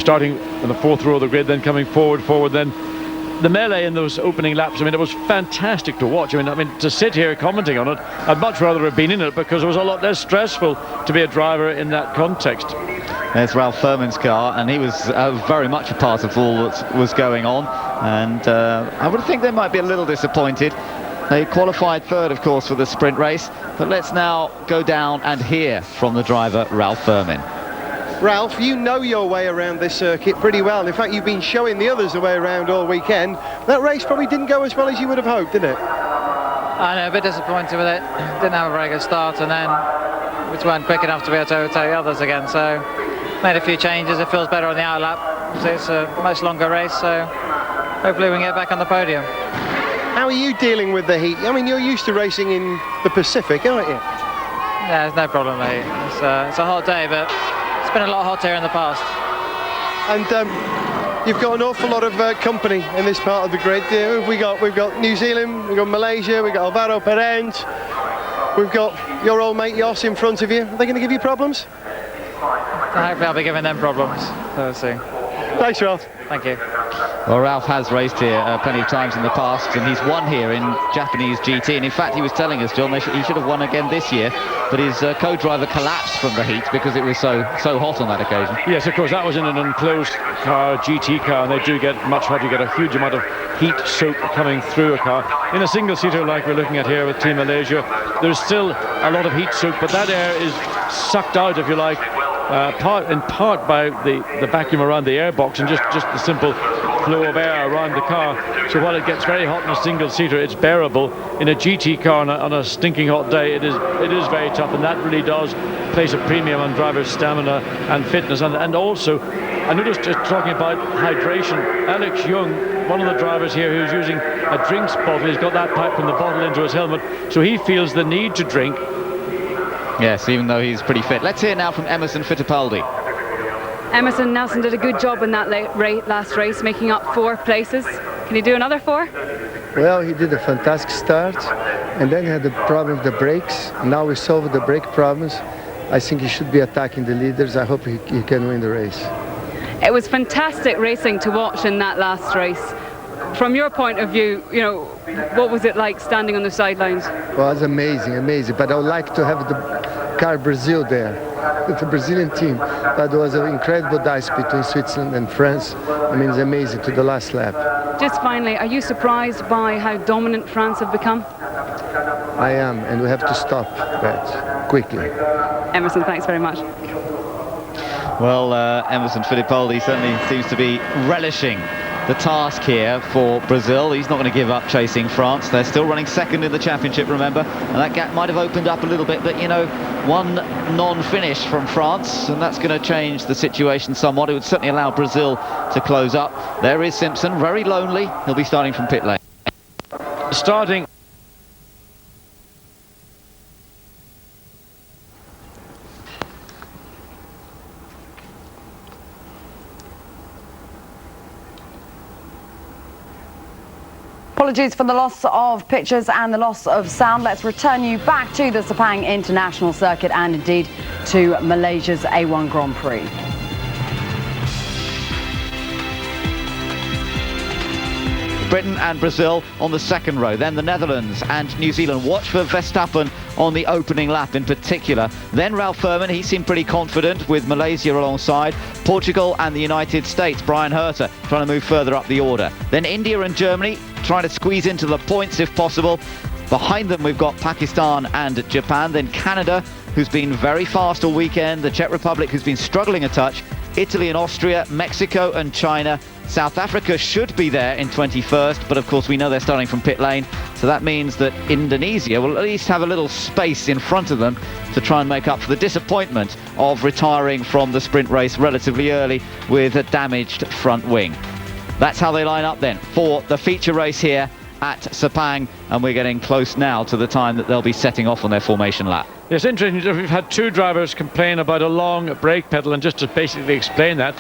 S23: starting in the 4th row of the grid, then coming forward, then the melee in those opening laps. I mean, it was fantastic to watch. I mean, to sit here commenting on it, I'd much rather have been in it, because it was a lot less stressful to be a driver in that context.
S1: There's Ralph Furman's car, and he was very much a part of all that was going on, and I would think they might be a little disappointed. They qualified 3rd, of course, for the sprint race, but let's now go down and hear from the driver, Ralph Furman.
S26: Ralph, you know your way around this circuit pretty well. In fact, you've been showing the others the way around all weekend. That race probably didn't go as well as you would have hoped, did it?
S6: I know, a bit disappointed with it. Didn't have a very good start, and then we weren't quick enough to be able to overtake the others again, so made a few changes. It feels better on the outer lap, so it's a much longer race, so hopefully we can get back on the podium.
S26: How are you dealing with the heat? I mean, you're used to racing in the Pacific, aren't you?
S6: Yeah, there's no problem with the heat. It's a hot day, but it's been a lot hotter in the past.
S26: And you've got an awful lot of company in this part of the grid. We've got New Zealand, we've got Malaysia, we've got Alvaro Perez, we've got your old mate Jos in front of you. Are they going to give you problems?
S6: Hopefully I'll be giving them problems. So we'll see.
S26: Thanks, Ralph.
S6: Thank you.
S1: Well, Ralph has raced here plenty of times in the past, and he's won here in Japanese GT. And in fact, he was telling us, John, he should have won again this year, but his co-driver collapsed from the heat because it was so hot on that occasion.
S23: Yes, of course, that was in an enclosed car, GT car, and they do get much hotter. You get a huge amount of heat soak coming through a car. In a single-seater like we're looking at here with Team Malaysia, there's still a lot of heat soak, but that air is sucked out, if you like, in part by the vacuum around the airbox and just the simple flow of air around the car. So while it gets very hot in a single-seater, it's bearable. In a GT car on a stinking hot day, it is very tough, and that really does place a premium on drivers' stamina and fitness. And also, I noticed, just talking about hydration, Alex Young, one of the drivers here who's using a drinks bottle, he's got that pipe from the bottle into his helmet, so he feels the need to drink.
S1: Yes, even though he's pretty fit. Let's hear now from Emerson Fittipaldi.
S7: Emerson Nelson did a good job in that last race, making up 4 places. Can he do another 4?
S8: Well, he did a fantastic start, and then he had the problem with the brakes. Now we solved the brake problems. I think he should be attacking the leaders. I hope he can win the race.
S7: It was fantastic racing to watch in that last race. From your point of view, what was it like standing on the sidelines?
S8: Well, it was amazing. But I would like to have the car Brazil there, the Brazilian team. But there was an incredible dice between Switzerland and France. I mean, it's amazing to the last lap.
S7: Just finally, are you surprised by how dominant France have become?
S8: I am, and we have to stop that quickly.
S7: Emerson, thanks very much.
S1: Well, Emerson Fittipaldi certainly seems to be relishing the task here for Brazil. He's not going to give up chasing France. They're still running 2nd in the championship, remember, and that gap might have opened up a little bit, but one non-finish from France, and that's going to change the situation somewhat. It would certainly allow Brazil to close up. There is Simpson, very lonely. He'll be starting from pit lane.
S23: Starting
S4: Apologies for the loss of pictures and the loss of sound. Let's return you back to the Sepang International Circuit and indeed to Malaysia's A1 Grand Prix.
S1: Britain and Brazil on the 2nd row, then the Netherlands and New Zealand. Watch for Verstappen on the opening lap in particular. Then Ralph Furman, he seemed pretty confident with Malaysia alongside. Portugal and the United States, Brian Herter trying to move further up the order. Then India and Germany trying to squeeze into the points if possible. Behind them we've got Pakistan and Japan, then Canada, who's been very fast all weekend, the Czech Republic, who's been struggling a touch, Italy and Austria, Mexico and China, South Africa should be there in 21st, but of course we know they're starting from pit lane, so that means that Indonesia will at least have a little space in front of them to try and make up for the disappointment of retiring from the sprint race relatively early with a damaged front wing. That's how they line up then for the feature race here at Sepang, and we're getting close now to the time that they'll be setting off on their formation lap.
S23: It's interesting, we've had two drivers complain about a long brake pedal, and just to basically explain that,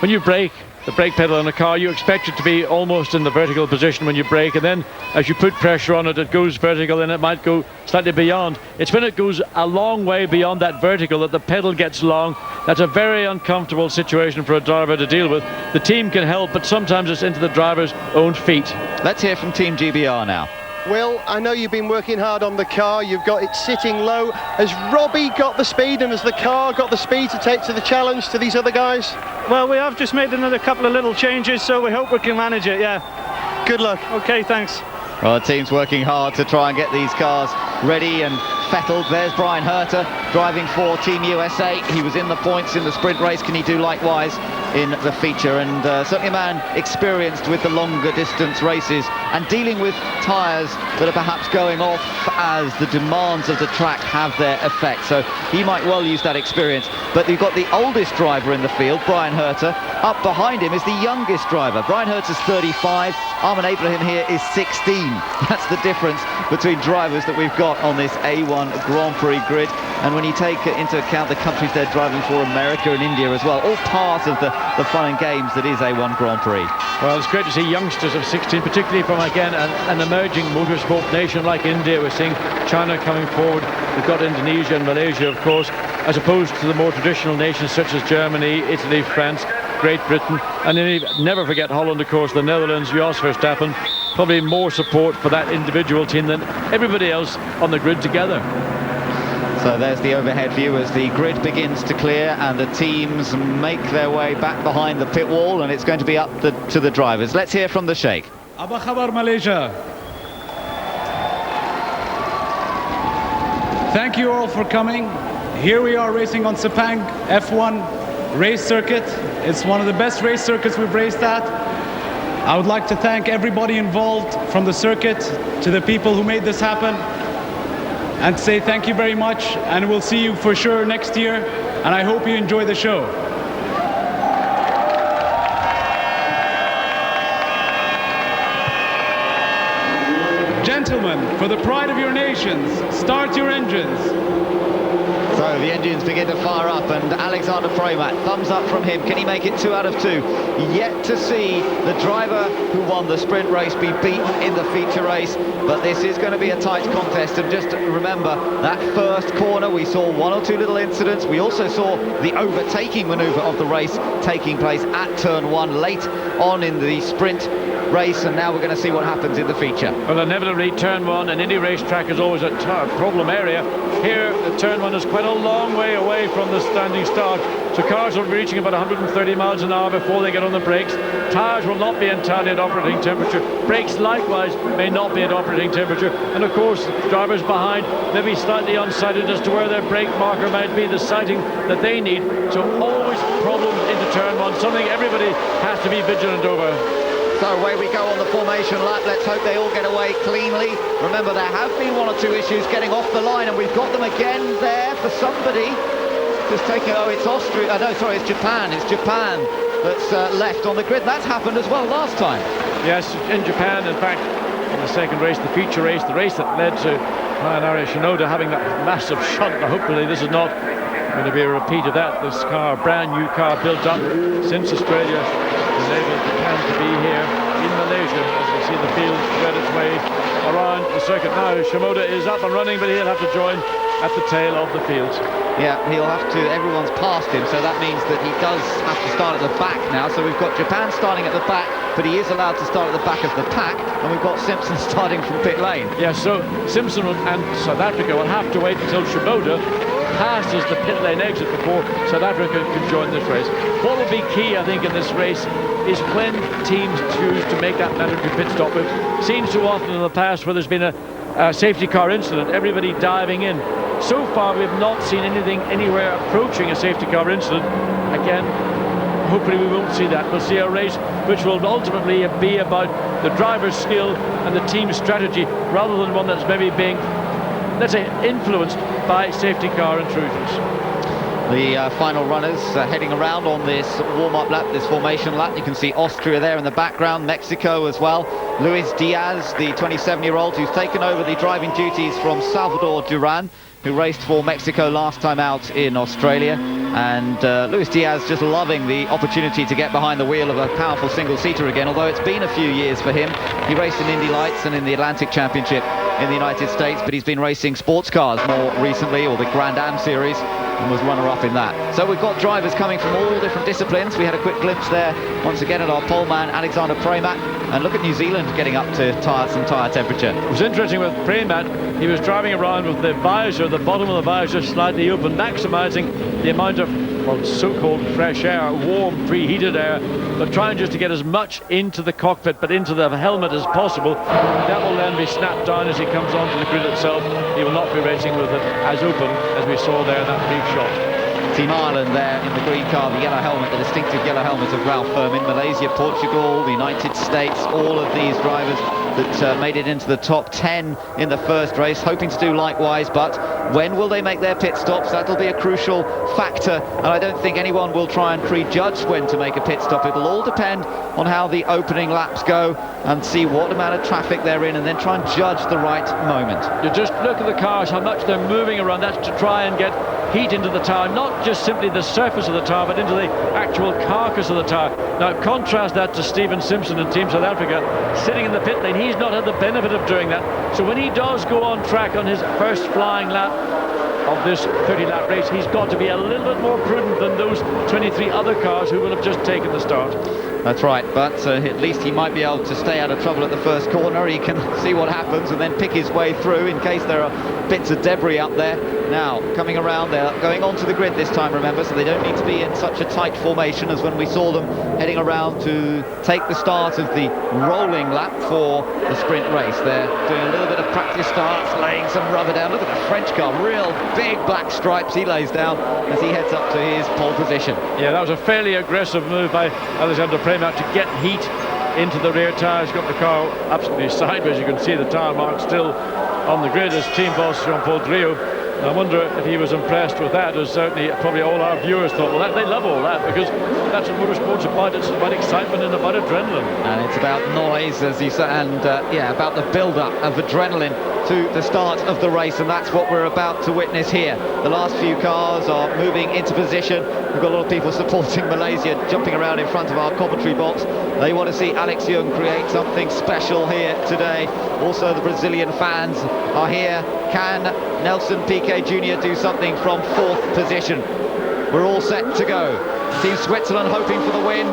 S23: when you brake, the brake pedal in a car, you expect it to be almost in the vertical position when you brake, and then as you put pressure on it, it goes vertical, and it might go slightly beyond. It's when it goes a long way beyond that vertical that the pedal gets long. That's a very uncomfortable situation for a driver to deal with. The team can help, but sometimes it's into the driver's own feet.
S1: Let's hear from Team GBR now.
S26: Will, I know you've been working hard on the car, you've got it sitting low. Has Robbie got the speed, and has the car got the speed to take to the challenge to these other guys?
S3: Well, we have just made another couple of little changes, so we hope we can manage it, yeah.
S26: Good luck.
S3: Okay, thanks.
S1: Well, the team's working hard to try and get these cars ready and fettled. There's Brian Herter driving for Team USA. He was in the points in the sprint race. Can he do likewise in the feature? And certainly a man experienced with the longer distance races and dealing with tyres that are perhaps going off as the demands of the track have their effect. So he might well use that experience. But you've got the oldest driver in the field, Brian Herter. Up behind him is the youngest driver. Brian Herter's 35. Armin Abraham here is 16. That's the difference between drivers that we've got on this A1 Grand Prix grid. And when you take into account the countries they're driving for, America and India as well, all part of the fun and games that is A1 Grand Prix.
S23: Well, it's great to see youngsters of 16, particularly from, again, an emerging motorsport nation like India. We're seeing China coming forward. We've got Indonesia and Malaysia, of course, as opposed to the more traditional nations such as Germany, Italy, France, Great Britain, and then never forget Holland, of course, the Netherlands, Jos Verstappen. Probably more support for that individual team than everybody else on the grid together.
S1: So there's the overhead view as the grid begins to clear and the teams make their way back behind the pit wall, and it's going to be up to the drivers. Let's hear from the Sheikh.
S9: Apa khabar Malaysia? Thank you all for coming. Here we are racing on Sepang F1 race circuit. It's one of the best race circuits we've raced at. I would like to thank everybody involved, from the circuit to the people who made this happen, and say thank you very much, and we'll see you for sure next year, and I hope you enjoy the show. Gentlemen, for the pride of your nations, start your engines.
S1: So the engines begin to fire up, and Alexander Premat, thumbs up from him. Can he make it 2 out of 2? Yet to see the driver who won the sprint race be beaten in the feature race, but this is going to be a tight contest. And just remember, that first corner, we saw 1 or 2 little incidents. We also saw the overtaking manoeuvre of the race taking place at turn 1 late on in the sprint race, and now we're going to see what happens in the feature.
S23: Well, inevitably turn 1 and any racetrack is always a problem area. Here the turn 1 is quite a long way away from the standing start, so cars will be reaching about 130 miles an hour before they get on the brakes. Tyres will not be entirely at operating temperature. Brakes likewise may not be at operating temperature, and of course drivers behind may be slightly unsighted as to where their brake marker might be, the sighting that they need. So always problems into turn 1, something everybody has to be vigilant over.
S1: So away we go on the formation lap. Let's hope they all get away cleanly. Remember, there have been 1 or 2 issues getting off the line, and we've got them again there for somebody. Just taking, oh, it's Austria. No, sorry, it's Japan. It's Japan that's left on the grid. That's happened as well last time.
S23: Yes, in Japan, in fact, in the second race, the feature race, the race that led to Mayanari Shinoda having that massive shunt. Now, hopefully this is not going to be a repeat of that. This car, brand new car, built up since Australia enabled Japan to be here in Malaysia. As we see the field thread its way around the circuit now. Shimoda is up and running, but he'll have to join at the tail of the field.
S1: Yeah, he'll have to, everyone's past him, so that means that he does have to start at the back now. So we've got Japan starting at the back, but he is allowed to start at the back of the pack, and we've got Simpson starting from pit lane.
S23: Yeah, so Simpson and South Africa will have to wait until Shimoda passes the pit lane exit before South Africa can join this race. What will be key, I think, in this race is when teams choose to make that mandatory pit stop. We've seen so often in the past where there's been a safety car incident, everybody diving in. So far, we've not seen anything anywhere approaching a safety car incident. Again, hopefully we won't see that. We'll see a race which will ultimately be about the driver's skill and the team's strategy, rather than one that's maybe being, let's say, influenced by safety car intrusions.
S1: The final runners heading around on this warm-up lap, this formation lap. You can see Austria there in the background, Mexico as well. Luis Diaz, the 27-year-old who's taken over the driving duties from Salvador Duran, who raced for Mexico last time out in Australia. And Luis Diaz just loving the opportunity to get behind the wheel of a powerful single-seater again, although it's been a few years for him. He raced in Indy Lights and in the Atlantic Championship in the United States, but he's been racing sports cars more recently, or the Grand Am Series, and was runner-up in that. So we've got drivers coming from all different disciplines. We had a quick glimpse there once again at our pole man Alexander Premat, and look at New Zealand getting up to some tyre temperature.
S23: It was interesting with Premat, he was driving around with the visor, the bottom of the visor slightly open, maximising the amount of, well, so-called fresh air, warm, preheated air, but trying just to get as much into the cockpit, but into the helmet as possible. That will then be snapped down as he comes onto the grid itself. He will not be racing with it as open as we saw there in that brief shot.
S1: Team Ireland there in the green car, the yellow helmet, the distinctive yellow helmet of Ralph Furman. Malaysia, Portugal, the United States, all of these drivers that made it into the top 10 in the first race, hoping to do likewise. But when will they make their pit stops? That'll be a crucial factor, and I don't think anyone will try and prejudge when to make a pit stop. It'll all depend on how the opening laps go and see what amount of traffic they're in, and then try and judge the right moment.
S23: You just look at the cars, how much they're moving around. That's to try and get heat into the tyre, not just simply the surface of the tyre, but into the actual carcass of the tyre. Now contrast that to Stephen Simpson in Team South Africa, sitting in the pit lane. He's not had the benefit of doing that. So when he does go on track on his first flying lap of this 30-lap race, he's got to be a little bit more prudent than those 23 other cars who will have just taken the start.
S1: That's right, but at least he might be able to stay out of trouble at the first corner. He can see what happens and then pick his way through in case there are bits of debris up there. Now, coming around, they're going onto the grid this time, remember, so they don't need to be in such a tight formation as when we saw them heading around to take the start of the rolling lap for the sprint race. They're doing a little bit of practice starts, laying some rubber down. Look at the French car, real big black stripes he lays down as he heads up to his pole position.
S23: Yeah, that was a fairly aggressive move by Alexander Premat to get heat into the rear tyres. Got the car absolutely sideways. You can see the tyre mark still on the grid as team boss Jean-Paul Driot. I wonder if he was impressed with that, as certainly probably all our viewers thought. Well, they love all that, because that's what motorsport's about. It's about excitement and about adrenaline.
S1: And it's about noise, as you say, and yeah, about the build-up of adrenaline to the start of the race, and that's what we're about to witness here. The last few cars are moving into position. We've got a lot of people supporting Malaysia, jumping around in front of our commentary box. They want to see Alex Young create something special here today. Also, the Brazilian fans are here. Can Nelson Piquet Jr. do something from fourth position? We're all set to go. Team Switzerland hoping for the win.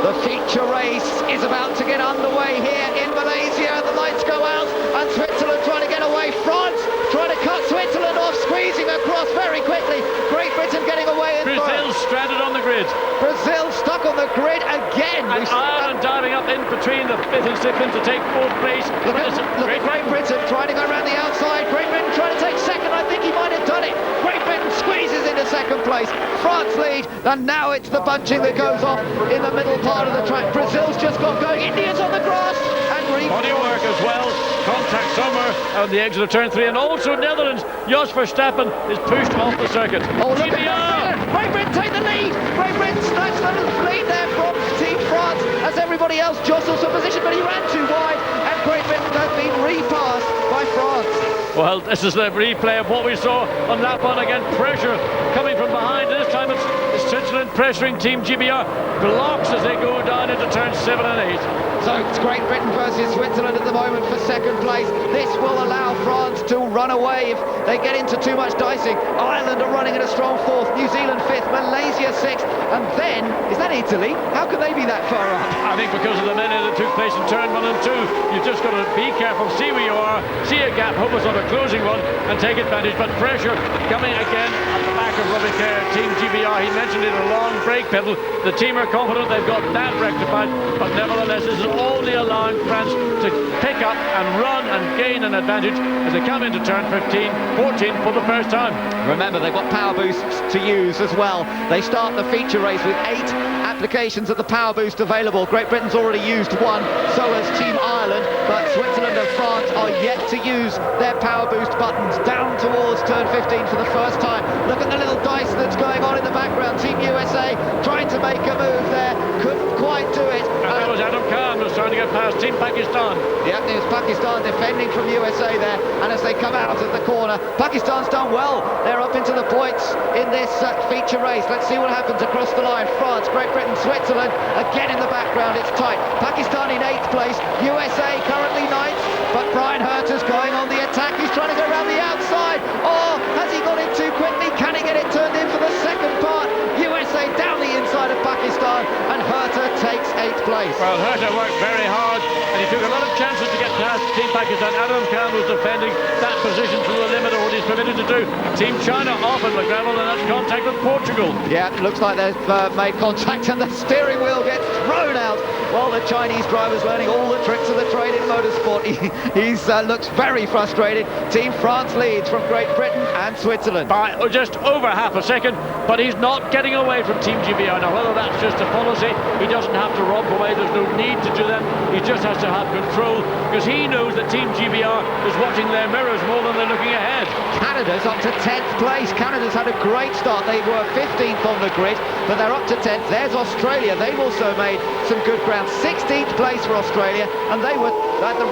S1: The feature race is about to get underway here in Malaysia. The lights go out and Switzerland trying to get away. France trying to cut Switzerland off, squeezing across very quickly. Great Britain getting away in
S23: Brazil
S1: first.
S23: stranded on the grid.
S1: Brazil stuck on the grid again.
S23: And Ireland diving up in between the fifth and sixth to take fourth place.
S1: Look at Great Britain trying to go around the outside. Great Britain trying to take second. I think he might have done it. Great Britain squeezes into second place. France lead, and now it's the bunching that goes off in the middle part of the track. Brazil's just got going. India's on the grass and
S23: body work as well. Contact somewhere on the exit of turn 3, and also Netherlands. Jos Verstappen is pushed off the circuit.
S1: Oh, look at Great Britain take the lead. Great Britain snatched the lead there from Team France as everybody else jostles for position, but he ran too wide, and Great Britain has been repassed by France.
S23: Well, this is the replay of what we saw on lap 1 again. Pressure coming from behind. This time it's Switzerland pressuring Team GBR. Blocks as they go down into turns 7 and 8.
S1: So it's Great Britain versus Switzerland at the moment for second place. This will allow France to run away if they get into too much dicing. Ireland are running at a strong fourth, New Zealand fifth, Malaysia sixth, and then, is that Italy? How can they be that far up?
S23: I think because of the many that took place in turn 1 and 2, you've just got to be careful, see where you are, see a gap, hope it's not a closing one, and and take advantage, but pressure coming again at the back of Rubicare, Team GBR. He mentioned it, a long brake pedal. The team are confident they've got that rectified, but nevertheless this is only allowing France to pick up and run and gain an advantage as they come into turn 14 for the first time.
S1: Remember, they've got power boosts to use as well. They start the feature race with 8 applications of the power boost available. Great Britain's already used one, so has Team Ireland, but Switzerland and France are yet to use their power boost buttons. Down towards turn 15 for the first time. Look at the little dice that's going on in the background. Team USA trying to make a move there, couldn't quite do it.
S23: And that was Adam Khan was trying to get past Team Pakistan.
S1: Yeah, it was Pakistan defending from USA there, and as they come out of the corner, Pakistan's done well. They're up into the points in this feature race. Let's see what happens across the line. France, Great Britain, Switzerland, again in the background, it's tight. Pakistan in 8th place, USA currently 9th, but Brian Herter's going on the attack. He's trying to go around the outside. Oh, has he got in too quickly? Can he get it turned in for the second part? USA down the inside of Pakistan, and Herter takes 8th place.
S23: Well, Herter worked very hard, and he took a lot of chances to get past Team Pakistan. Adam Khan was defending that position to the limit of what he's permitted to do. Team China off on the gravel, and that's contact with Portugal.
S1: Yeah, it looks like they've made contact, and the steering wheel gets thrown out. Well, the Chinese driver's learning all the tricks of the trade in motorsport. He looks very frustrated. Team France leads from Great Britain and Switzerland.
S23: By just over half a second, but he's not getting away from Team GBR. Now, whether that's just a policy, he doesn't have to romp away. There's no need to do that. He just has to have control, because he knows that Team GBR is watching their mirrors more than they're looking ahead.
S1: Canada's up to 10th place. Canada's had a great start. They were 15th on the grid, but they're up to 10th. There's Australia. They've also made some good ground. 16th place for Australia, and they were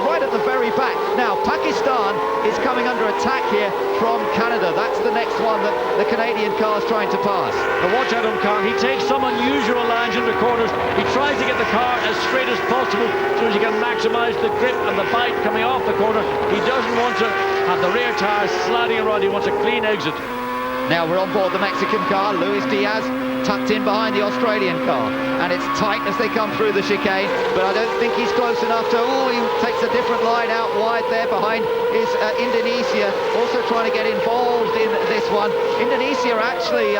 S1: right at the very back. Now, Pakistan is coming under attack here from Canada. That's the next one that the Canadian car's trying to pass.
S23: But watch Adam Khan. He takes some unusual lines into corners. He tries to get the car as straight as possible so as he can maximise the grip and the bite coming off the corner. He doesn't want to have the rear tyres sliding around. He wants a clean exit.
S1: Now we're on board the Mexican car. Luis Diaz tucked in behind the Australian car, and it's tight as they come through the chicane, but I don't think he's close enough to... Oh, he takes a different line out wide there. Behind is Indonesia, also trying to get involved in this one. Indonesia actually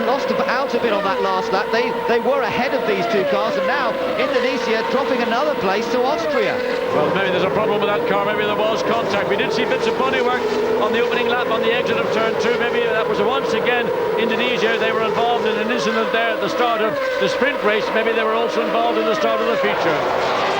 S1: lost out a bit on that last lap. They were ahead of these two cars, and now Indonesia dropping another place to Austria.
S23: Well, maybe there's a problem with that car. Maybe there was contact. We did see bits of bodywork on the opening lap on the exit of turn 2. Maybe that was once again Indonesia. They were involved in an incident there at the start of the sprint race. Maybe they were also involved in the start of the feature.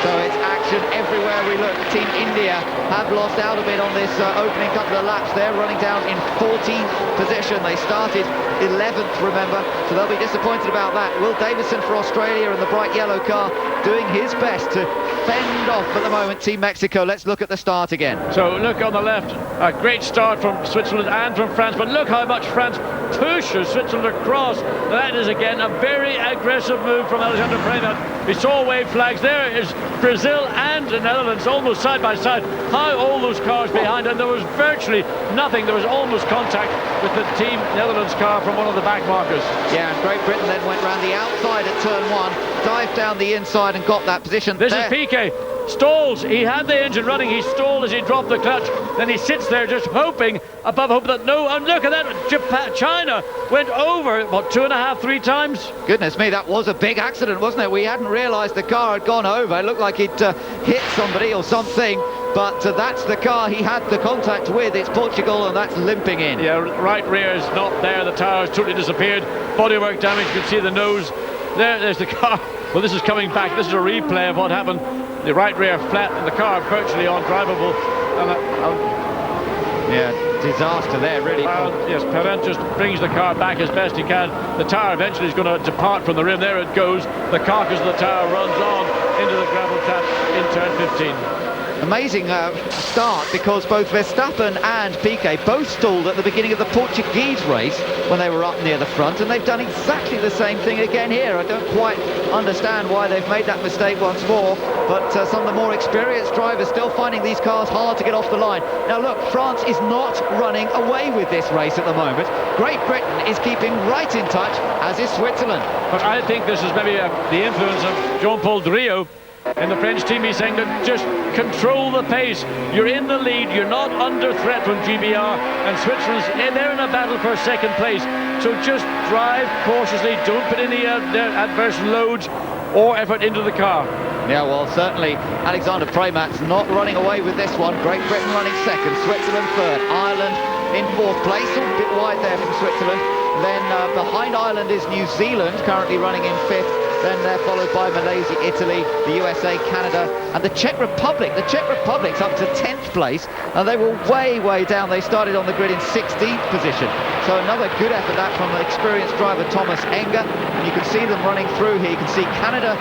S1: So it's action everywhere we look. Team India have lost out a bit on this opening couple of laps. They're running down in 14th position. They started 11th, remember, so they'll be disappointed about that. Will Davison for Australia in the bright yellow car doing his best to fend off at the moment Team Mexico. Let's look at the start again.
S23: So look on the left, a great start from Switzerland and from France, but look how much France pushes Switzerland across. That is again a very aggressive move from Alexander Prevot. We saw wave flags. There is Brazil and the Netherlands almost side by side. How all those cars behind, and there was virtually nothing. There was almost contact with the Team Netherlands car from one of the back markers.
S1: Yeah, and Great Britain then went round the outside at turn 1, dived down the inside and got that position.
S23: This is Piquet. Stalls. He had the engine running. He stalled as he dropped the clutch. Then he sits there just hoping, above hope that no. And look at that. China went over, what, 2.5, 3 times?
S1: Goodness me, that was a big accident, wasn't it? We hadn't realised the car had gone over. It looked like it hit somebody or something. But that's the car he had the contact with. It's Portugal, and that's limping in.
S23: Yeah, right rear is not there. The tyre has totally disappeared. Bodywork damage. You can see the nose. There's the car. Well, this is coming back. This is a replay of what happened. The right rear flat and the car virtually undrivable.
S1: Yeah, disaster there, really.
S23: Yes, Perrin just brings the car back as best he can. The tyre eventually is going to depart from the rim. There it goes. The carcass of the tyre runs on into the gravel trap in turn 15.
S1: Amazing start, because both Verstappen and Piquet both stalled at the beginning of the Portuguese race when they were up near the front, and they've done exactly the same thing again here. I don't quite understand why they've made that mistake once more, but some of the more experienced drivers still finding these cars hard to get off the line. Now look, France is not running away with this race at the moment. Great Britain is keeping right in touch, as is Switzerland.
S23: But I think this is maybe the influence of Jean-Paul Drio. in the French team. He's saying that just control the pace. You're in the lead. You're not under threat from GBR, and Switzerland's they're in a battle for second place. So just drive cautiously. Don't put any adverse loads or effort into the car.
S1: Yeah, well, certainly Alexander Premat's not running away with this one. Great Britain running second, Switzerland third, Ireland in fourth place, a bit wide there from Switzerland. Then behind Ireland is New Zealand, currently running in fifth. Then they're followed by Malaysia, Italy, the USA, Canada, and the Czech Republic. The Czech Republic's up to 10th place, and they were way, way down. They started on the grid in 16th position. So another good effort that from the experienced driver Thomas Enger. And you can see them running through here. You can see Canada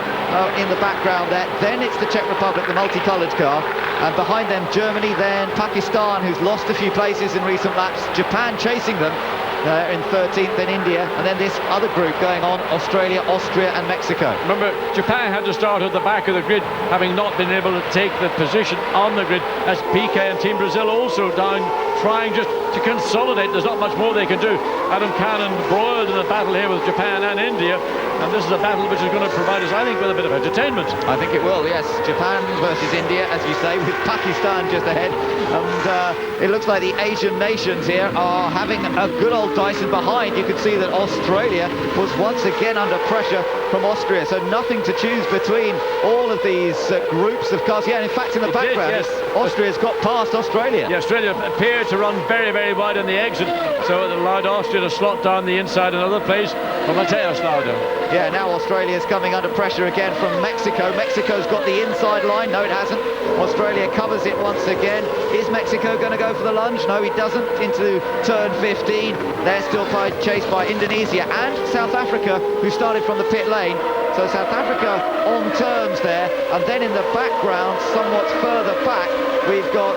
S1: in the background there. Then it's the Czech Republic, the multicoloured car. And behind them, Germany, then Pakistan, who's lost a few places in recent laps. Japan chasing them. In 13th, then India, and then this other group going on, Australia, Austria and Mexico.
S23: Remember, Japan had to start at the back of the grid, having not been able to take the position on the grid, as Piquet and Team Brazil also down, trying just to consolidate. There's not much more they can do. Adam Khan embroiled in a battle here with Japan and India, and this is a battle which is going to provide us, I think, with a bit of entertainment.
S1: I think it will, yes. Japan versus India, as you say, with Pakistan just ahead. And it looks like the Asian nations here are having a good old Dyson behind. You can see that Australia was once again under pressure from Austria, so nothing to choose between all of these groups of cars. Yeah, and in fact, in the background,
S23: yes.
S1: Austria's got past Australia.
S23: Yeah, Australia appeared to run very, very wide on the exit, so it allowed Austria to slot down the inside another place for Mateus Lauda.
S1: Yeah, now Australia's coming under pressure again from Mexico. Mexico's got the inside line. No, it hasn't. Australia covers it once again. Is Mexico going to go for the lunge? No, he doesn't. Into turn 15. They're still chased by Indonesia and South Africa, who started from the pit lane. So South Africa on terms there. And then in the background, somewhat further back, we've got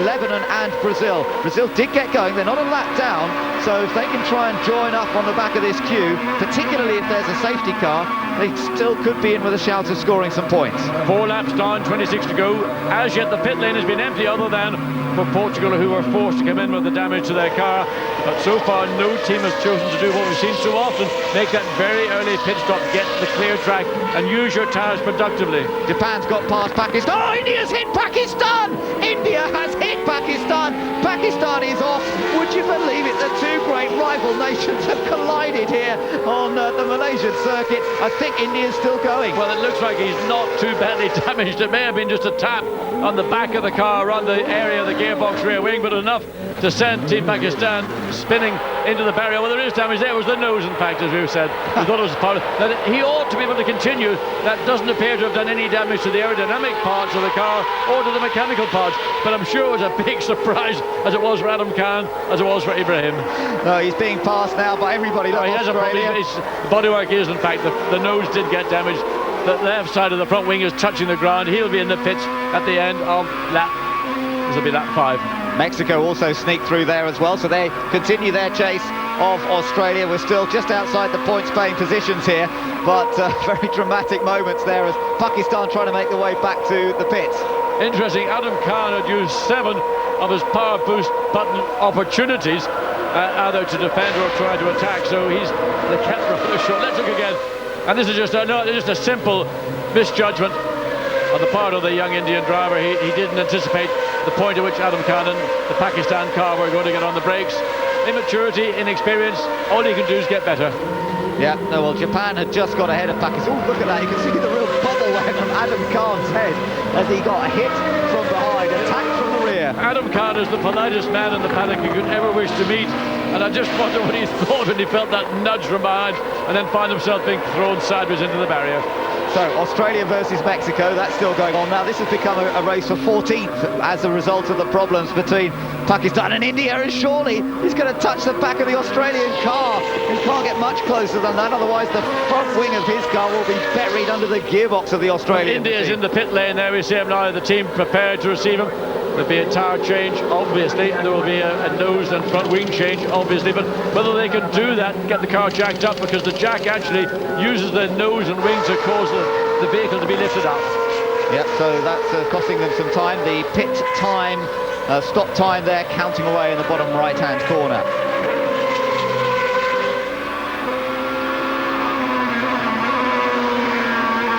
S1: Lebanon and Brazil. Brazil did get going. They're not a lap down. So if they can try and join up on the back of this queue, particularly if there's a safety car, they still could be in with a shout of scoring some points.
S23: 4 laps down, 26 to go. As yet, the pit lane has been empty, other than for Portugal, who were forced to come in with the damage to their car. But so far, no team has chosen to do what we've seen so often: make that very early pit stop, get the clear track, and use your tyres productively.
S1: Japan's got past Pakistan. Oh, India's hit Pakistan! India has hit Pakistan. Pakistan is off. Would you believe it? The two great rival nations have collided here on the Malaysian circuit. I think India's still going.
S23: Well, it looks like he's not too badly damaged. It may have been just a tap on the back of the car around the area of the gearbox rear wing, but enough to send Team Pakistan spinning into the barrier. Well, there is damage there. It was the nose, in fact, as we've said. We thought it was part of that. He ought to be able to continue. That doesn't appear to have done any damage to the aerodynamic parts of the car or to the mechanical parts, but I'm sure it was a big surprise, as it was for Adam Khan, as it was for Ibrahim.
S1: No, he's being passed now by everybody.
S23: No, he has a problem. His bodywork is, in fact, the nose did get damaged. The left side of the front wing is touching the ground. He'll be in the pits at the end of lap. This will be lap 5.
S1: Mexico also sneaked through there as well, so they continue their chase of Australia. We're still just outside the points-paying positions here, but very dramatic moments there as Pakistan trying to make their way back to the pits.
S23: Interesting, Adam Khan had used 7 of his power boost button opportunities, either to defend or try to attack, so he's the cat rather short. Let's look again. And this is just a simple misjudgment on the part of the young Indian driver. He didn't anticipate the point at which Adam Khan and the Pakistan car were going to get on the brakes. Immaturity, inexperience, all he can do is get better.
S1: Yeah, no, well, Japan had just got ahead of Pakistan. Oh, look at that. You can see the real bubble there from Adam Khan's head as he got hit from behind, attacked from the rear.
S23: Adam Khan is the politest man in the paddock you could ever wish to meet. And I just wonder what he thought when he felt that nudge from behind and then found himself being thrown sideways into the barrier.
S1: So, Australia versus Mexico, that's still going on now. This has become a race for 14th as a result of the problems between Pakistan and India, and surely he's going to touch the back of the Australian car. He can't get much closer than that, otherwise the front wing of his car will be buried under the gearbox of the Australian
S23: India's
S1: team.
S23: in the pit lane there. We see him now, the team prepared to receive him. There'll be a tyre change, obviously, and there will be a nose and front wing change, obviously, but whether they can do that and get the car jacked up, because the jack actually uses the nose and wing to cause the vehicle to be lifted up.
S1: Yep, so that's costing them some time. The pit time, stop time there, counting away in the bottom right-hand corner.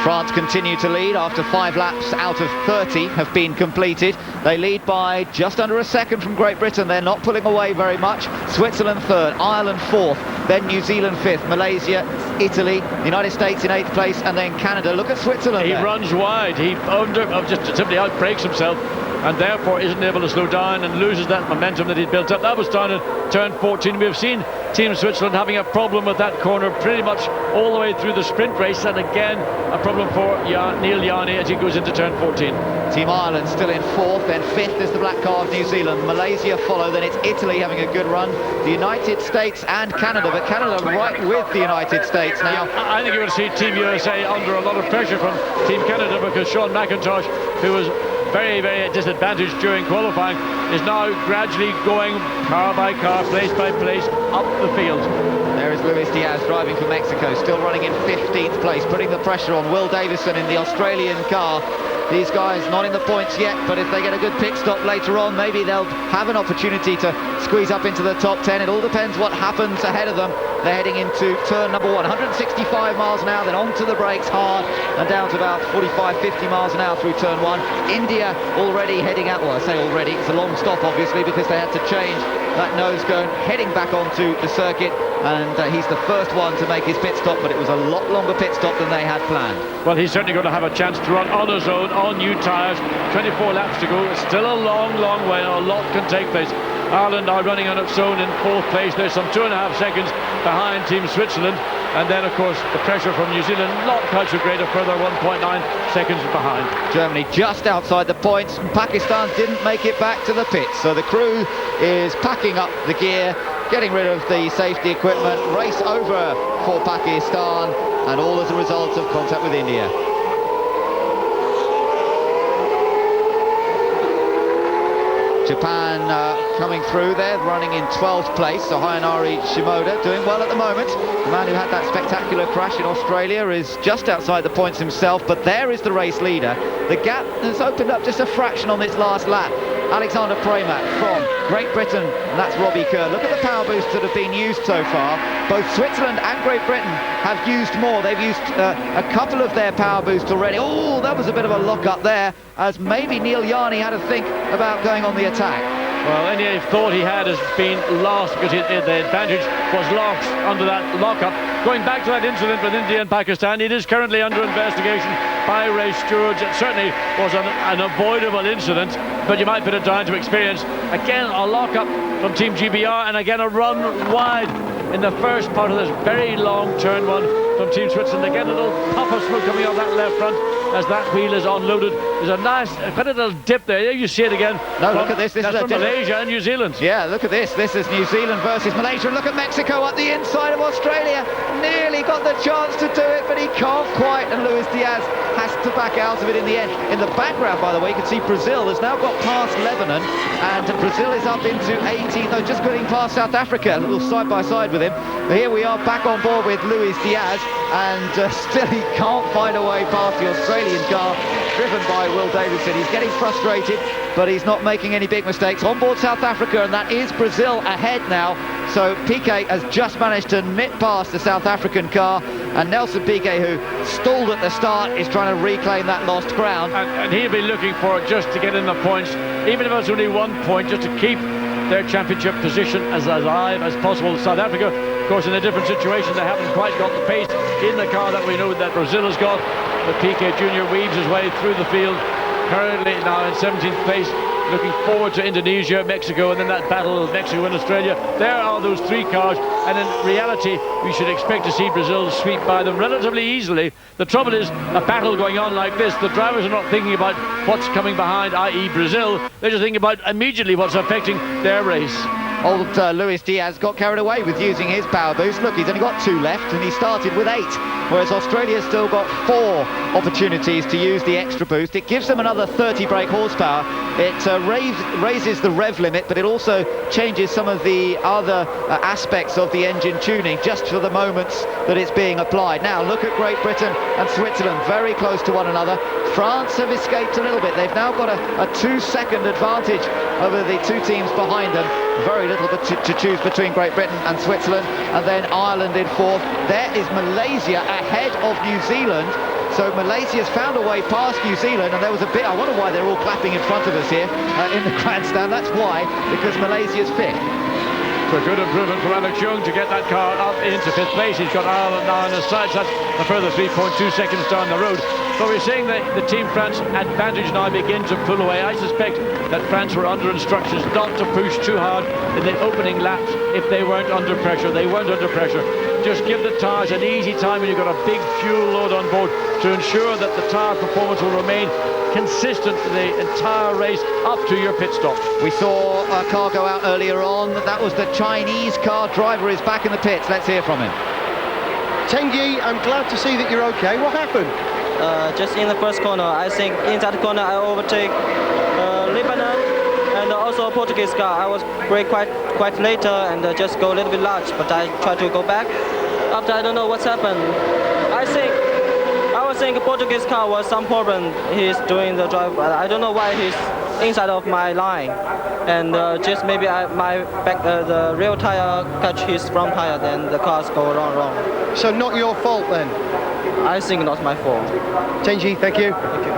S1: France continue to lead after 5 laps out of 30 have been completed. They lead by just under a second from Great Britain. They're not pulling away very much. Switzerland third, Ireland fourth, then New Zealand fifth, Malaysia, Italy, the United States in 8th place, and then Canada. Look at Switzerland.
S23: He runs wide. He just simply outbreaks himself, and therefore isn't able to slow down and loses that momentum that he'd built up. That was down at turn 14. We've seen Team Switzerland having a problem with that corner pretty much all the way through the sprint race, and again a problem for Neil Yarney as he goes into turn 14.
S1: Team Ireland still in 4th, then 5th is the black car of New Zealand. Malaysia follow, then it's Italy having a good run, the United States and Canada, but Canada right with the United States now.
S23: I think you will see Team USA under a lot of pressure from Team Canada, because Sean McIntosh, who was very, very disadvantaged during qualifying, is now gradually going car by car, place by place, up the field.
S1: There is Luis Diaz driving for Mexico, still running in 15th place, putting the pressure on Will Davison in the Australian car. These guys not in the points yet, but if they get a good pit stop later on, maybe they'll have an opportunity to squeeze up into the top 10. It all depends what happens ahead of them. They're heading into turn number 1, 165 miles an hour, then onto the brakes hard and down to about 45, 50 miles an hour through turn 1. India already heading out, well, I say already, it's a long stop obviously because they had to change that nose cone, heading back onto the circuit, and he's the first one to make his pit stop, but it was a lot longer pit stop than they had planned.
S23: Well, he's certainly going to have a chance to run on his own, on new tyres. 24 laps to go. It's still a long, long way. A lot can take place. Ireland are running on its own in 4th place. There's some 2.5 seconds behind Team Switzerland. And then, of course, the pressure from New Zealand, not quite so great, a further 1.9 seconds behind.
S1: Germany just outside the points. Pakistan didn't make it back to the pits. So the crew is packing up the gear, getting rid of the safety equipment. Race over for Pakistan, and all as a result of contact with India. Japan coming through there, running in 12th place. So Hayanari Shimoda doing well at the moment. The man who had that spectacular crash in Australia is just outside the points himself, but there is the race leader. The gap has opened up just a fraction on this last lap. Alexander Premat from Great Britain, and that's Robbie Kerr. Look at the power boosts that have been used so far. Both Switzerland and Great Britain have used more. They've used a couple of their power boosts already. Oh, that was a bit of a lock-up there, as maybe Neil Yarney had to think about going on the attack.
S23: Well, any thought he had has been lost, because the advantage was lost under that lock-up. Going back to that incident with India and Pakistan, it is currently under investigation by race stewards. It certainly was an avoidable incident, but you might put it down to experience. Again, a lock-up from Team GBR, and again a run wide in the first part of this very long turn 1 from Team Switzerland. Again, a little puff of smoke coming off that left front as that wheel is unloaded. There's a nice, quite a little dip there. There you see it again.
S1: No, look at this. This is
S23: from Malaysia and New Zealand.
S1: Yeah, look at this. This is New Zealand versus Malaysia. Look at Mexico at the inside of Australia. Nearly got the chance to do it, but he can't quite. And Luis Diaz has to back out of it in the end. In the background, by the way, you can see Brazil has now got past Lebanon, and Brazil is up into 18th. No, just getting past South Africa, a little side by side with him. But here we are back on board with Luis Diaz, and still he can't find a way past the Australian car, driven by Will Davison. He's getting frustrated, but he's not making any big mistakes. On board South Africa, and that is Brazil ahead now. So Piquet has just managed to nip past the South African car, and Nelson Piquet, who stalled at the start, is trying to reclaim that lost ground.
S23: And he'll be looking for it just to get in the points, even if it's only 1 point, just to keep their championship position as alive as possible. South Africa, of course, in a different situation. They haven't quite got the pace in the car that we know that Brazil has got. But Piquet Jr. weaves his way through the field, currently now in 17th place, looking forward to Indonesia, Mexico, and then that battle of Mexico and Australia. There are those 3 cars, and in reality we should expect to see Brazil sweep by them relatively easily. The trouble is, a battle going on like this, the drivers are not thinking about what's coming behind, i.e. Brazil. They're just thinking about immediately what's affecting their race.
S1: Old Luis Diaz got carried away with using his power boost. Look, he's only got 2 left, and he started with 8, whereas Australia's still got 4 opportunities to use the extra boost. It gives them another 30 brake horsepower. It raises the rev limit, but it also changes some of the other aspects of the engine tuning just for the moments that it's being applied. Now look at Great Britain and Switzerland, very close to one another. France have escaped a little bit. They've now got a 2-second advantage over the 2 teams behind them. Very little to choose between Great Britain and Switzerland, and then Ireland in 4th. There is Malaysia ahead of New Zealand, So Malaysia's found a way past New Zealand, and there was a bit, I wonder why they're all clapping in front of us here in the grandstand. That's why, because Malaysia's fifth.
S23: So a good improvement from Alex Young to get that car up into 5th place. He's got Ireland now in his sights. That's a further 3.2 seconds down the road. But we're seeing that the Team France advantage now begin to pull away. I suspect that France were under instructions not to push too hard in the opening laps if they weren't under pressure. They weren't under pressure. Just give the tyres an easy time when you've got a big fuel load on board to ensure that the tyre performance will remain consistent for the entire race up to your pit stop.
S1: We saw a car go out earlier on. That was the Chinese car. Driver is back in the pits. Let's hear from him.
S10: Tengi, I'm glad to see that you're okay. What happened?
S11: Just in the first corner, I think in that corner I overtake Lebanon and also a Portuguese car. I was brake quite later and just go a little bit large, but I tried to go back. After I don't know what's happened. I think a Portuguese car was some problem. He's doing the drive. I don't know why he's inside of my line, and just maybe the rear tire catch his front tire, then the cars go wrong.
S10: So not your fault then?
S11: I think not my fault.
S10: Tengi, thank you.
S11: Thank you.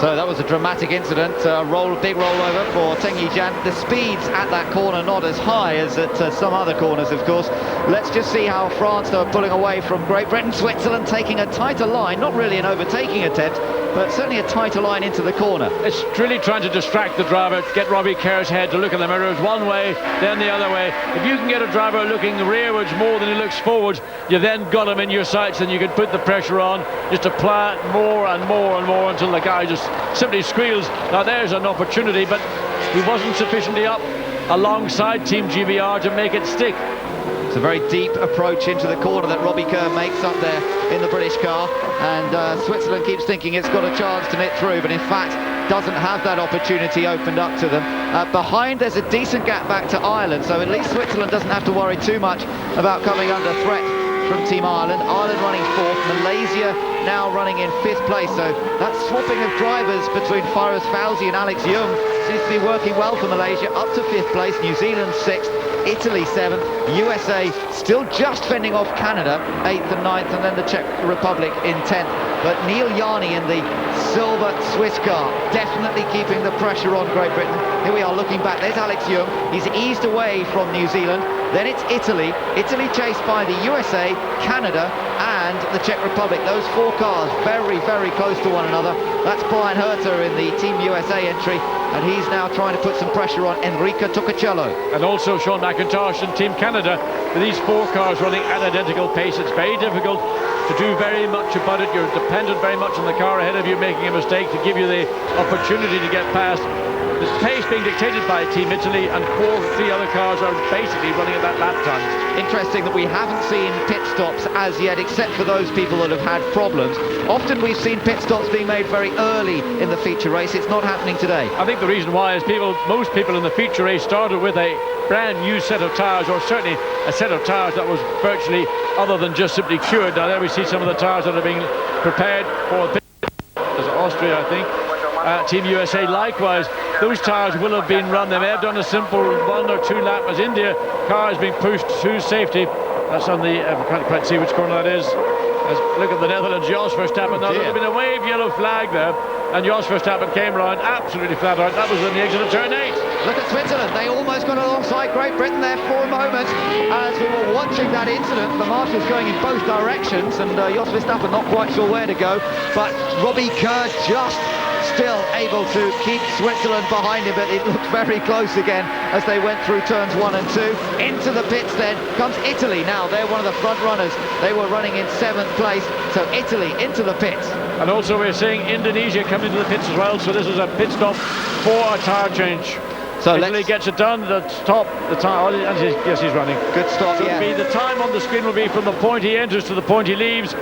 S1: So that was a dramatic incident, big rollover for Tengi Jan. The speeds at that corner not as high as at some other corners, of course. Let's just see how France are pulling away from Great Britain. Switzerland taking a tighter line, not really an overtaking attempt, but certainly a tighter line into the corner.
S23: It's really trying to distract the driver, get Robbie Kerr's head to look in the mirrors one way, then the other way. If you can get a driver looking rearwards more than he looks forwards, you then got him in your sights and you can put the pressure on, just apply it more and more and more until the guy just simply squeals. Now there's an opportunity, but he wasn't sufficiently up alongside Team GBR to make it stick.
S1: It's a very deep approach into the corner that Robbie Kerr makes up there in the British car, and Switzerland keeps thinking it's got a chance to knit through, but in fact doesn't have that opportunity opened up to them. Behind there's a decent gap back to Ireland, so at least Switzerland doesn't have to worry too much about coming under threat from Team Ireland. Ireland running 4th, Malaysia now running in 5th place, so that swapping of drivers between Firas Fauzi and Alex Young seems to be working well for Malaysia. Up to 5th place, New Zealand 6th, Italy 7th, USA still just fending off Canada 8th and 9th, and then the Czech Republic in 10th. But Neil Yarni in the silver Swiss car definitely keeping the pressure on Great Britain. Here we are looking back, there's Alex Young, he's eased away from New Zealand, then it's Italy chased by the USA, Canada and the Czech Republic. Those 4 cars very, very close to one another. That's Brian Herter in the Team USA entry, and he's now trying to put some pressure on Enrico Tocacello.
S23: And also Sean McIntosh and Team Canada. With these 4 cars running at identical pace, it's very difficult to do very much about it. You're dependent very much on the car ahead of you making a mistake to give you the opportunity to get past. The pace being dictated by Team Italy, and 3 other cars are basically running at that lap time.
S1: Interesting that we haven't seen pit stops as yet, except for those people that have had problems. Often we've seen pit stops being made very early in the feature race. It's not happening today.
S23: I think the reason why is most people in the feature race started with a brand new set of tyres, or certainly a set of tyres that was virtually other than just simply cured. Now there we see some of the tyres that are being prepared for pit. There's Austria, I think. Team USA likewise, those tyres will have been run. They may have done a simple 1 or 2 lap as India. Car is being pushed to safety. That's on the, I can't quite see which corner that is. Look at the Netherlands, Jos Verstappen. Now, there's been a wave yellow flag there, and Jos Verstappen came round absolutely flat out. That was on the exit of turn 8.
S1: Look at Switzerland, they almost got alongside Great Britain there for a moment. As we were watching that incident, the marshals going in both directions, and Jos Verstappen not quite sure where to go, but Robbie Kerr just still able to keep Switzerland behind him, but it looked very close again as they went through turns 1 and 2. Into the pits then comes Italy. Now they're one of the front runners. They were running in 7th place, so Italy into the pits.
S23: And also we're seeing Indonesia come into the pits as well, so this is a pit stop for a tyre change. So Italy gets it done. The top, the time. Oh, yes, he's running.
S1: Good stop.
S23: So
S1: yeah.
S23: The time on the screen will be from the point he enters to the point he leaves.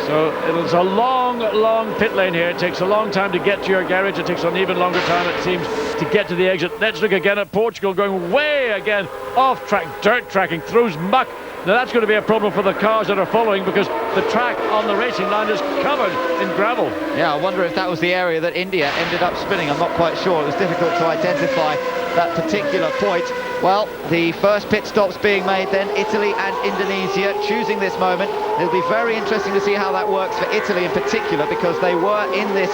S23: So it's a long pit lane here. It takes a long time to get to your garage. It takes an even longer time, it seems, to get to the exit. Let's look again at Portugal going way again off track, dirt tracking, throws muck. Now that's going to be a problem for the cars that are following, because the track on the racing line is covered in gravel.
S1: Yeah, I wonder if that was the area that India ended up spinning. I'm not quite sure. It was difficult to identify that particular point. Well, the first pit stops being made then, Italy and Indonesia choosing this moment. It'll be very interesting to see how that works for Italy in particular, because they were in this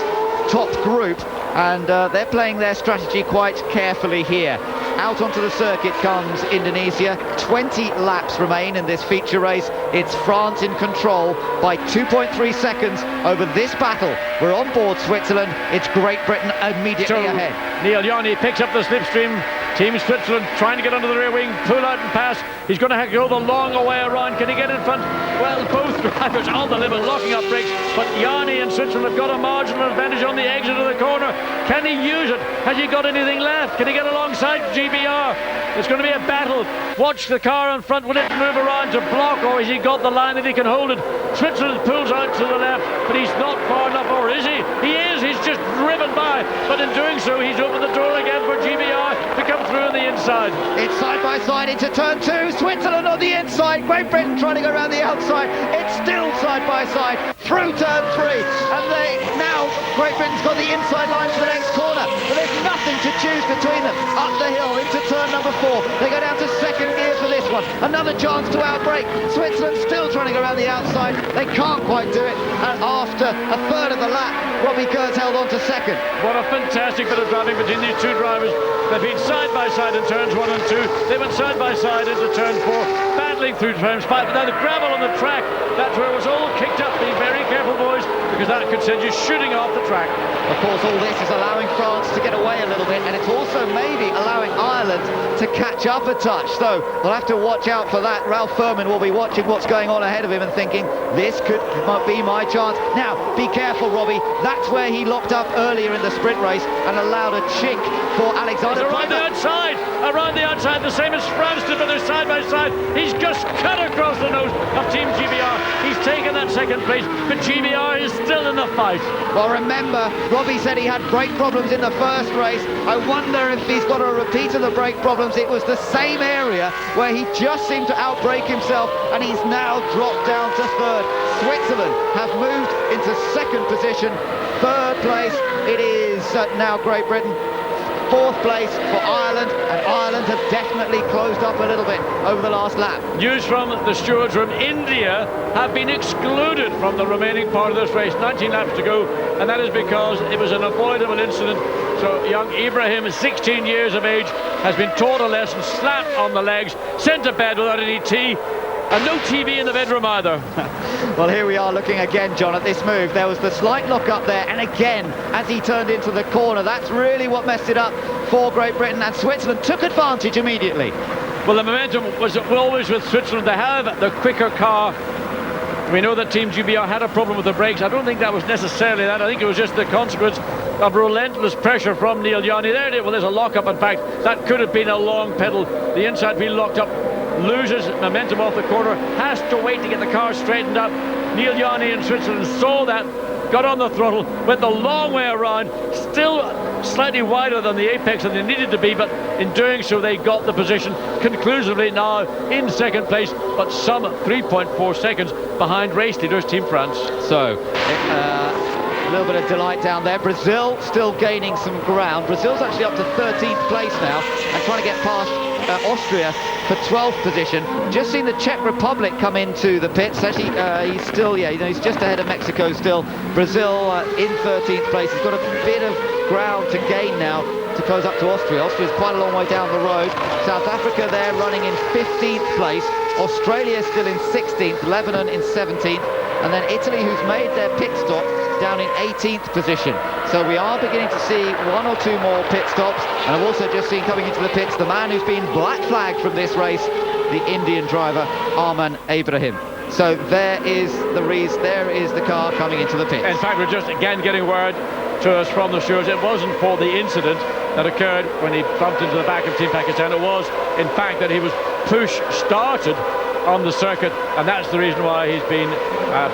S1: top group and they're playing their strategy quite carefully here. Out onto the circuit comes Indonesia. 20 laps remain in this feature race. It's France in control by 2.3 seconds over this battle. We're on board Switzerland. It's Great Britain immediately ahead.
S23: Neil Yanni picks up the slipstream. Team Switzerland trying to get under the rear wing, pull out and pass. He's going to have to go the long way around. Can he get in front? Well, both drivers on the limit, locking up brakes, but Yanni and Switzerland have got a marginal advantage on the exit of the corner. Can he use it? Has he got anything left? Can he get alongside GBR? It's going to be a battle. Watch the car in front. Will it move around to block, or has he got the line that he can hold it? Switzerland pulls out to the left, but he's not far enough, or is he? He is. He's just driven by, but in doing so, he's opened the door again for GBR to come through on the inside.
S1: It's side by side into turn 2. Switzerland on the inside. Great Britain trying to go around the outside. It's still side by side through turn 3. And now Great Britain's got the inside line for the next corner. But there's nothing to choose between them. Up the hill into turn number 4. They go down to second gear for this one. Another chance to outbrake. Switzerland still trying to go around the outside. They can't quite do it. And after a third of the lap, Robbie Kurt's held on to second.
S23: What a fantastic bit of driving between these two drivers. They've been side by side in turns 1 and 2. They went side by side into turn 4, battling through turns 5. But now the gravel on the track, that's where it was all kicked up. Be very careful, boys, because that could send you shooting off the track.
S1: Of course, all this is allowing France to get away a little bit, and it's also maybe allowing Ireland to catch up a touch. So we'll have to watch out for that. Ralph Furman will be watching what's going on ahead of him and thinking, this could be my chance. Now, be careful, Robbie. That's where he locked up earlier in the sprint race and allowed a chink for Alexander.
S23: Around the outside, the same as France did, but they're side by side. He's just cut across the nose of Team GBR. He's taken that second place, but GBR is still in the fight.
S1: Well, remember, Robbie said he had brake problems in the first race. I wonder if he's got a repeat of the brake problems. It was the same area where he just seemed to outbrake himself, and he's now dropped down to third. Switzerland have moved into second position. Third place, it is now Great Britain. Fourth place for Ireland, and Ireland have definitely closed up a little bit over the last lap.
S23: News from the stewards from India have been excluded from the remaining part of this race. 19 laps to go, and that is because it was an avoidable incident. So young Ibrahim, 16 years of age, has been taught a lesson, slapped on the legs, sent to bed without any tea, and no TV in the bedroom either.
S1: Well, here we are looking again, John, at this move. There was the slight lock up there, and again, as he turned into the corner, that's really what messed it up for Great Britain, and Switzerland took advantage immediately.
S23: Well, the momentum was always with Switzerland. They have the quicker car. We know that Team GBR had a problem with the brakes. I don't think that was necessarily that. I think it was just the consequence of relentless pressure from Neil Yanni. Well, there's a lock-up, in fact. That could have been a long pedal. The inside wheel locked up, loses momentum off the corner, has to wait to get the car straightened up. Neil Yanni in Switzerland saw that, got on the throttle, went the long way around, still slightly wider than the apex than they needed to be, but in doing so they got the position conclusively now in second place, but some 3.4 seconds behind race leaders Team France.
S1: So a little bit of delight down there. Brazil still gaining some ground. Brazil's actually up to 13th place now and trying to get past Austria for 12th position. Just seen the Czech Republic come into the pits. Actually, he's still, he's just ahead of Mexico still. Brazil in 13th place. He's got a bit of ground to gain now to close up to Austria. Austria's quite a long way down the road. South Africa there running in 15th place. Australia still in 16th. Lebanon in 17th. And then Italy, who's made their pit stop, down in 18th position. So we are beginning to see 1 or 2 more pit stops, and I've also just seen coming into the pits the man who's been black flagged from this race, the Indian driver Arman Ibrahim. So there is the car coming into the pits.
S23: In fact, we're just again getting word to us from the stewards it wasn't for the incident that occurred when he bumped into the back of Team Pakistan. It was in fact that he was push started on the circuit, and that's the reason why he's been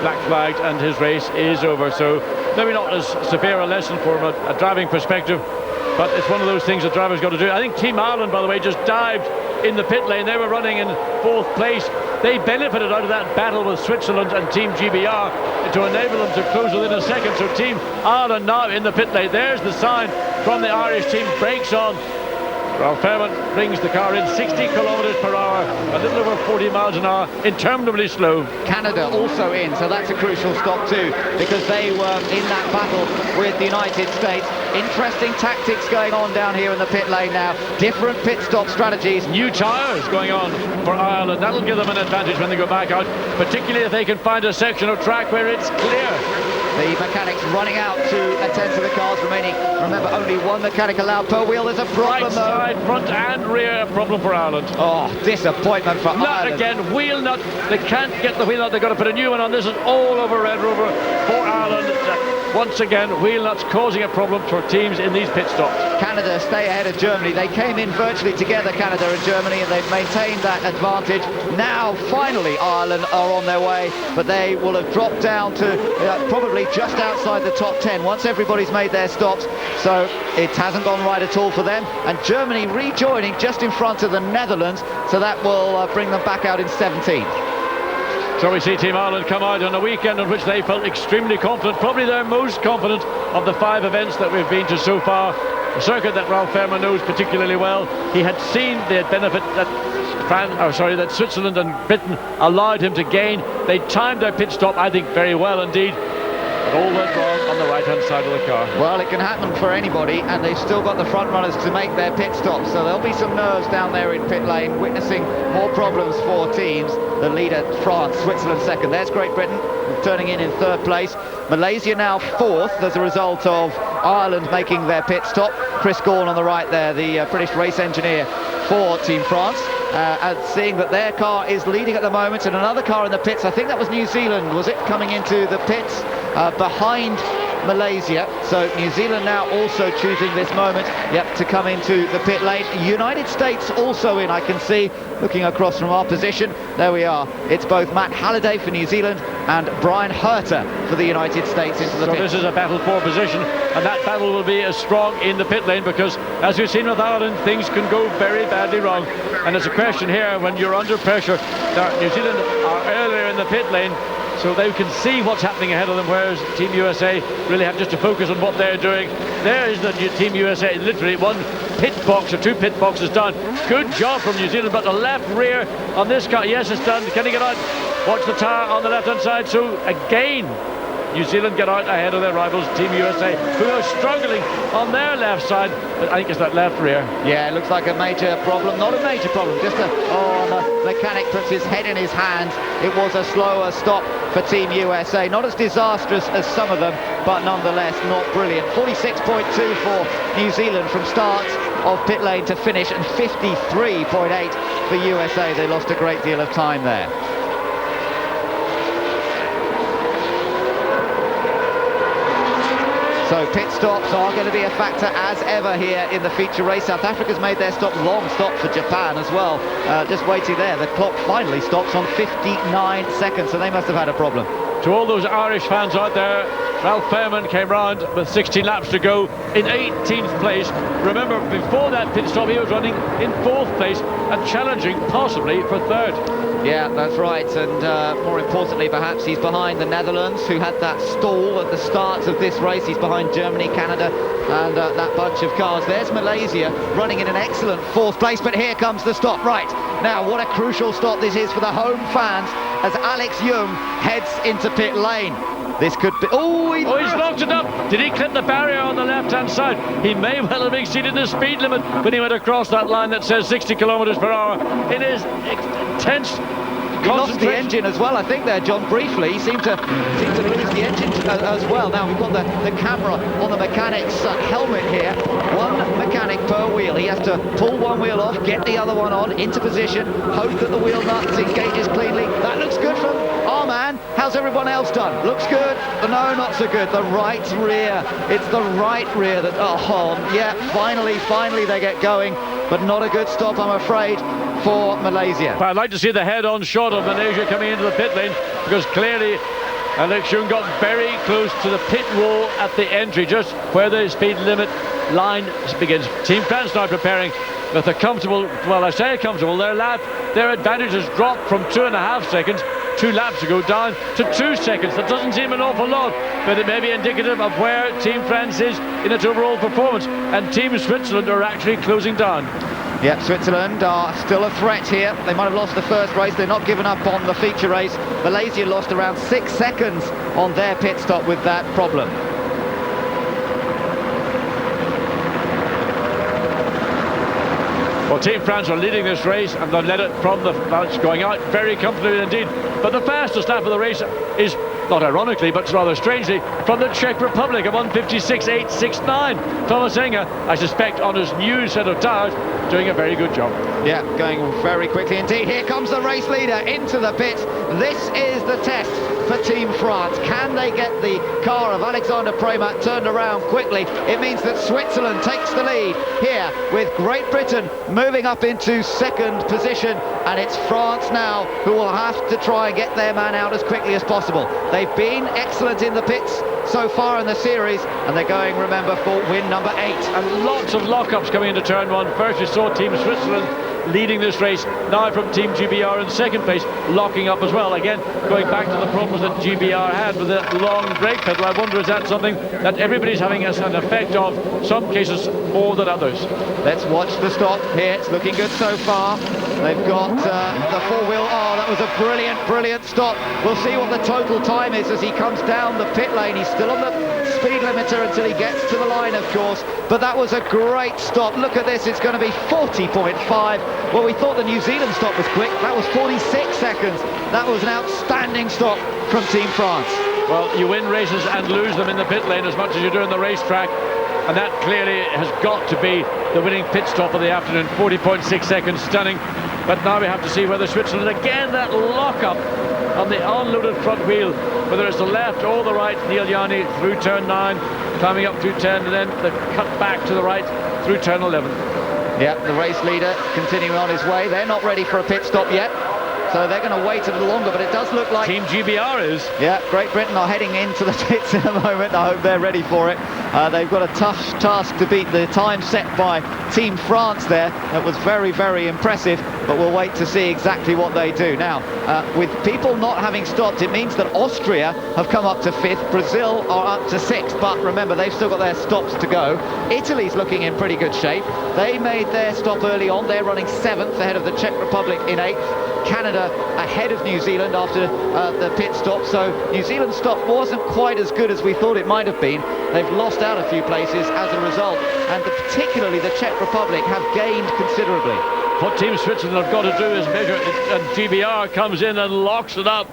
S23: black flagged and his race is over. So maybe not as severe a lesson for him a driving perspective, but it's one of those things the driver's got to do. I think Team Ireland, by the way, just dived in the pit lane. They were running in 4th place. They benefited out of that battle with Switzerland and Team GBR to enable them to close within a second. So Team Ireland now in the pit lane. There's the sign from the Irish team. Brakes on. Ralph Fairman brings the car in 60 kilometres per hour, a little over 40 miles an hour, interminably slow.
S1: Canada also in, so that's a crucial stop too, because they were in that battle with the United States. Interesting tactics going on down here in the pit lane now. Different pit stop strategies.
S23: New tyres going on for Ireland. That'll give them an advantage when they go back out, particularly if they can find a section of track where it's clear.
S1: The mechanics running out to attend to the cars remaining. Remember, only one mechanic allowed per wheel. There's a problem,
S23: right side, front and rear, a problem for Ireland.
S1: Oh, disappointment for Ireland.
S23: Not again, wheel nut. They can't get the wheel nut. They've got to put a new one on. This is all over Red Rover for Ireland. Once again, wheel nuts causing a problem for teams in these pit stops.
S1: Canada stay ahead of Germany. They came in virtually together, Canada and Germany, and they've maintained that advantage. Now, finally, Ireland are on their way, but they will have dropped down to probably just outside the top 10 once everybody's made their stops. So it hasn't gone right at all for them. And Germany rejoining just in front of the Netherlands, so that will bring them back out in 17th.
S23: So we see Team Ireland come out on a weekend on which they felt extremely confident, probably their most confident of the 5 events that we've been to so far. A circuit that Ralph Fairman knows particularly well. He had seen the benefit that Switzerland and Britain allowed him to gain. They timed their pit stop, I think, very well indeed. But all went wrong on the right-hand side of the car.
S1: Well, it can happen for anybody, and they've still got the front runners to make their pit stops, so there'll be some nerves down there in pit lane, witnessing more problems for teams. The leader, France, Switzerland second. There's Great Britain turning in 3rd place. Malaysia now 4th as a result of Ireland making their pit stop. Chris Gaughan on the right there, the British race engineer for Team France. And seeing that their car is leading at the moment, and another car in the pits, I think that was New Zealand, was it, coming into the pits behind Malaysia. So New Zealand now also choosing this moment, to come into the pit lane. United States also in, I can see, looking across from our position. There we are. It's both Matt Halliday for New Zealand and Brian Herter for the United States into the pit.
S23: So this is a battle for position, and that battle will be as strong in the pit lane, because as you've seen with Ireland, things can go very badly wrong. And it's a question here, when you're under pressure, New Zealand are earlier in the pit lane, so they can see what's happening ahead of them, whereas Team USA really have just to focus on what they're doing. There is the Team USA, literally one pit box or 2 pit boxes done. Good job from New Zealand, but the left rear on this car, yes, it's done. Can he get out? Watch the tyre on the left-hand side. So again, New Zealand get out ahead of their rivals, Team USA, who are struggling on their left side. But I think it's that left rear.
S1: Yeah, it looks like a major problem. Not a major problem, just the mechanic puts his head in his hands. It was a slower stop for Team USA. Not as disastrous as some of them, but nonetheless not brilliant. 46.2 for New Zealand from start of pit lane to finish, and 53.8 for USA. They lost a great deal of time there. So pit stops are going to be a factor as ever here in the feature race. South Africa's made their stop, long stop for Japan as well. Just waiting there. The clock finally stops on 59 seconds, so they must have had a problem.
S23: To all those Irish fans out there, Ralph Fairman came round with 16 laps to go in 18th place. Remember, before that pit stop, he was running in 4th place and challenging possibly for 3rd.
S1: Yeah, that's right, and more importantly perhaps, he's behind the Netherlands, who had that stall at the start of this race. He's behind Germany, Canada, and that bunch of cars. There's Malaysia running in an excellent 4th place, but here comes the stop. Right, now what a crucial stop this is for the home fans as Alex Young heads into pit lane. This could be... he's
S23: locked it up. Did he clip the barrier on the left-hand side? He may well have exceeded the speed limit when he went across that line that says 60 kilometres per hour. It is intense.
S1: He lost the engine as well, I think there, John, briefly. He seemed to lose the engine as well. Now we've got the camera on the mechanic's helmet here. One mechanic per wheel. He has to pull one wheel off, get the other one on, into position, hope that the wheel nuts engages cleanly. That looks good from our man. How's everyone else done? Looks good? No, not so good. The right rear. It's the right rear that, finally they get going. But not a good stop, I'm afraid, for Malaysia.
S23: I'd like to see the head-on shot of Malaysia coming into the pit lane, because clearly Alex Young got very close to the pit wall at the entry, just where the speed limit line begins. Team France now preparing with a comfortable, well, I say comfortable, their advantage has dropped from 2.5 seconds 2 laps ago down to 2 seconds. That doesn't seem an awful lot, but it may be indicative of where Team France is in its overall performance, and Team Switzerland are actually closing down.
S1: Yep, Switzerland are still a threat here. They might have lost the first race. They're not giving up on the feature race. Malaysia lost around 6 seconds on their pit stop with that problem.
S23: Well, Team France are leading this race, and they've led it from the bounce going out very comfortably indeed. But the fastest lap of the race is, not ironically, but rather strangely, from the Czech Republic, a 1:56.869. Thomas Enger, I suspect, on his new set of tyres, doing a very good job.
S1: Yeah, going very quickly indeed. Here comes the race leader into the pits. This is the test for Team France. Can they get the car of Alexander Prematt turned around quickly? It means that Switzerland takes the lead here, with Great Britain moving up into second position, and it's France now who will have to try and get their man out as quickly as possible. They've been excellent in the pits so far in the series, and they're going, remember, for win number 8.
S23: And lots of lockups coming into turn 1. First we saw Team Switzerland leading this race, now from Team GBR in second place, locking up as well. Again, going back to the problems that GBR had with that long brake pedal. I wonder, is that something that everybody's having as an effect of, some cases more than others?
S1: Let's watch the stop here. It's looking good so far. They've got the four-wheel. Oh, that was a brilliant stop. We'll see what the total time is as he comes down the pit lane. He's still on the speed limiter until he gets to the line, of course, but that was a great stop. Look at this, it's going to be 40.5. Well, we thought the New Zealand stop was quick. That was 46 seconds. That was an outstanding stop from Team France.
S23: Well, you win races and lose them in the pit lane as much as you do in the racetrack, and that clearly has got to be the winning pit stop of the afternoon. 40.6 seconds, stunning. But now we have to see whether Switzerland, again, that lock-up on the unloaded front wheel, whether it's the left or the right. Neil Yanni through turn 9, climbing up through 10, and then the cut back to the right through turn 11.
S1: Yeah, the race leader continuing on his way. They're not ready for a pit stop yet, so they're going to wait a little longer, but it does look like...
S23: Team GBR is.
S1: Yeah, Great Britain are heading into the pits in a moment. I hope they're ready for it. They've got a tough task to beat the time set by Team France there. That was very impressive, but we'll wait to see exactly what they do. Now, with people not having stopped, it means that Austria have come up to 5th, Brazil are up to 6th, but remember, they've still got their stops to go. Italy's looking in pretty good shape. They made their stop early on. They're running 7th ahead of the Czech Republic in 8th. Canada ahead of New Zealand after the pit stop, so New Zealand's stop wasn't quite as good as we thought it might have been. They've lost out a few places as a result, and particularly the Czech Republic have gained considerably.
S23: What Team Switzerland have got to do is measure it, and GBR comes in and locks it up.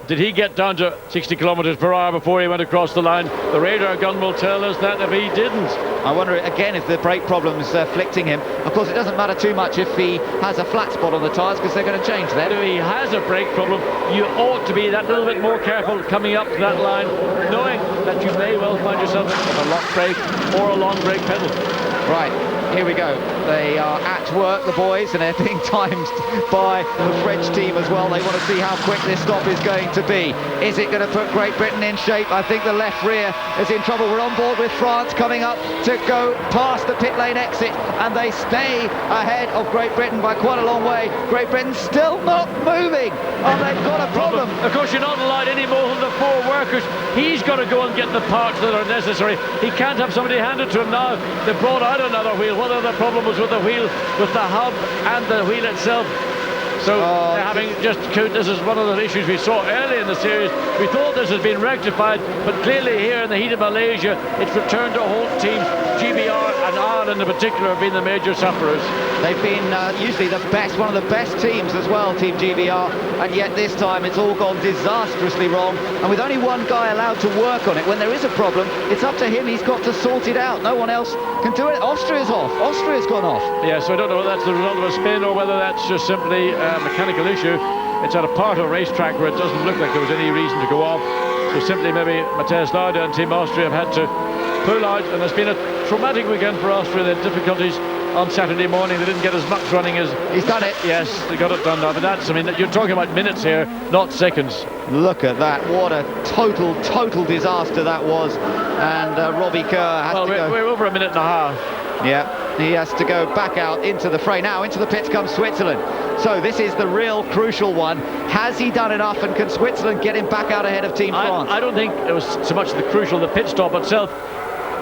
S23: Did he get down to 60 kilometers per hour before he went across the line? The radar gun will tell us that if he didn't.
S1: I wonder again if the brake problem is afflicting him. Of course, it doesn't matter too much if he has a flat spot on the tyres, because they're going to change that.
S23: If he has a brake problem, you ought to be that little bit more careful coming up to that line, knowing that you may well find yourself with a lock brake or a long brake pedal.
S1: Right, here we go. They are at work, the boys, and they're being timed by the French team as well. They want to see how quick this stop is going to be. Is it going to put Great Britain in shape? I think the left rear is in trouble. We're on board with France coming up to go past the pit lane exit, and they stay ahead of Great Britain by quite a long way. Great Britain still not moving. Oh, they've got a problem.
S23: Of course, you're not allowed any more than the 4 workers. He's got to go and get the parts that are necessary. He can't have somebody handed to him now. They brought out another wheel. Whether the problem was with the wheel, with the hub and the wheel itself. So they're having this is one of the issues we saw early in the series. We thought this had been rectified, but clearly here in the heat of Malaysia, it's returned to halt teams. GBR and Ireland in particular have been the major sufferers.
S1: They've been usually the best, one of the best teams as well, Team GBR, and yet this time it's all gone disastrously wrong, and with only one guy allowed to work on it. When there is a problem, it's up to him. He's got to sort it out. No one else can do it. Austria's off. Austria's gone off.
S23: Yeah, so I don't know whether that's the result of a spin or whether that's just simply a mechanical issue. It's at a part of a racetrack where it doesn't look like there was any reason to go off. So simply maybe Matthias Lauda and Team Austria have had to pull out, and there's been a traumatic weekend for Austria. They had difficulties on Saturday morning. They didn't get as much running as...
S1: He's done it.
S23: Yes, they got it done now. But that's, I mean, you're talking about minutes here, not seconds.
S1: Look at that. What a total disaster that was. And Robbie Kerr has to go...
S23: We're over a minute and a half.
S1: Yeah, he has to go back out into the fray. Now into the pits comes Switzerland. So this is the real crucial one. Has he done enough, and can Switzerland get him back out ahead of Team France?
S23: I don't think it was so much the pit stop itself.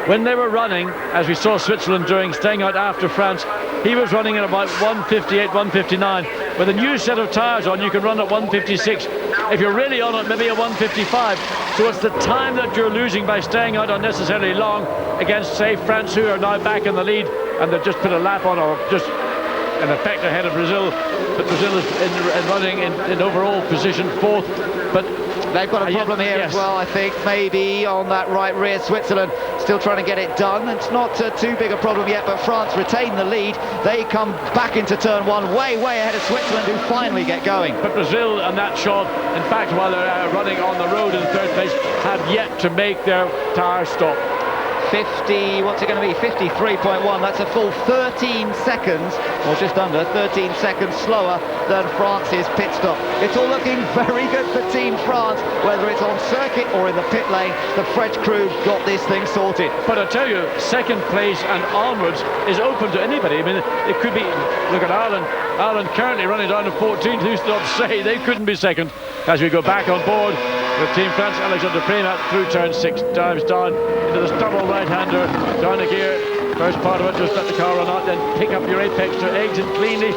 S23: When they were running, as we saw Switzerland doing, staying out after France, he was running at about 158, 159. With a new set of tyres on, you can run at 156. If you're really on it, maybe a 155. So it's the time that you're losing by staying out unnecessarily long against, say, France, who are now back in the lead, and they've just put a lap on, or just in effect ahead of Brazil. But Brazil is running in overall position 4th. But
S1: they've got a problem here as well, I think, maybe on that right rear. Switzerland still trying to get it done. It's not too big a problem yet, but France retain the lead. They come back into turn 1 way ahead of Switzerland, who finally get going.
S23: But Brazil and that shot, in fact, while they're running on the road in 3rd place, have yet to make their tyre stop.
S1: 50, what's it going to be? 53.1. That's a full 13 seconds, or just under 13 seconds slower than France's pit stop. It's all looking very good for Team France, whether it's on circuit or in the pit lane. The French crew got this thing sorted.
S23: But I tell you, 2nd place and onwards is open to anybody. I mean, it could be, look at Ireland. Ireland currently running down to 14th. Who's not to say they couldn't be 2nd as we go back on board with Team France. Alexander Prix through turn 6, dives down into this double right-hander, down a gear. First part of it, just let the car run out, then pick up your apex to exit cleanly,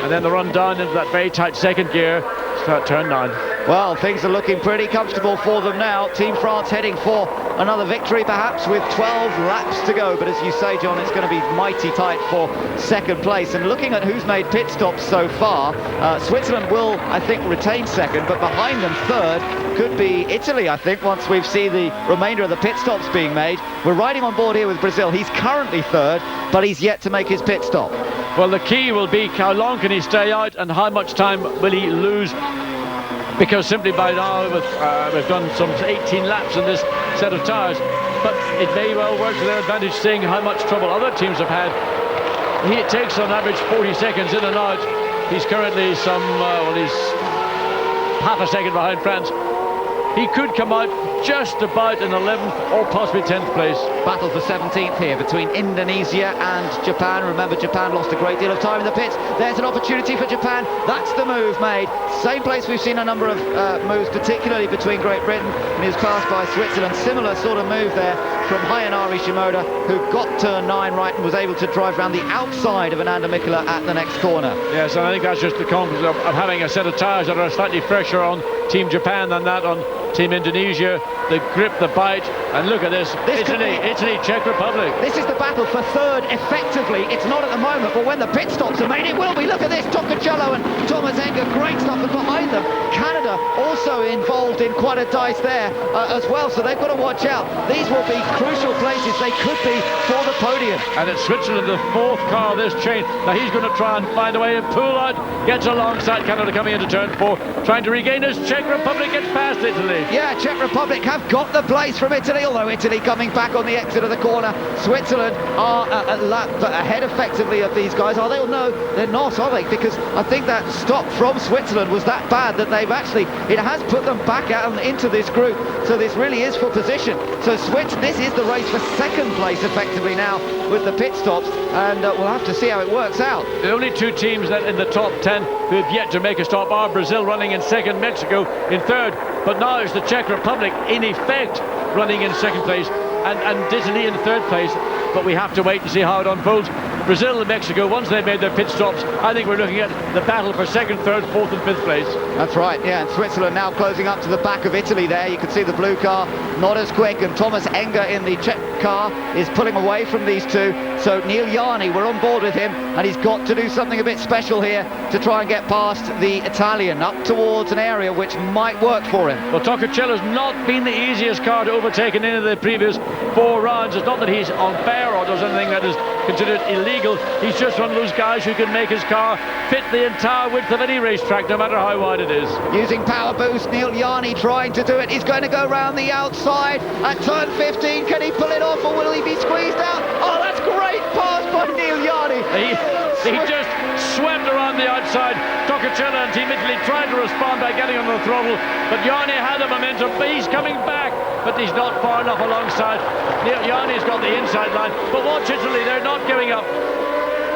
S23: and then the run down into that very tight 2nd gear, start turn 9.
S1: Well, things are looking pretty comfortable for them now. Team France heading for another victory, perhaps, with 12 laps to go. But as you say, John, it's going to be mighty tight for 2nd place. And looking at who's made pit stops so far, Switzerland will, I think, retain 2nd, but behind them 3rd could be Italy, I think, once we've seen the remainder of the pit stops being made. We're riding on board here with Brazil. He's currently 3rd, but he's yet to make his pit stop.
S23: Well, the key will be how long can he stay out and how much time will he lose, because simply by now we've done some 18 laps in this set of tyres, but it may well work to their advantage, seeing how much trouble other teams have had. He takes on average 40 seconds in and out. He's currently he's half a second behind France. He could come out just about in 11th or possibly 10th place.
S1: Battle for 17th here between Indonesia and Japan. Remember, Japan lost a great deal of time in the pits. There's an opportunity for Japan. That's the move made. Same place we've seen a number of moves, particularly between Great Britain and his pass by Switzerland. Similar sort of move there from Hayanari Shimoda, who got turn 9 right and was able to drive around the outside of Ananda Mikkola at the next corner.
S23: Yes, and I think that's just the consequence of having a set of tyres that are slightly fresher on Team Japan than that on Team Indonesia. The grip, the bite, and look at this. Italy, Czech Republic.
S1: This is the battle for 3rd, effectively. It's not at the moment, but when the pit stops are made, it will be. Look at this, Toccacello and Thomas Enger, great stuff. And behind them, Canada also involved in quite a dice there as well, so they've got to watch out. These will be crucial places they could be for the podium.
S23: And it's Switzerland, the 4th car of this chain. Now he's going to try and find a way and pull out, gets alongside Canada coming into turn 4, trying to regain his. Czech Republic gets past Italy.
S1: Yeah, Czech Republic have got the place from Italy, although Italy coming back on the exit of the corner. Switzerland are a lap ahead effectively of these guys. Are they? No, they're not, are they? Because I think that stop from Switzerland was that bad that they've actually, it has put them back out into this group. So this really is for position. So this is the race for 2nd place effectively now with the pit stops, and we'll have to see how it works out.
S23: The only 2 teams that in the top 10 who have yet to make a stop are Brazil running in 2nd, Mexico in 3rd, but now it's the Czech Republic in effect running in 2nd place, and Italy in 3rd place, but we have to wait and see how it unfolds. Brazil and Mexico, once they've made their pit stops, I think we're looking at the battle for 2nd, 3rd, 4th and 5th place.
S1: That's right, yeah, and Switzerland now closing up to the back of Italy there. You can see the blue car not as quick, and Thomas Enger in the Czech car is pulling away from these 2. So Neil Yarni, we're on board with him, and he's got to do something a bit special here to try and get past the Italian up towards an area which might work for him.
S23: Well, Toccacello's not been the easiest car to overtake in any of the previous 4 rounds. It's not that he's unfair or does anything that is considered illegal. He's just one of those guys who can make his car fit the entire width of any racetrack, no matter how wide it is.
S1: Using power boost, Neil Yarni trying to do it. He's going to go round the outside at turn 15. Can he pull it off, or will he be squeezed out? Oh, that's great pass by Neil Yarni.
S23: He just swept around the outside. Toccacello and Team Italy tried to respond by getting on the throttle, but Yarni had the momentum, but he's coming back, but he's not far enough alongside. Yarni's got the inside line, but watch Italy, they're not giving up.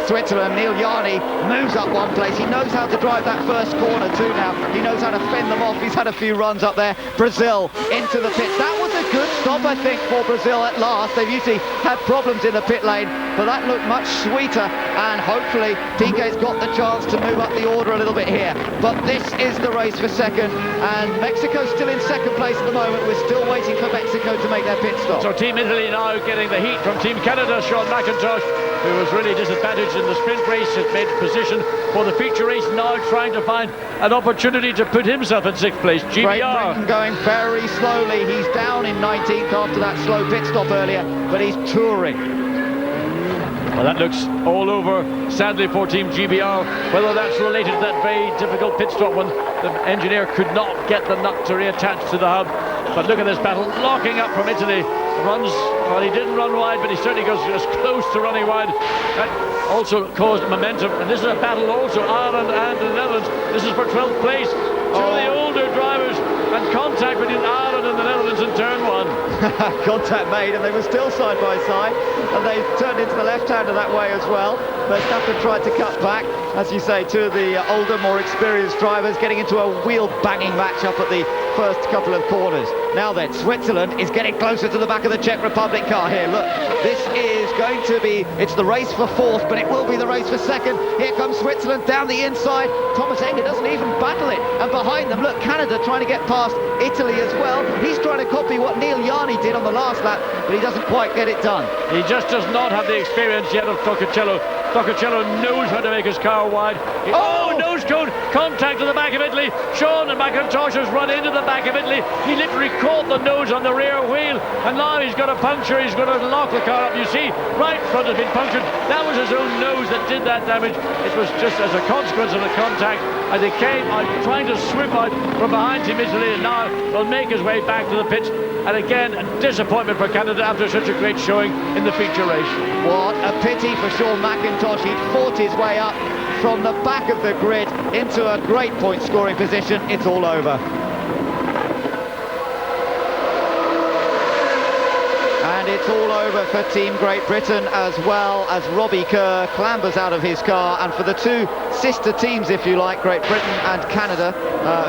S1: Switzerland. Neil Yarni moves up one place. He knows how to drive that first corner too now. He knows how to fend them off. He's had a few runs up there. Brazil into the pits. That was a good stop, I think, for Brazil at last. They've usually had problems in the pit lane, but that looked much sweeter, and hopefully Piquet's got the chance to move up the order a little bit here. But this is the race for second, and Mexico's still in second place at the moment. We're still waiting for Mexico to make their pit stop.
S23: So Team Italy now getting the heat from Team Canada. Sean McIntosh, who was really disadvantaged in the sprint race, has made position for the feature race, now trying to find an opportunity to put himself in 6th place. GBR.
S1: Great Britain going very slowly. He's down in 19th after that slow pit stop earlier, but he's touring.
S23: Well, that looks all over, sadly, for Team GBR. Whether that's related to that very difficult pit stop when the engineer could not get the nut to reattach to the hub. But look at this battle, locking up from Italy. Runs, well, he didn't run wide, but he certainly goes as close to running wide. That also caused momentum. And this is a battle also, Ireland and the Netherlands. This is for 12th place. Two of the older drivers, and contact between Ireland and the Netherlands in turn 1.
S1: Contact made, and they were still side by side, and they turned into the left-hander that way as well. Verstappen tried to cut back. As you say, two of the older, more experienced drivers getting into a wheel-banging match up at the first couple of corners. Now then, Switzerland is getting closer to the back of the Czech Republic car here. Look, this is going to be, it's the race for 4th, but it will be the race for 2nd. Here comes Switzerland down the inside. Thomas Enger doesn't even battle it. And behind them, look, Canada trying to get past Italy as well. He's trying to copy what Neil Yarni did on the last lap, but he doesn't quite get it done.
S23: He just does not have the experience yet of Toccacello. Toccacello knows how to make his car wide. Nose cone, contact to the back of Italy. Sean and McIntosh has run into the back of Italy. He literally caught the nose on the rear wheel, and now he's got a puncture. He's going to lock the car up. You see, right front has been punctured. That was his own nose that did that damage. It was just as a consequence of the contact, and he came out trying to swim out from behind Team Italy, and now will make his way back to the pits. And again, a disappointment for Canada after such a great showing in the feature race.
S1: What a pity for Sean McIntosh. He'd fought his way up from the back of the grid into a great point scoring position. It's all over. And it's all over for Team Great Britain, as well as Robbie Kerr clambers out of his car. And for the two sister teams, if you like, Great Britain and Canada,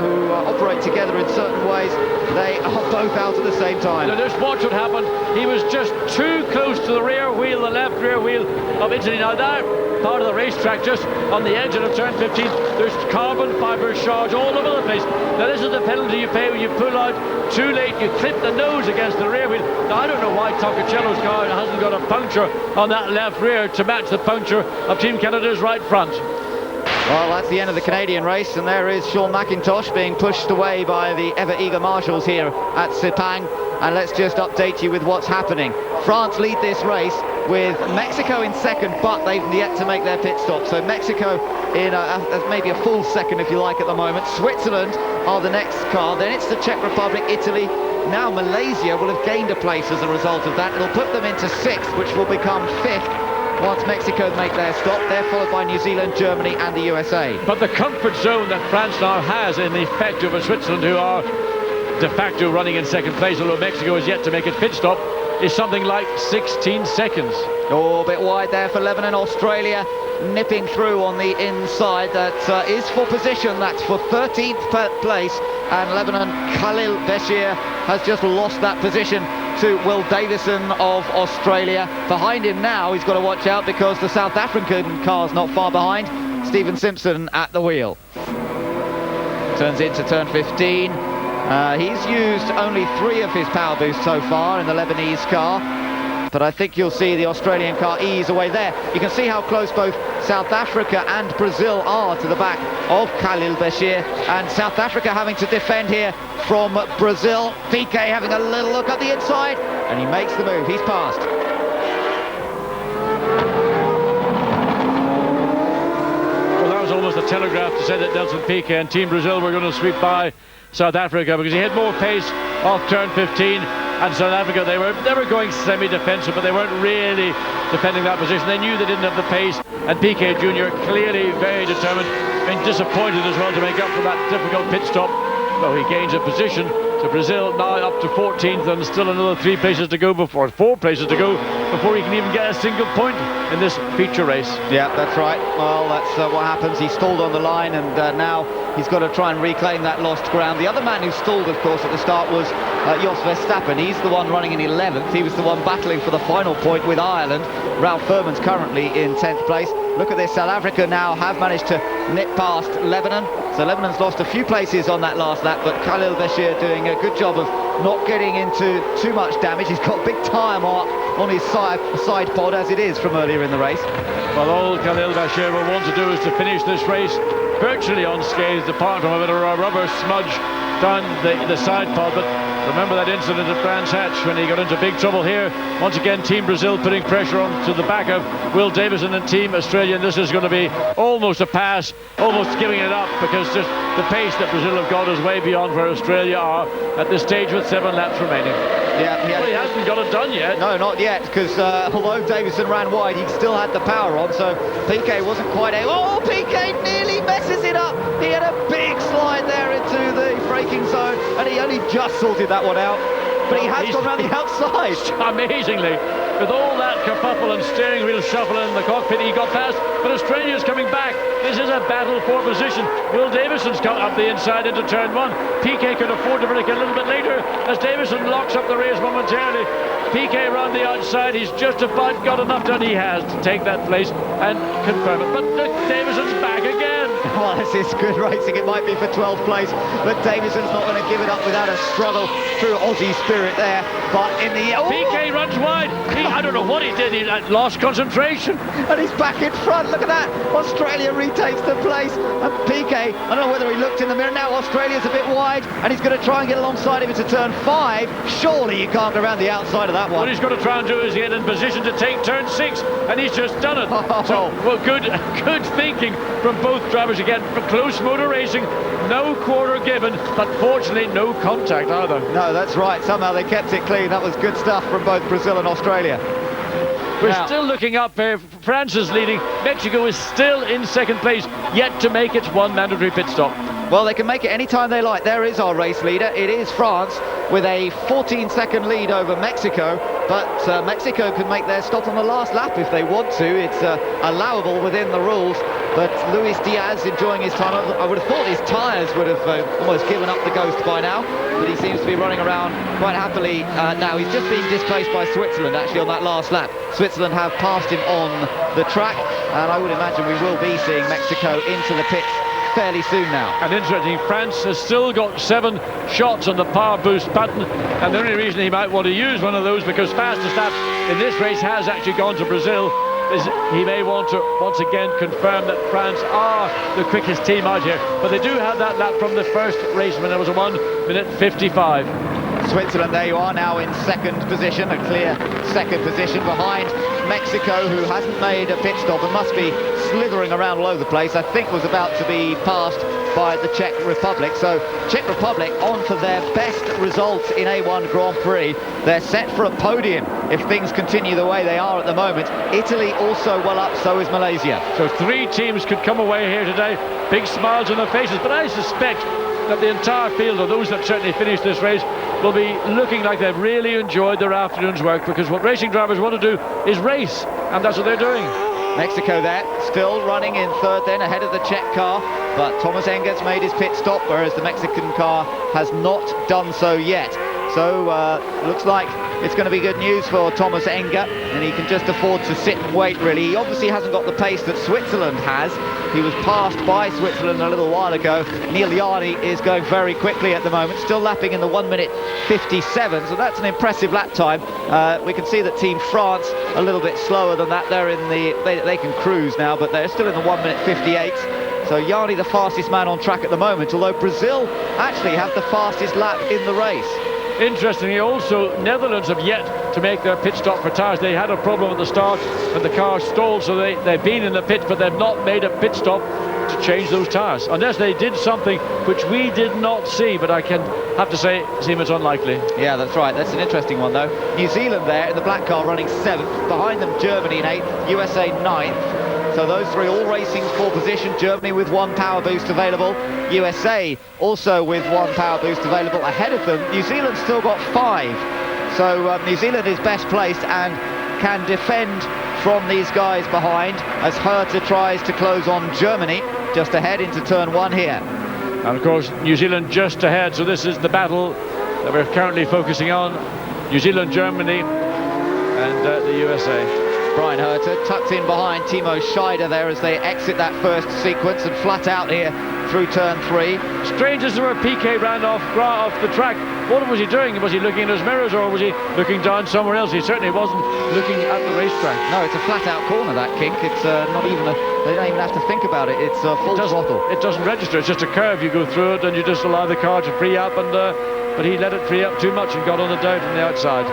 S1: who operate together in certain ways, they are both out at the same time.
S23: Now just watch what happened. He was just too close to the rear wheel, the left rear wheel of Italy. Now that part of the racetrack, just on the edge of the turn 15, there's carbon fibre shards all over the place. Now this is the penalty you pay when you pull out too late. You clip the nose against the rear wheel. Now I don't know why Toccacello's car hasn't got a puncture on that left rear to match the puncture of Team Canada's right front.
S1: Well, that's the end of the Canadian race, and there is Sean McIntosh being pushed away by the ever-eager marshals here at Sepang. And let's just update you with what's happening. France lead this race with Mexico in second, but they've yet to make their pit stop. So Mexico in maybe a full second, if you like, at the moment. Switzerland are the next car. Then it's the Czech Republic, Italy. Now Malaysia will have gained a place as a result of that. It'll put them into 6th, which will become 5th. Once Mexico make their stop, they're followed by New Zealand, Germany and the USA.
S23: But the comfort zone that France now has in effect over Switzerland, who are de facto running in second place, although Mexico has yet to make its pit stop, is something like 16 seconds.
S1: Oh, a bit wide there for Lebanon. Australia nipping through on the inside. That is for position. That's for 13th place. And Lebanon, Khalil Bashir has just lost that position to Will Davison of Australia. Behind him now, he's got to watch out because the South African car's not far behind. Stephen Simpson at the wheel. Turns into turn 15. He's used only 3 of his power boosts so far in the Lebanese car. But I think you'll see the Australian car ease away there. You can see how close both South Africa and Brazil are to the back of Khalil Bashir. And South Africa having to defend here from Brazil. Piquet having a little look at the inside, and he makes the move. He's passed.
S23: Well, that was almost a telegraph to say that Nelson Piquet and Team Brazil were going to sweep by South Africa, because he had more pace off turn 15. And South Africa, they were going semi-defensive, but they weren't really defending that position. They knew they didn't have the pace, and Piquet Jr. clearly very determined, being disappointed as well to make up for that difficult pit stop. Well, he gains a position. So Brazil now up to 14th, and still another 4 places to go before he can even get a single point. in this feature race.
S1: Yeah, that's right. Well, that's what happens. He stalled on the line, and now he's got to try and reclaim that lost ground. The other man who stalled, of course, at the start was Jos Verstappen. He's the one running in 11th. He was the one battling for the final point with Ireland. Ralph Furman's currently in 10th place. Look at this, South Africa now have managed to nip past Lebanon. So Lebanon's lost a few places on that last lap, but Khalil Bashir doing a good job of not getting into too much damage. He's got a big tyre mark on his side pod as it is from earlier in the race.
S23: Well, all Khalil Bashir will want to do is to finish this race virtually unscathed, apart from a bit of a rubber smudge down the side pod. But remember that incident at Brands Hatch when he got into big trouble here. Once again, Team Brazil putting pressure on to the back of Will Davison and Team Australia, and this is going to be almost a pass, almost giving it up, because just the pace that Brazil have got is way beyond where Australia are at this stage with 7 laps remaining.
S1: Yeah,
S23: he hasn't got it done yet.
S1: No, not yet, because although Davison ran wide, he still had the power on, so Piquet wasn't quite able. Oh, Piquet nearly messes it up. He had a big slide there into the braking zone, and he only just sorted that one out. But he has gone around the outside.
S23: Amazingly, with all that kerfuffle and steering wheel shuffle in the cockpit, he got past. But Australia's coming back. This is a battle for position. Will Davison's got up the inside into turn 1. Piquet could afford to break a little bit later as Davison locks up the race momentarily. Piquet around the outside. He's just about got enough done. He has to take that place and confirm it. But look, Davison's back again.
S1: Well, this is good racing. It might be for 12th place, but Davison's not going to give it up without a struggle through Aussie spirit there. But in the... Oh!
S23: Piquet runs wide. I don't know what he did. He lost concentration.
S1: And he's back in front. Look at that. Australia retakes the place. And Piquet, I don't know whether he looked in the mirror. Now Australia's a bit wide, and he's going to try and get alongside him into turn 5. Surely you can't go around the outside of that one.
S23: What he's going to try and do is get in position to take turn 6, and he's just done it. So, well, good thinking from both drivers. Again, for close motor racing, no quarter given, but fortunately no contact either.
S1: No, that's right. Somehow they kept it clean. That was good stuff from both Brazil and Australia.
S23: We're still looking up there. France is leading. Mexico is still in 2nd place, yet to make its one mandatory pit stop.
S1: Well, they can make it any time they like. There is our race leader. It is France with a 14-second lead over Mexico. But Mexico can make their stop on the last lap if they want to. It's allowable within the rules. But Luis Diaz enjoying his time. I would have thought his tyres would have almost given up the ghost by now. But he seems to be running around quite happily now. He's just been displaced by Switzerland, actually, on that last lap. Switzerland have passed him on the track. And I would imagine we will be seeing Mexico into the pits fairly soon now.
S23: And interesting, France has still got 7 shots on the power boost button, and the only reason he might want to use one of those, because fastest lap in this race has actually gone to Brazil, is he may want to once again confirm that France are the quickest team out here. But they do have that lap from the first race when there was a 1:55.
S1: Switzerland, there you are, now in 2nd position, a clear 2nd position behind Mexico, who hasn't made a pit stop and must be slithering around all over the place. I think was about to be passed by the Czech Republic. So Czech Republic on for their best results in A1 Grand Prix. They're set for a podium if things continue the way they are at the moment. Italy also well up, so is Malaysia.
S23: So 3 teams could come away here today, big smiles on their faces, but I suspect that the entire field, or those that certainly finished this race, will be looking like they've really enjoyed their afternoon's work, because what racing drivers want to do is race, and that's what they're doing.
S1: Mexico there, still running in 3rd then, ahead of the Czech car, but Thomas Engert's made his pit stop, whereas the Mexican car has not done so yet. So looks like it's going to be good news for Thomas Engert, and he can just afford to sit and wait, really. He obviously hasn't got the pace that Switzerland has. He was passed by Switzerland a little while ago. Neil Yardi is going very quickly at the moment, still lapping in the 1:57, so that's an impressive lap time. We can see that Team France a little bit slower than that. They're in the they can cruise now, but they're still in the 1:58. So Yardi the fastest man on track at the moment, although Brazil actually have the fastest lap in the race.
S23: Interestingly, also, Netherlands have yet to make their pit stop for tyres. They had a problem at the start and the car stalled, so they've been in the pit, but they've not made a pit stop to change those tyres, unless they did something which we did not see, but I can have to say seems unlikely.
S1: Yeah, that's right. That's an interesting one, though. New Zealand there in the black car running 7th. Behind them, Germany in 8th, USA 9th. So those 3 all racing for position. Germany with 1 power boost available. USA also with 1 power boost available. Ahead of them, New Zealand still got 5. So New Zealand is best placed and can defend from these guys behind as Herta tries to close on Germany just ahead into turn 1 here.
S23: And of course, New Zealand just ahead, so this is the battle that we're currently focusing on. New Zealand, Germany, and the USA.
S1: Brian Herta tucked in behind Timo Scheider there as they exit that first sequence and flat out here through turn 3.
S23: Strange as where PK ran off the track. What was he doing? Was he looking in his mirrors, or was he looking down somewhere else? He certainly wasn't looking at the racetrack.
S1: No, it's a flat-out corner, that kink. It's not even they don't even have to think about it. It's full throttle.
S23: It doesn't register. It's just a curve. You go through it, and you just allow the car to free up. And but he let it free up too much and got on the dirt on the outside.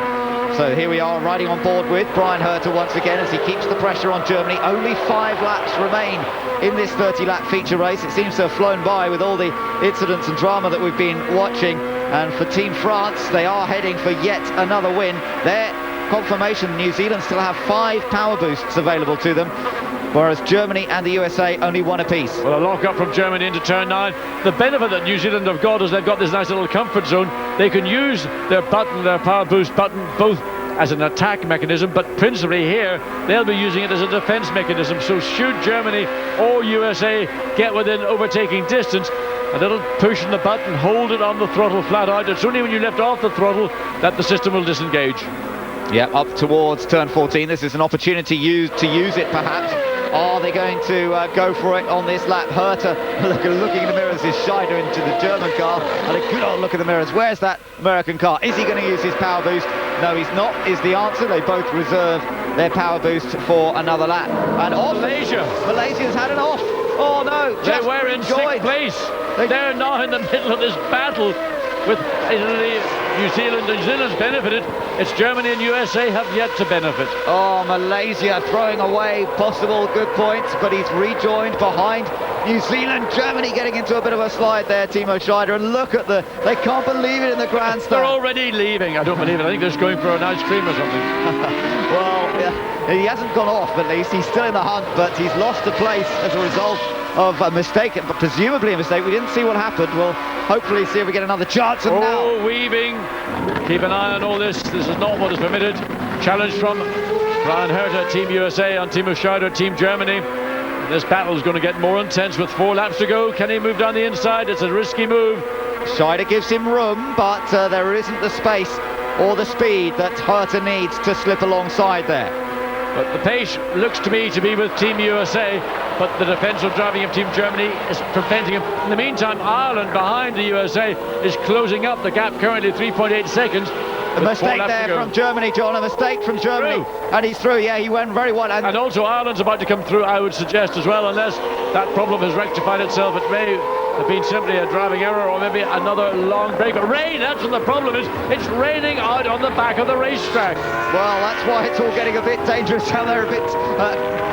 S1: So here we are riding on board with Brian Herta once again as he keeps the pressure on Germany. Only 5 laps remain in this 30-lap feature race. It seems to have flown by with all the incidents and drama that we've been watching. And for Team France, they are heading for yet another win. Their confirmation, New Zealand still have 5 power boosts available to them, whereas Germany and the USA only 1 apiece.
S23: Well, a lock up from Germany into turn 9. The benefit that New Zealand have got is they've got this nice little comfort zone. They can use their power boost button, both as an attack mechanism, but principally here they'll be using it as a defense mechanism. So should Germany or USA get within overtaking distance, a little push on the button, hold it on the throttle flat out. It's only when you lift off the throttle that the system will disengage.
S1: Yeah, up towards turn 14. This is an opportunity to use it perhaps. Are they going to go for it on this lap? Herta looking in the mirrors is Scheider into the German car, and a good old look at the mirrors. Where's that American car? Is he going to use his power boost? No, he's not, is the answer. They both reserve their power boost for another lap. And off. Malaysia's had an off. Oh no,
S23: they were in 6th place. They're now in the middle of this battle with Italy, New Zealand. New Zealand's benefited. It's Germany and USA have yet to benefit.
S1: Oh, Malaysia throwing away possible good points, but he's rejoined behind New Zealand. Germany getting into a bit of a slide there, Timo Scheider, and look at they can't believe it in the grandstand.
S23: They're already leaving. I don't believe it. I think they're just going for an ice cream or something.
S1: Well, yeah, he hasn't gone off, at least. He's still in the hunt, but he's lost a place as a result of a mistake, but presumably a mistake. We didn't see what happened. We'll hopefully see if we get another chance. And now
S23: weaving. Keep an eye on all this. This is not what is permitted. Challenge from Brian Herta, Team USA, on Timo Scheider, Team Germany. This battle is going to get more intense with 4 laps to go. Can he move down the inside? It's a risky move.
S1: Scheider gives him room, but there isn't the space or the speed that Herta needs to slip alongside there.
S23: But the pace looks to me to be with Team USA, but the defensive driving of Team Germany is preventing him. In the meantime, Ireland behind the USA is closing up the gap, currently 3.8 seconds.
S1: A mistake there from Germany, John, a mistake from Germany. And he's through, yeah, he went very well.
S23: And also Ireland's about to come through, I would suggest as well, unless that problem has rectified itself. It may have been simply a driving error or maybe another long break. But rain, that's what the problem is. It's raining out on the back of the racetrack.
S1: Well, that's why it's all getting a bit dangerous down there, a bit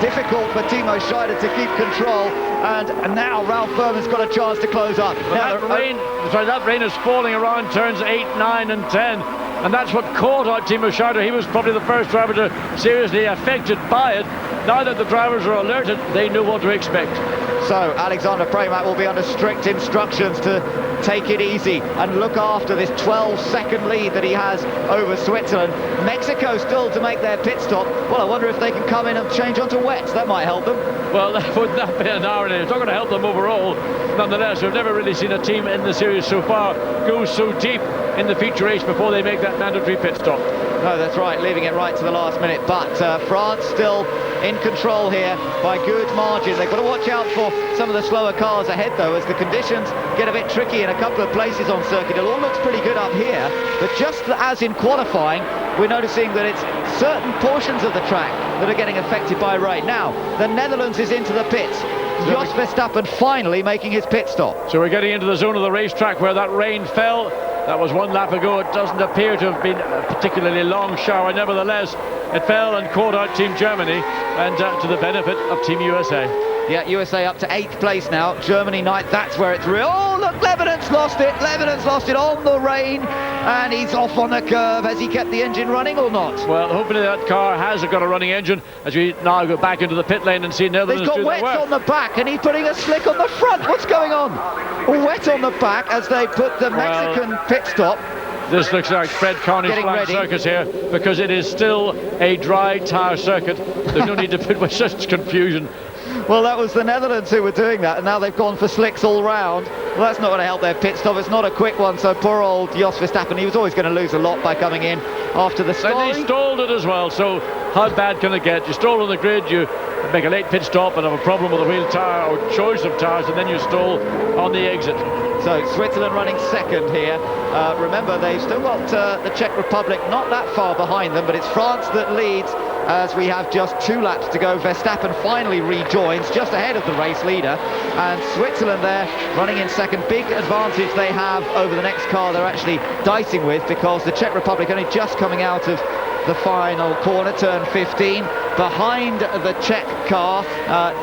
S1: difficult for Timo Scheider to keep control. And now Ralph Furman's got a chance to close up.
S23: Now, that rain is falling around turns 8, 9 and 10. And that's what caught out Timo Scheider. He was probably the first driver to seriously affected by it. Now that the drivers are alerted, they know what to expect.
S1: So Alexander Pramac will be under strict instructions to take it easy and look after this 12-second lead that he has over Switzerland. Mexico still to make their pit stop. Well, I wonder if they can come in and change onto wets. That might help them.
S23: Well, that would not be an hour. It's not going to help them overall. Nonetheless, we've never really seen a team in the series so far go so deep in the feature race before they make that mandatory pit stop.
S1: No, that's right, leaving it right to the last minute. But France still in control here by good margin. They've got to watch out for some of the slower cars ahead, though, as the conditions get a bit tricky in a couple of places on circuit. It all looks pretty good up here, but just as in qualifying, we're noticing that it's certain portions of the track that are getting affected by rain. Now, the Netherlands is into the pits. Jos Verstappen finally making his pit stop.
S23: So we're getting into the zone of the racetrack where that rain fell. That was 1 lap ago. It doesn't appear to have been a particularly long shower. Nevertheless, it fell and caught out Team Germany, and to the benefit of Team USA.
S1: Yeah, USA up to 8th place now. Germany 9th. That's where it's real. Oh, look, Lebanon's lost it. Lebanon's lost it on the rain, and he's off on the curve. Has he kept the engine running or not?
S23: Well, hopefully that car has got a running engine as we now go back into the pit lane and see Netherlands do their work.
S1: They've got wet on the back, and he's putting a slick on the front. What's going on? Wet on the back as they put the Mexican pit stop
S23: This looks like Fred Carney's flying circus here, because it is still a dry tyre circuit. There's no need to put with such confusion.
S1: Well, that was the Netherlands who were doing that, and now they've gone for slicks all round. Well, that's not going to help their pit stop. It's not a quick one, so poor old Jos Verstappen, he was always going to lose a lot by coming in after the stalling.
S23: And they stalled it as well, so how bad can it get? You stall on the grid, you make a late pit stop and have a problem with the wheel tyre or choice of tyres, and then you stall on the exit.
S1: So Switzerland running second here. Remember, they've still got the Czech Republic not that far behind them, but it's France that leads as we have just 2 laps to go. Verstappen finally rejoins just ahead of the race leader, and Switzerland there running in second. Big advantage they have over the next car they're actually dicing with, because the Czech Republic only just coming out of the final corner, turn 15. Behind the Czech car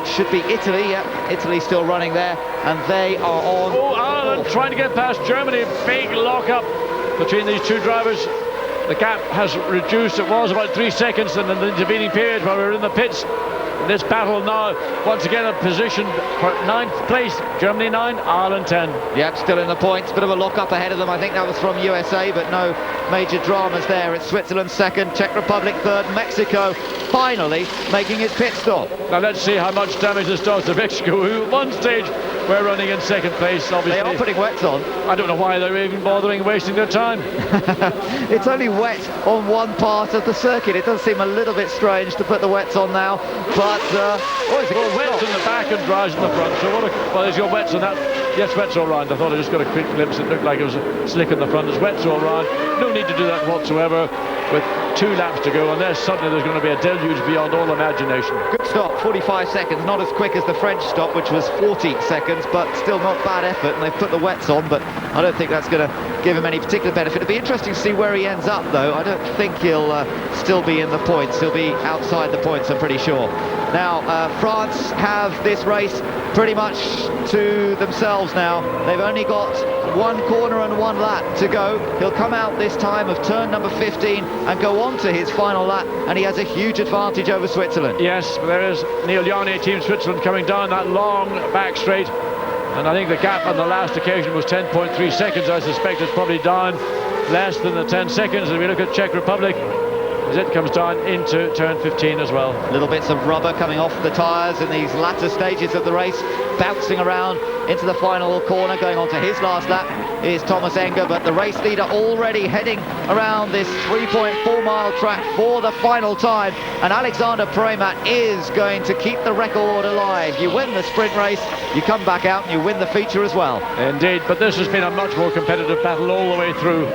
S1: should be Italy. Yep, Italy still running there, and they are on.
S23: Oh, Ireland trying to get past Germany. Big lock-up between these two drivers. The gap has reduced. It was about 3 seconds in the intervening period while we were in the pits. This battle now, once again, a position for 9th place. Germany 9, Ireland 10.
S1: Yep, still in the points. Bit of a lock-up ahead of them. I think that was from USA, but no major dramas there. It's Switzerland second, Czech Republic third, Mexico finally making its pit stop.
S23: Now let's see how much damage this does to Mexico, who at one stage were running in second place, obviously.
S1: They are putting wets on.
S23: I don't know why they're even bothering wasting their time.
S1: It's only wet on one part of the circuit. It does seem a little bit strange to put the wets on now, but
S23: wets in the back and dries in the front. So well, there's your wets on that. Yes, wets all round. I thought I just got a quick glimpse. It looked like it was slick in the front. There's wets all round. No need to do that whatsoever. With 2 laps to go, and suddenly there's going to be a deluge beyond all imagination.
S1: Good stop, 45 seconds, not as quick as the French stop, which was 40 seconds, but still not bad effort, and they've put the wets on, but I don't think that's going to give him any particular benefit. It'll be interesting to see where he ends up, though. I don't think he'll still be in the points. He'll be outside the points, I'm pretty sure. Now, France have this race pretty much to themselves now. They've only got 1 corner and 1 lap to go. He'll come out this time of turn number 15 and go on to his final lap, and he has a huge advantage over Switzerland.
S23: Yes, there is Neil Yarnier, Team Switzerland, coming down that long back straight, and I think the gap on the last occasion was 10.3 seconds. I suspect it's probably down less than the 10 seconds. If we look at Czech Republic, as it comes down into turn 15 as well.
S1: Little bits of rubber coming off the tyres in these latter stages of the race, bouncing around into the final corner. Going on to his last lap is Thomas Enger, but the race leader already heading around this 3.4 mile track for the final time, and Alexander Preymat is going to keep the record alive. You win the sprint race, you come back out and you win the feature as well.
S23: Indeed, but this has been a much more competitive battle all the way through.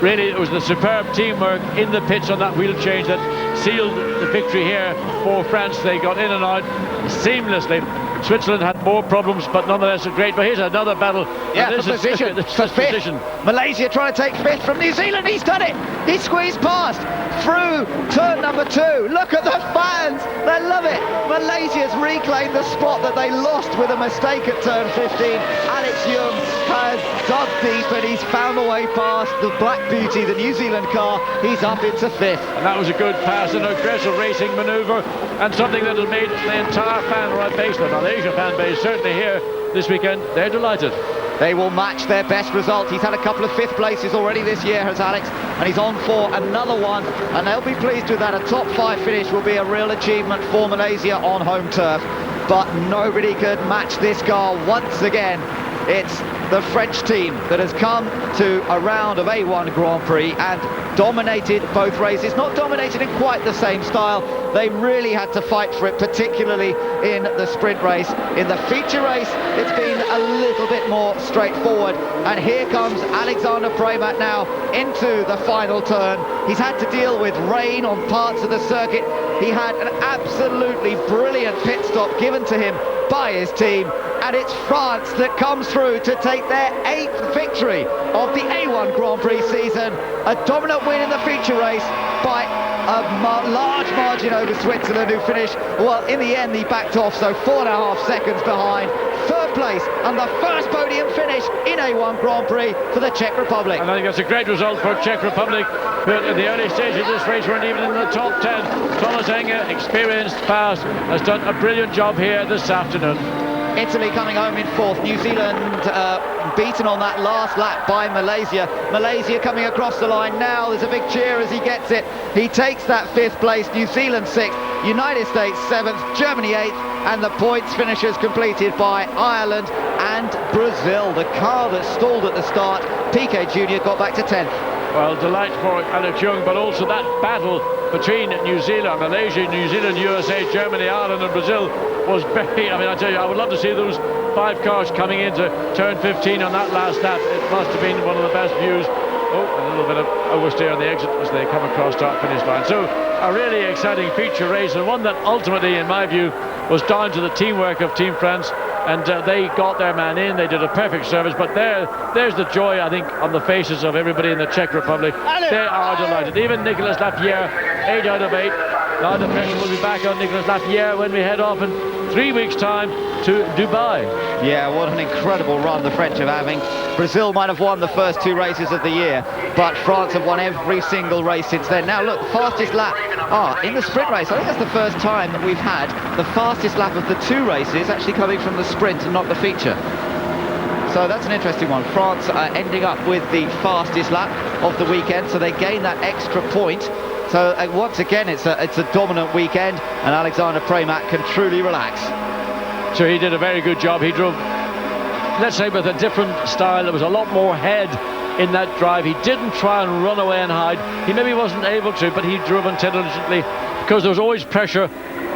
S23: Really, it was the superb teamwork in the pits on that wheel change that sealed the victory here for France. They got in and out seamlessly. Switzerland had more problems, but nonetheless a great. But here's another battle.
S1: Yeah, the position. Malaysia trying to take 5th from New Zealand. He's done it. He squeezed past through turn number 2. Look at the fans. They love it. Malaysia's reclaimed the spot that they lost with a mistake at turn 15. Alex Young has dug deep and he's found a way past the Black Beauty, the New Zealand car. He's up into 5th.
S23: And that was a good pass, an aggressive racing manoeuvre, and something that has made the entire fan base, the Malaysia fan base, certainly here this weekend, they're delighted.
S1: They will match their best result. He's had a couple of 5th places already this year, has Alex, and he's on for another one, and they'll be pleased with that. A top 5 finish will be a real achievement for Malaysia on home turf, but nobody could match this car once again. It's the French team that has come to a round of A1 Grand Prix and dominated both races. Not dominated in quite the same style. They really had to fight for it, particularly in the sprint race. In the feature race, it's been a little bit more straightforward. And here comes Alexander Preymat now into the final turn. He's had to deal with rain on parts of the circuit. He had an absolutely brilliant pit stop given to him by his team, and it's France that comes through to take their 8th victory of the A1 Grand Prix season. A dominant win in the feature race by a large margin over Switzerland, who finished, well, in the end he backed off, so 4.5 seconds behind. 3rd place and the first podium finish in A1 Grand Prix for the Czech Republic.
S23: And I think that's a great result for Czech Republic, but at the early stage of this race weren't even in the top 10. Thomas Enger, experienced, fast, has done a brilliant job here this afternoon.
S1: Italy coming home in 4th. New Zealand beaten on that last lap by Malaysia. Malaysia coming across the line now. There's a big cheer as he gets it. He takes that 5th place. New Zealand 6th, United States 7th, Germany 8th, and the points finishes completed by Ireland and Brazil. The car that stalled at the start, Piquet Jr. got back to 10th.
S23: Well, delight for Alex Young, but also that battle between New Zealand, Malaysia, New Zealand, USA, Germany, Ireland and Brazil was very, I tell you, I would love to see those 5 cars coming into turn 15 on that last lap. It must have been one of the best views. Oh, a little bit of oversteer on the exit as they come across start-finish line. So, a really exciting feature race, and one that ultimately, in my view, was down to the teamwork of Team France. And they got their man in, they did a perfect service, but there's the joy, I think, on the faces of everybody in the Czech Republic. They are delighted. Even Nicolas Lapierre, 8 out of 8. Now the pressure will be back on Nicolas Lapierre when we head off in 3 weeks' time to Dubai.
S1: Yeah, what an incredible run the French are having. Brazil might have won the first 2 races of the year, but France have won every single race since then. Now look, fastest lap in the sprint race. I think that's the first time that we've had the fastest lap of the 2 races actually coming from the sprint and not the feature. So that's an interesting one. France are ending up with the fastest lap of the weekend, so they gain that extra point. So once again, it's a dominant weekend, and Alexander Preymat can truly relax.
S23: So he did a very good job. He drove, let's say, with a different style. There was a lot more head in that drive. He didn't try and run away and hide. He maybe wasn't able to, but he drove intelligently because there was always pressure.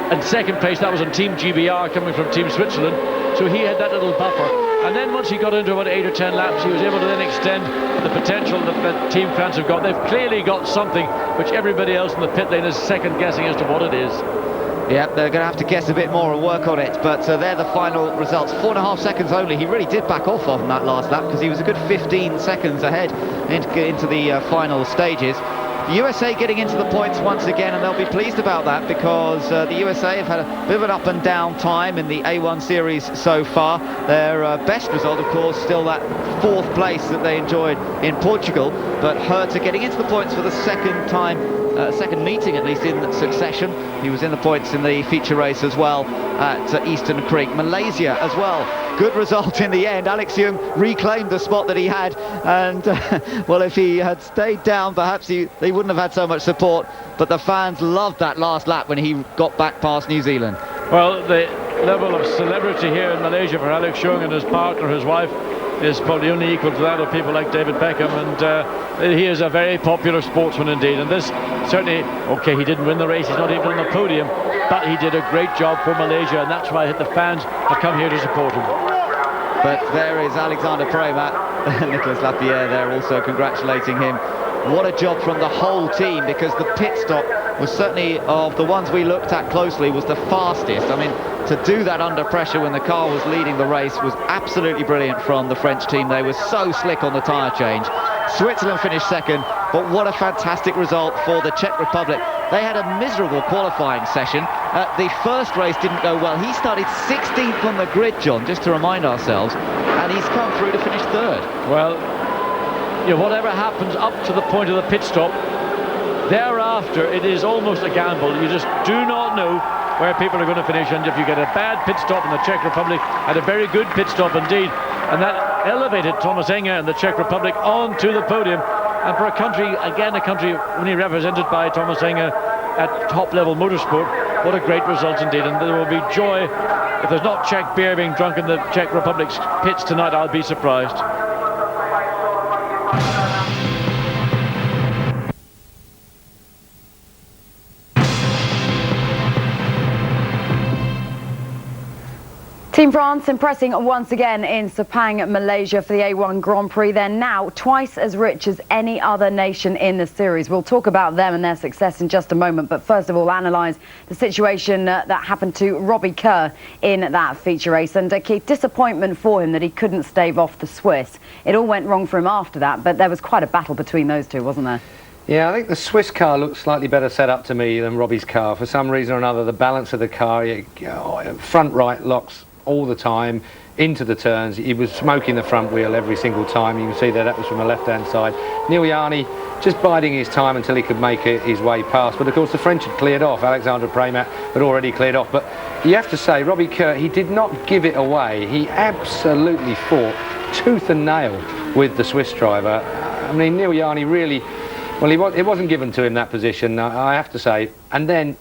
S23: And second place, that was on Team GBR coming from Team Switzerland. So he had that little buffer. And then once he got into about 8 or 10 laps, he was able to then extend the potential that Team France have got. They've clearly got something which everybody else in the pit lane is second guessing as to what it is.
S1: Yeah, they're going to have to guess a bit more and work on it, but they're the final results. 4.5 seconds only. He really did back off on that last lap because he was a good 15 seconds ahead into the final stages. The USA getting into the points once again, and they'll be pleased about that because the USA have had a bit of an up and down time in the A1 series so far. Their best result, of course, still that 4th place that they enjoyed in Portugal, but Herta getting into the points for the second time, second meeting at least in succession. He was in the points in the feature race as well at Eastern Creek. Malaysia as well. Good result in the end. Alex Young reclaimed the spot that he had, and well, if he had stayed down, perhaps they wouldn't have had so much support, but the fans loved that last lap when he got back past New Zealand.
S23: Well, the level of celebrity here in Malaysia for Alex Young and his partner, his wife, is probably only equal to that of people like David Beckham, and he is a very popular sportsman indeed. And this certainly, okay, he didn't win the race, he's not even on the podium, but he did a great job for Malaysia, and that's why the fans have come here to support him.
S1: But there is Alexander Preymat, Nicolas Lapierre there also congratulating him. What a job from the whole team, because the pit stop was certainly, of the ones we looked at closely, was the fastest. I mean, to do that under pressure when the car was leading the race was absolutely brilliant from the French team. They were so slick on the tyre change. Switzerland finished second, but what a fantastic result for the Czech Republic. They had a miserable qualifying session. The first race didn't go well. He started 16th on the grid, John, just to remind ourselves, and he's come through to finish 3rd.
S23: Well, whatever happens up to the point of the pit stop, thereafter it is almost a gamble. You just do not know where people are going to finish, and if you get a bad pit stop in the Czech Republic, and a very good pit stop indeed, and that elevated Thomas Enger and the Czech Republic onto the podium. And for a country, again a country only represented by Thomas Enger at top level motorsport, what a great result indeed. And there will be joy. If there's not Czech beer being drunk in the Czech Republic's pits tonight, I'll be surprised.
S4: Team France impressing once again in Sepang, Malaysia for the A1 Grand Prix. They're now twice as rich as any other nation in the series. We'll talk about them and their success in just a moment, but first of all analyse the situation that happened to Robbie Kerr in that feature race. And Keith, disappointment for him that he couldn't stave off the Swiss. It all went wrong for him after that, but there was quite a battle between those two, wasn't there?
S12: Yeah, I think the Swiss car looked slightly better set up to me than Robbie's car. For some reason or another, the balance of the car, front right locks all the time into the turns. He was smoking the front wheel every single time. You can see that was from the left-hand side. Neil Yarni just biding his time until he could make his way past. But of course the French had cleared off. Alexander Preymat had already cleared off. But you have to say, Robbie Kerr, he did not give it away. He absolutely fought tooth and nail with the Swiss driver. I mean, Neil Yarni really, well, it wasn't given to him, that position, I have to say. And then,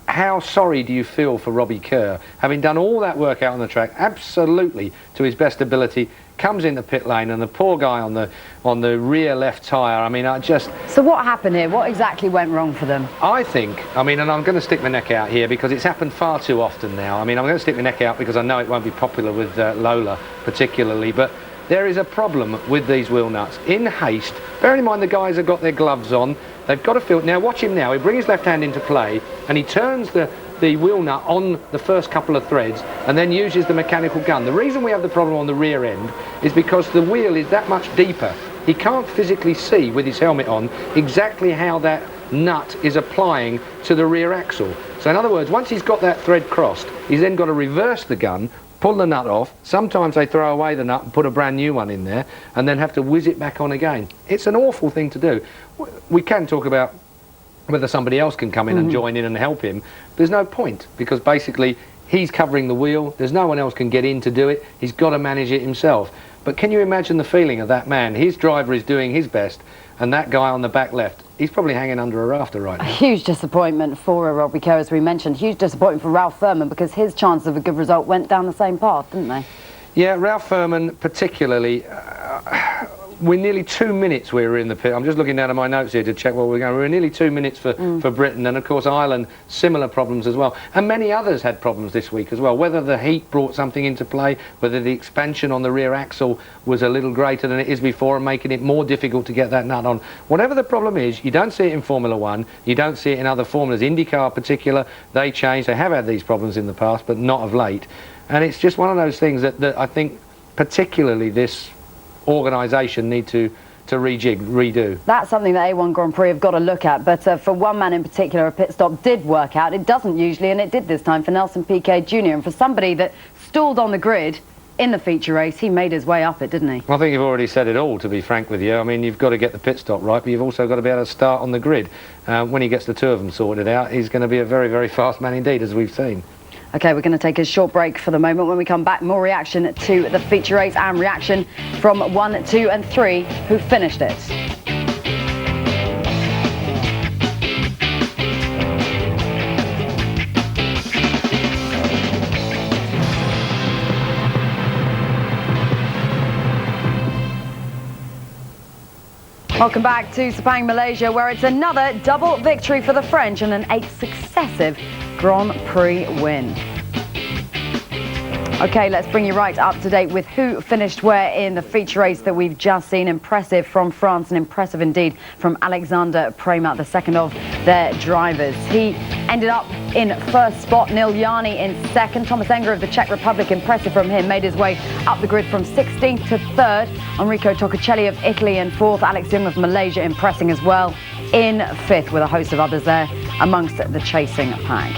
S12: how sorry do you feel for Robbie Kerr, having done all that work out on the track, absolutely to his best ability, comes in the pit lane, and the poor guy on the rear left tyre. I mean,
S4: So what happened here? What exactly went wrong for them?
S12: I think, I mean, and I'm going to stick my neck out here because it's happened far too often now. I mean, I'm going to stick my neck out because I know it won't be popular with Lola particularly, but there is a problem with these wheel nuts. In haste, bearing in mind the guys have got their gloves on, they've got to feel. Now watch him now, he brings his left hand into play and he turns the wheel nut on the first couple of threads and then uses the mechanical gun. The reason we have the problem on the rear end is because the wheel is that much deeper. He can't physically see with his helmet on exactly how that nut is applying to the rear axle. So in other words, once he's got that thread crossed, he's then got to reverse the gun, pull the nut off. Sometimes they throw away the nut and put a brand new one in there and then have to whiz it back on again. It's an awful thing to do. We can talk about whether somebody else can come in and join in and help him. There's no point because basically he's covering the wheel. There's no one else can get in to do it. He's got to manage it himself. But can you imagine the feeling of that man? His driver is doing his best and that guy on the back left, he's probably hanging under a rafter right now.
S4: A huge disappointment for Robbie Kerr, as we mentioned. Huge disappointment for Ralph Furman because his chances of a good result went down the same path, didn't they?
S12: Yeah, Ralph Furman particularly. We're nearly 2 minutes we were in the pit. I'm just looking down at my notes here to check where we're going. We're nearly 2 minutes for Britain, and of course Ireland, similar problems as well. And many others had problems this week as well. Whether the heat brought something into play, whether the expansion on the rear axle was a little greater than it is before and making it more difficult to get that nut on. Whatever the problem is, you don't see it in Formula One, you don't see it in other formulas. IndyCar in particular, they change. They have had these problems in the past, but not of late. And it's just one of those things that I think particularly this organisation need to redo.
S4: That's something that A1 Grand Prix have got to look at, but for one man in particular, a pit stop did work out. It doesn't usually, and it did this time for Nelson Piquet Jr. And for somebody that stalled on the grid in the feature race, he made his way up it, didn't he?
S12: I think you've already said it all, to be frank with you. I mean, you've got to get the pit stop right, but you've also got to be able to start on the grid. When he gets the two of them sorted out, he's going to be a very, very fast man indeed, as we've seen.
S4: OK, we're going to take a short break for the moment. When we come back, more reaction to the feature race and reaction from 1, 2 and 3 who finished it. Welcome back to Sepang, Malaysia, where it's another double victory for the French and an 8th successive Grand Prix win. OK, let's bring you right up to date with who finished where in the feature race that we've just seen. Impressive from France and impressive indeed from Alexander Prema, the second of their drivers. He ended up in first spot, Neil Yarni in second. Thomas Enger of the Czech Republic, impressive from him, made his way up the grid from 16th to 3rd. Enrico Toccacelli of Italy in 4th. Alex Young of Malaysia impressing as well in 5th, with a host of others there amongst the chasing pack.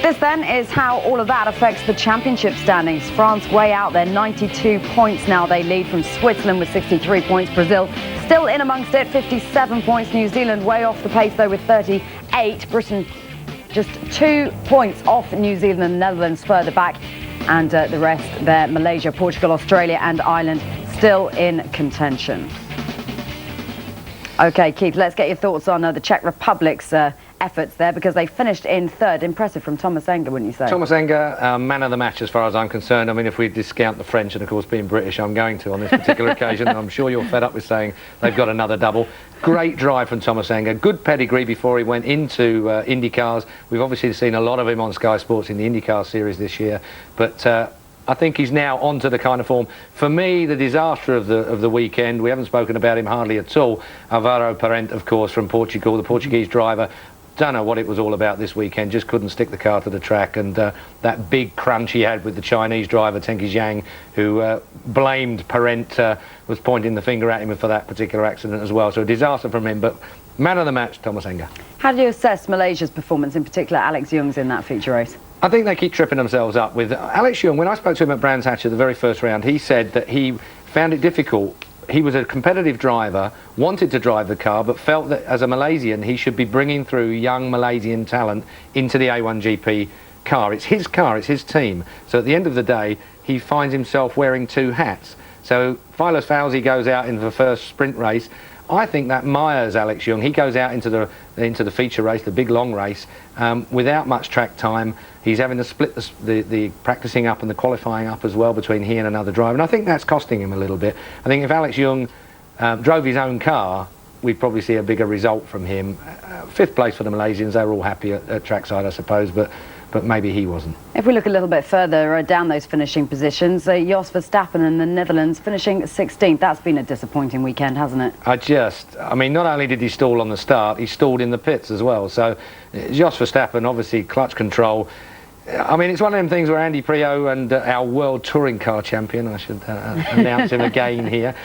S4: This then is how all of that affects the championship standings. France way out there, 92 points now they lead from Switzerland with 63 points. Brazil still in amongst it, 57 points. New Zealand way off the pace though with 38. Britain just 2 points off New Zealand and the Netherlands further back. And the rest there, Malaysia, Portugal, Australia and Ireland still in contention. OK, Keith, let's get your thoughts on the Czech Republic's efforts there, because they finished in 3rd. Impressive from Thomas Enger, wouldn't you say?
S12: Thomas Enger, man of the match as far as I'm concerned. I mean, if we discount the French, and of course being British I'm going to on this particular occasion, I'm sure you're fed up with saying they've got another double. Great drive from Thomas Enger, good pedigree before he went into IndyCars. We've obviously seen a lot of him on Sky Sports in the IndyCar series this year, but I think he's now onto the kind of form. For me, the disaster of the weekend, we haven't spoken about him hardly at all. Álvaro Parente, of course, from Portugal, the Portuguese driver. Don't know what it was all about this weekend, just couldn't stick the car to the track, and that big crunch he had with the Chinese driver Tenki Zhang, who blamed Parente, was pointing the finger at him for that particular accident as well. So a disaster from him, but man of the match, Thomas Enger.
S4: How do you assess Malaysia's performance, in particular Alex Young's in that feature race?
S12: I think they keep tripping themselves up with Alex Young. When I spoke to him at Brands Hatch at the very first round, he said that he found it difficult. He was a competitive driver, wanted to drive the car, but felt that as a Malaysian he should be bringing through young Malaysian talent into the A1GP car. It's his team. So at the end of the day, he finds himself wearing two hats. So Vilas Fauzi goes out into the first sprint race. I think that Myers Alex Young, he goes out into the feature race, the big long race, without much track time. He's having to split the practicing up and the qualifying up as well between he and another driver, and I think that's costing him a little bit. I think if Alex Young drove his own car, we'd probably see a bigger result from him. Fifth place for the Malaysians, they were all happy at trackside, I suppose, but maybe he wasn't.
S4: If we look a little bit further down those finishing positions, Jos Verstappen in the Netherlands finishing 16th. That's been a disappointing weekend, hasn't it?
S12: I mean, not only did he stall on the start, he stalled in the pits as well. So Jos Verstappen, obviously clutch control. I mean, it's one of them things where Andy Prio and our world touring car champion, I should announce him again here,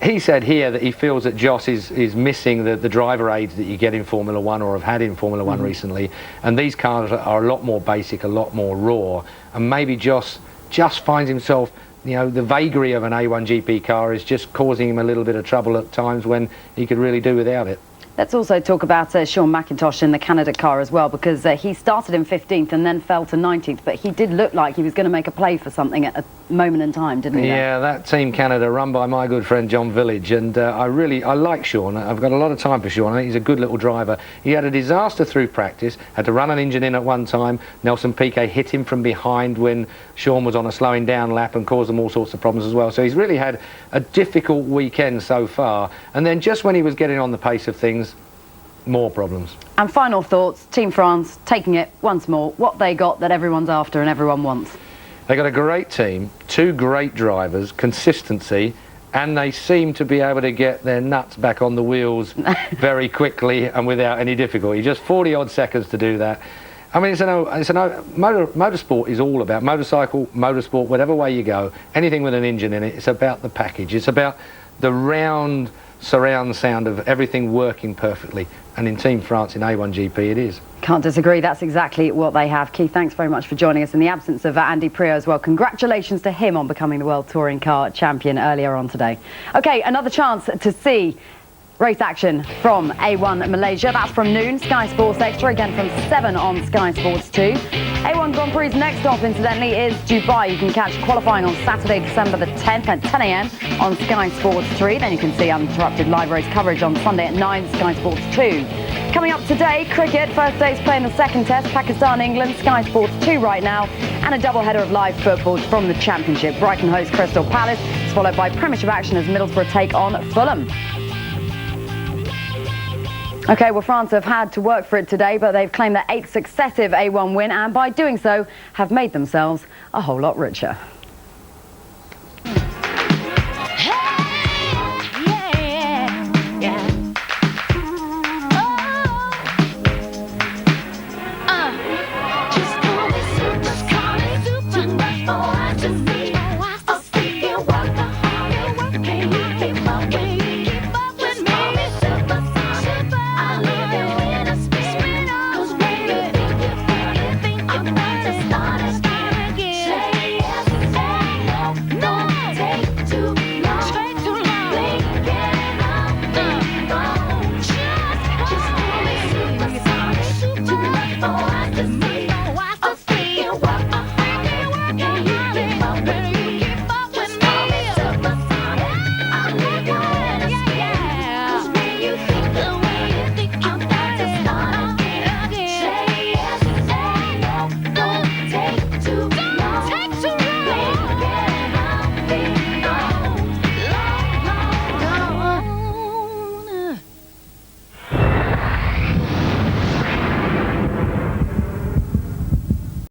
S12: he said here that he feels that Jos is missing the driver aids that you get in Formula 1 or have had in Formula 1 recently, and these cars are a lot more basic, a lot more raw, and maybe Jos just finds himself, you know, the vagary of an A1 GP car is just causing him a little bit of trouble at times when he could really do without it.
S4: Let's also talk about Sean McIntosh in the Canada car as well, because he started in 15th and then fell to 19th, but he did look like he was going to make a play for something at a moment in time, didn't he?
S12: Yeah, that Team Canada run by my good friend John Village, and I like Sean. I've got a lot of time for Sean. I think he's a good little driver. He had a disaster through practice, had to run an engine in at one time. Nelson Piquet hit him from behind when Sean was on a slowing down lap and caused them all sorts of problems as well. So he's really had a difficult weekend so far, and then just when he was getting on the pace of things, more problems.
S4: And final thoughts, Team France taking it once more, what they got that everyone's after and everyone wants.
S12: They got a great team, two great drivers, consistency, and they seem to be able to get their nuts back on the wheels very quickly and without any difficulty. Just 40 odd seconds to do that. I mean, motorsport is all about motorcycle, motorsport, whatever way you go, anything with an engine in it, it's about the package. It's about the round surround sound of everything working perfectly, and in Team France in A1 GP it is.
S4: Can't disagree, that's exactly what they have. Keith, thanks very much for joining us in the absence of Andy Prio as well. Congratulations to him on becoming the World Touring Car Champion earlier on today. Okay, another chance to see race action from A1 Malaysia. That's from noon, Sky Sports Extra, again from 7 on Sky Sports 2. A1 Grand Prix next stop, incidentally, is Dubai. You can catch qualifying on Saturday, December the 10th at 10 a.m. on Sky Sports 3. Then you can see uninterrupted live race coverage on Sunday at 9, Sky Sports 2. Coming up today, cricket. First day's playing the second test, Pakistan, England, Sky Sports 2 right now. And a double header of live football from the Championship. Brighton host Crystal Palace, followed by Premiership action as Middlesbrough take on Fulham. OK, well, France have had to work for it today, but they've claimed their 8th successive A1 win, and by doing so, have made themselves a whole lot richer.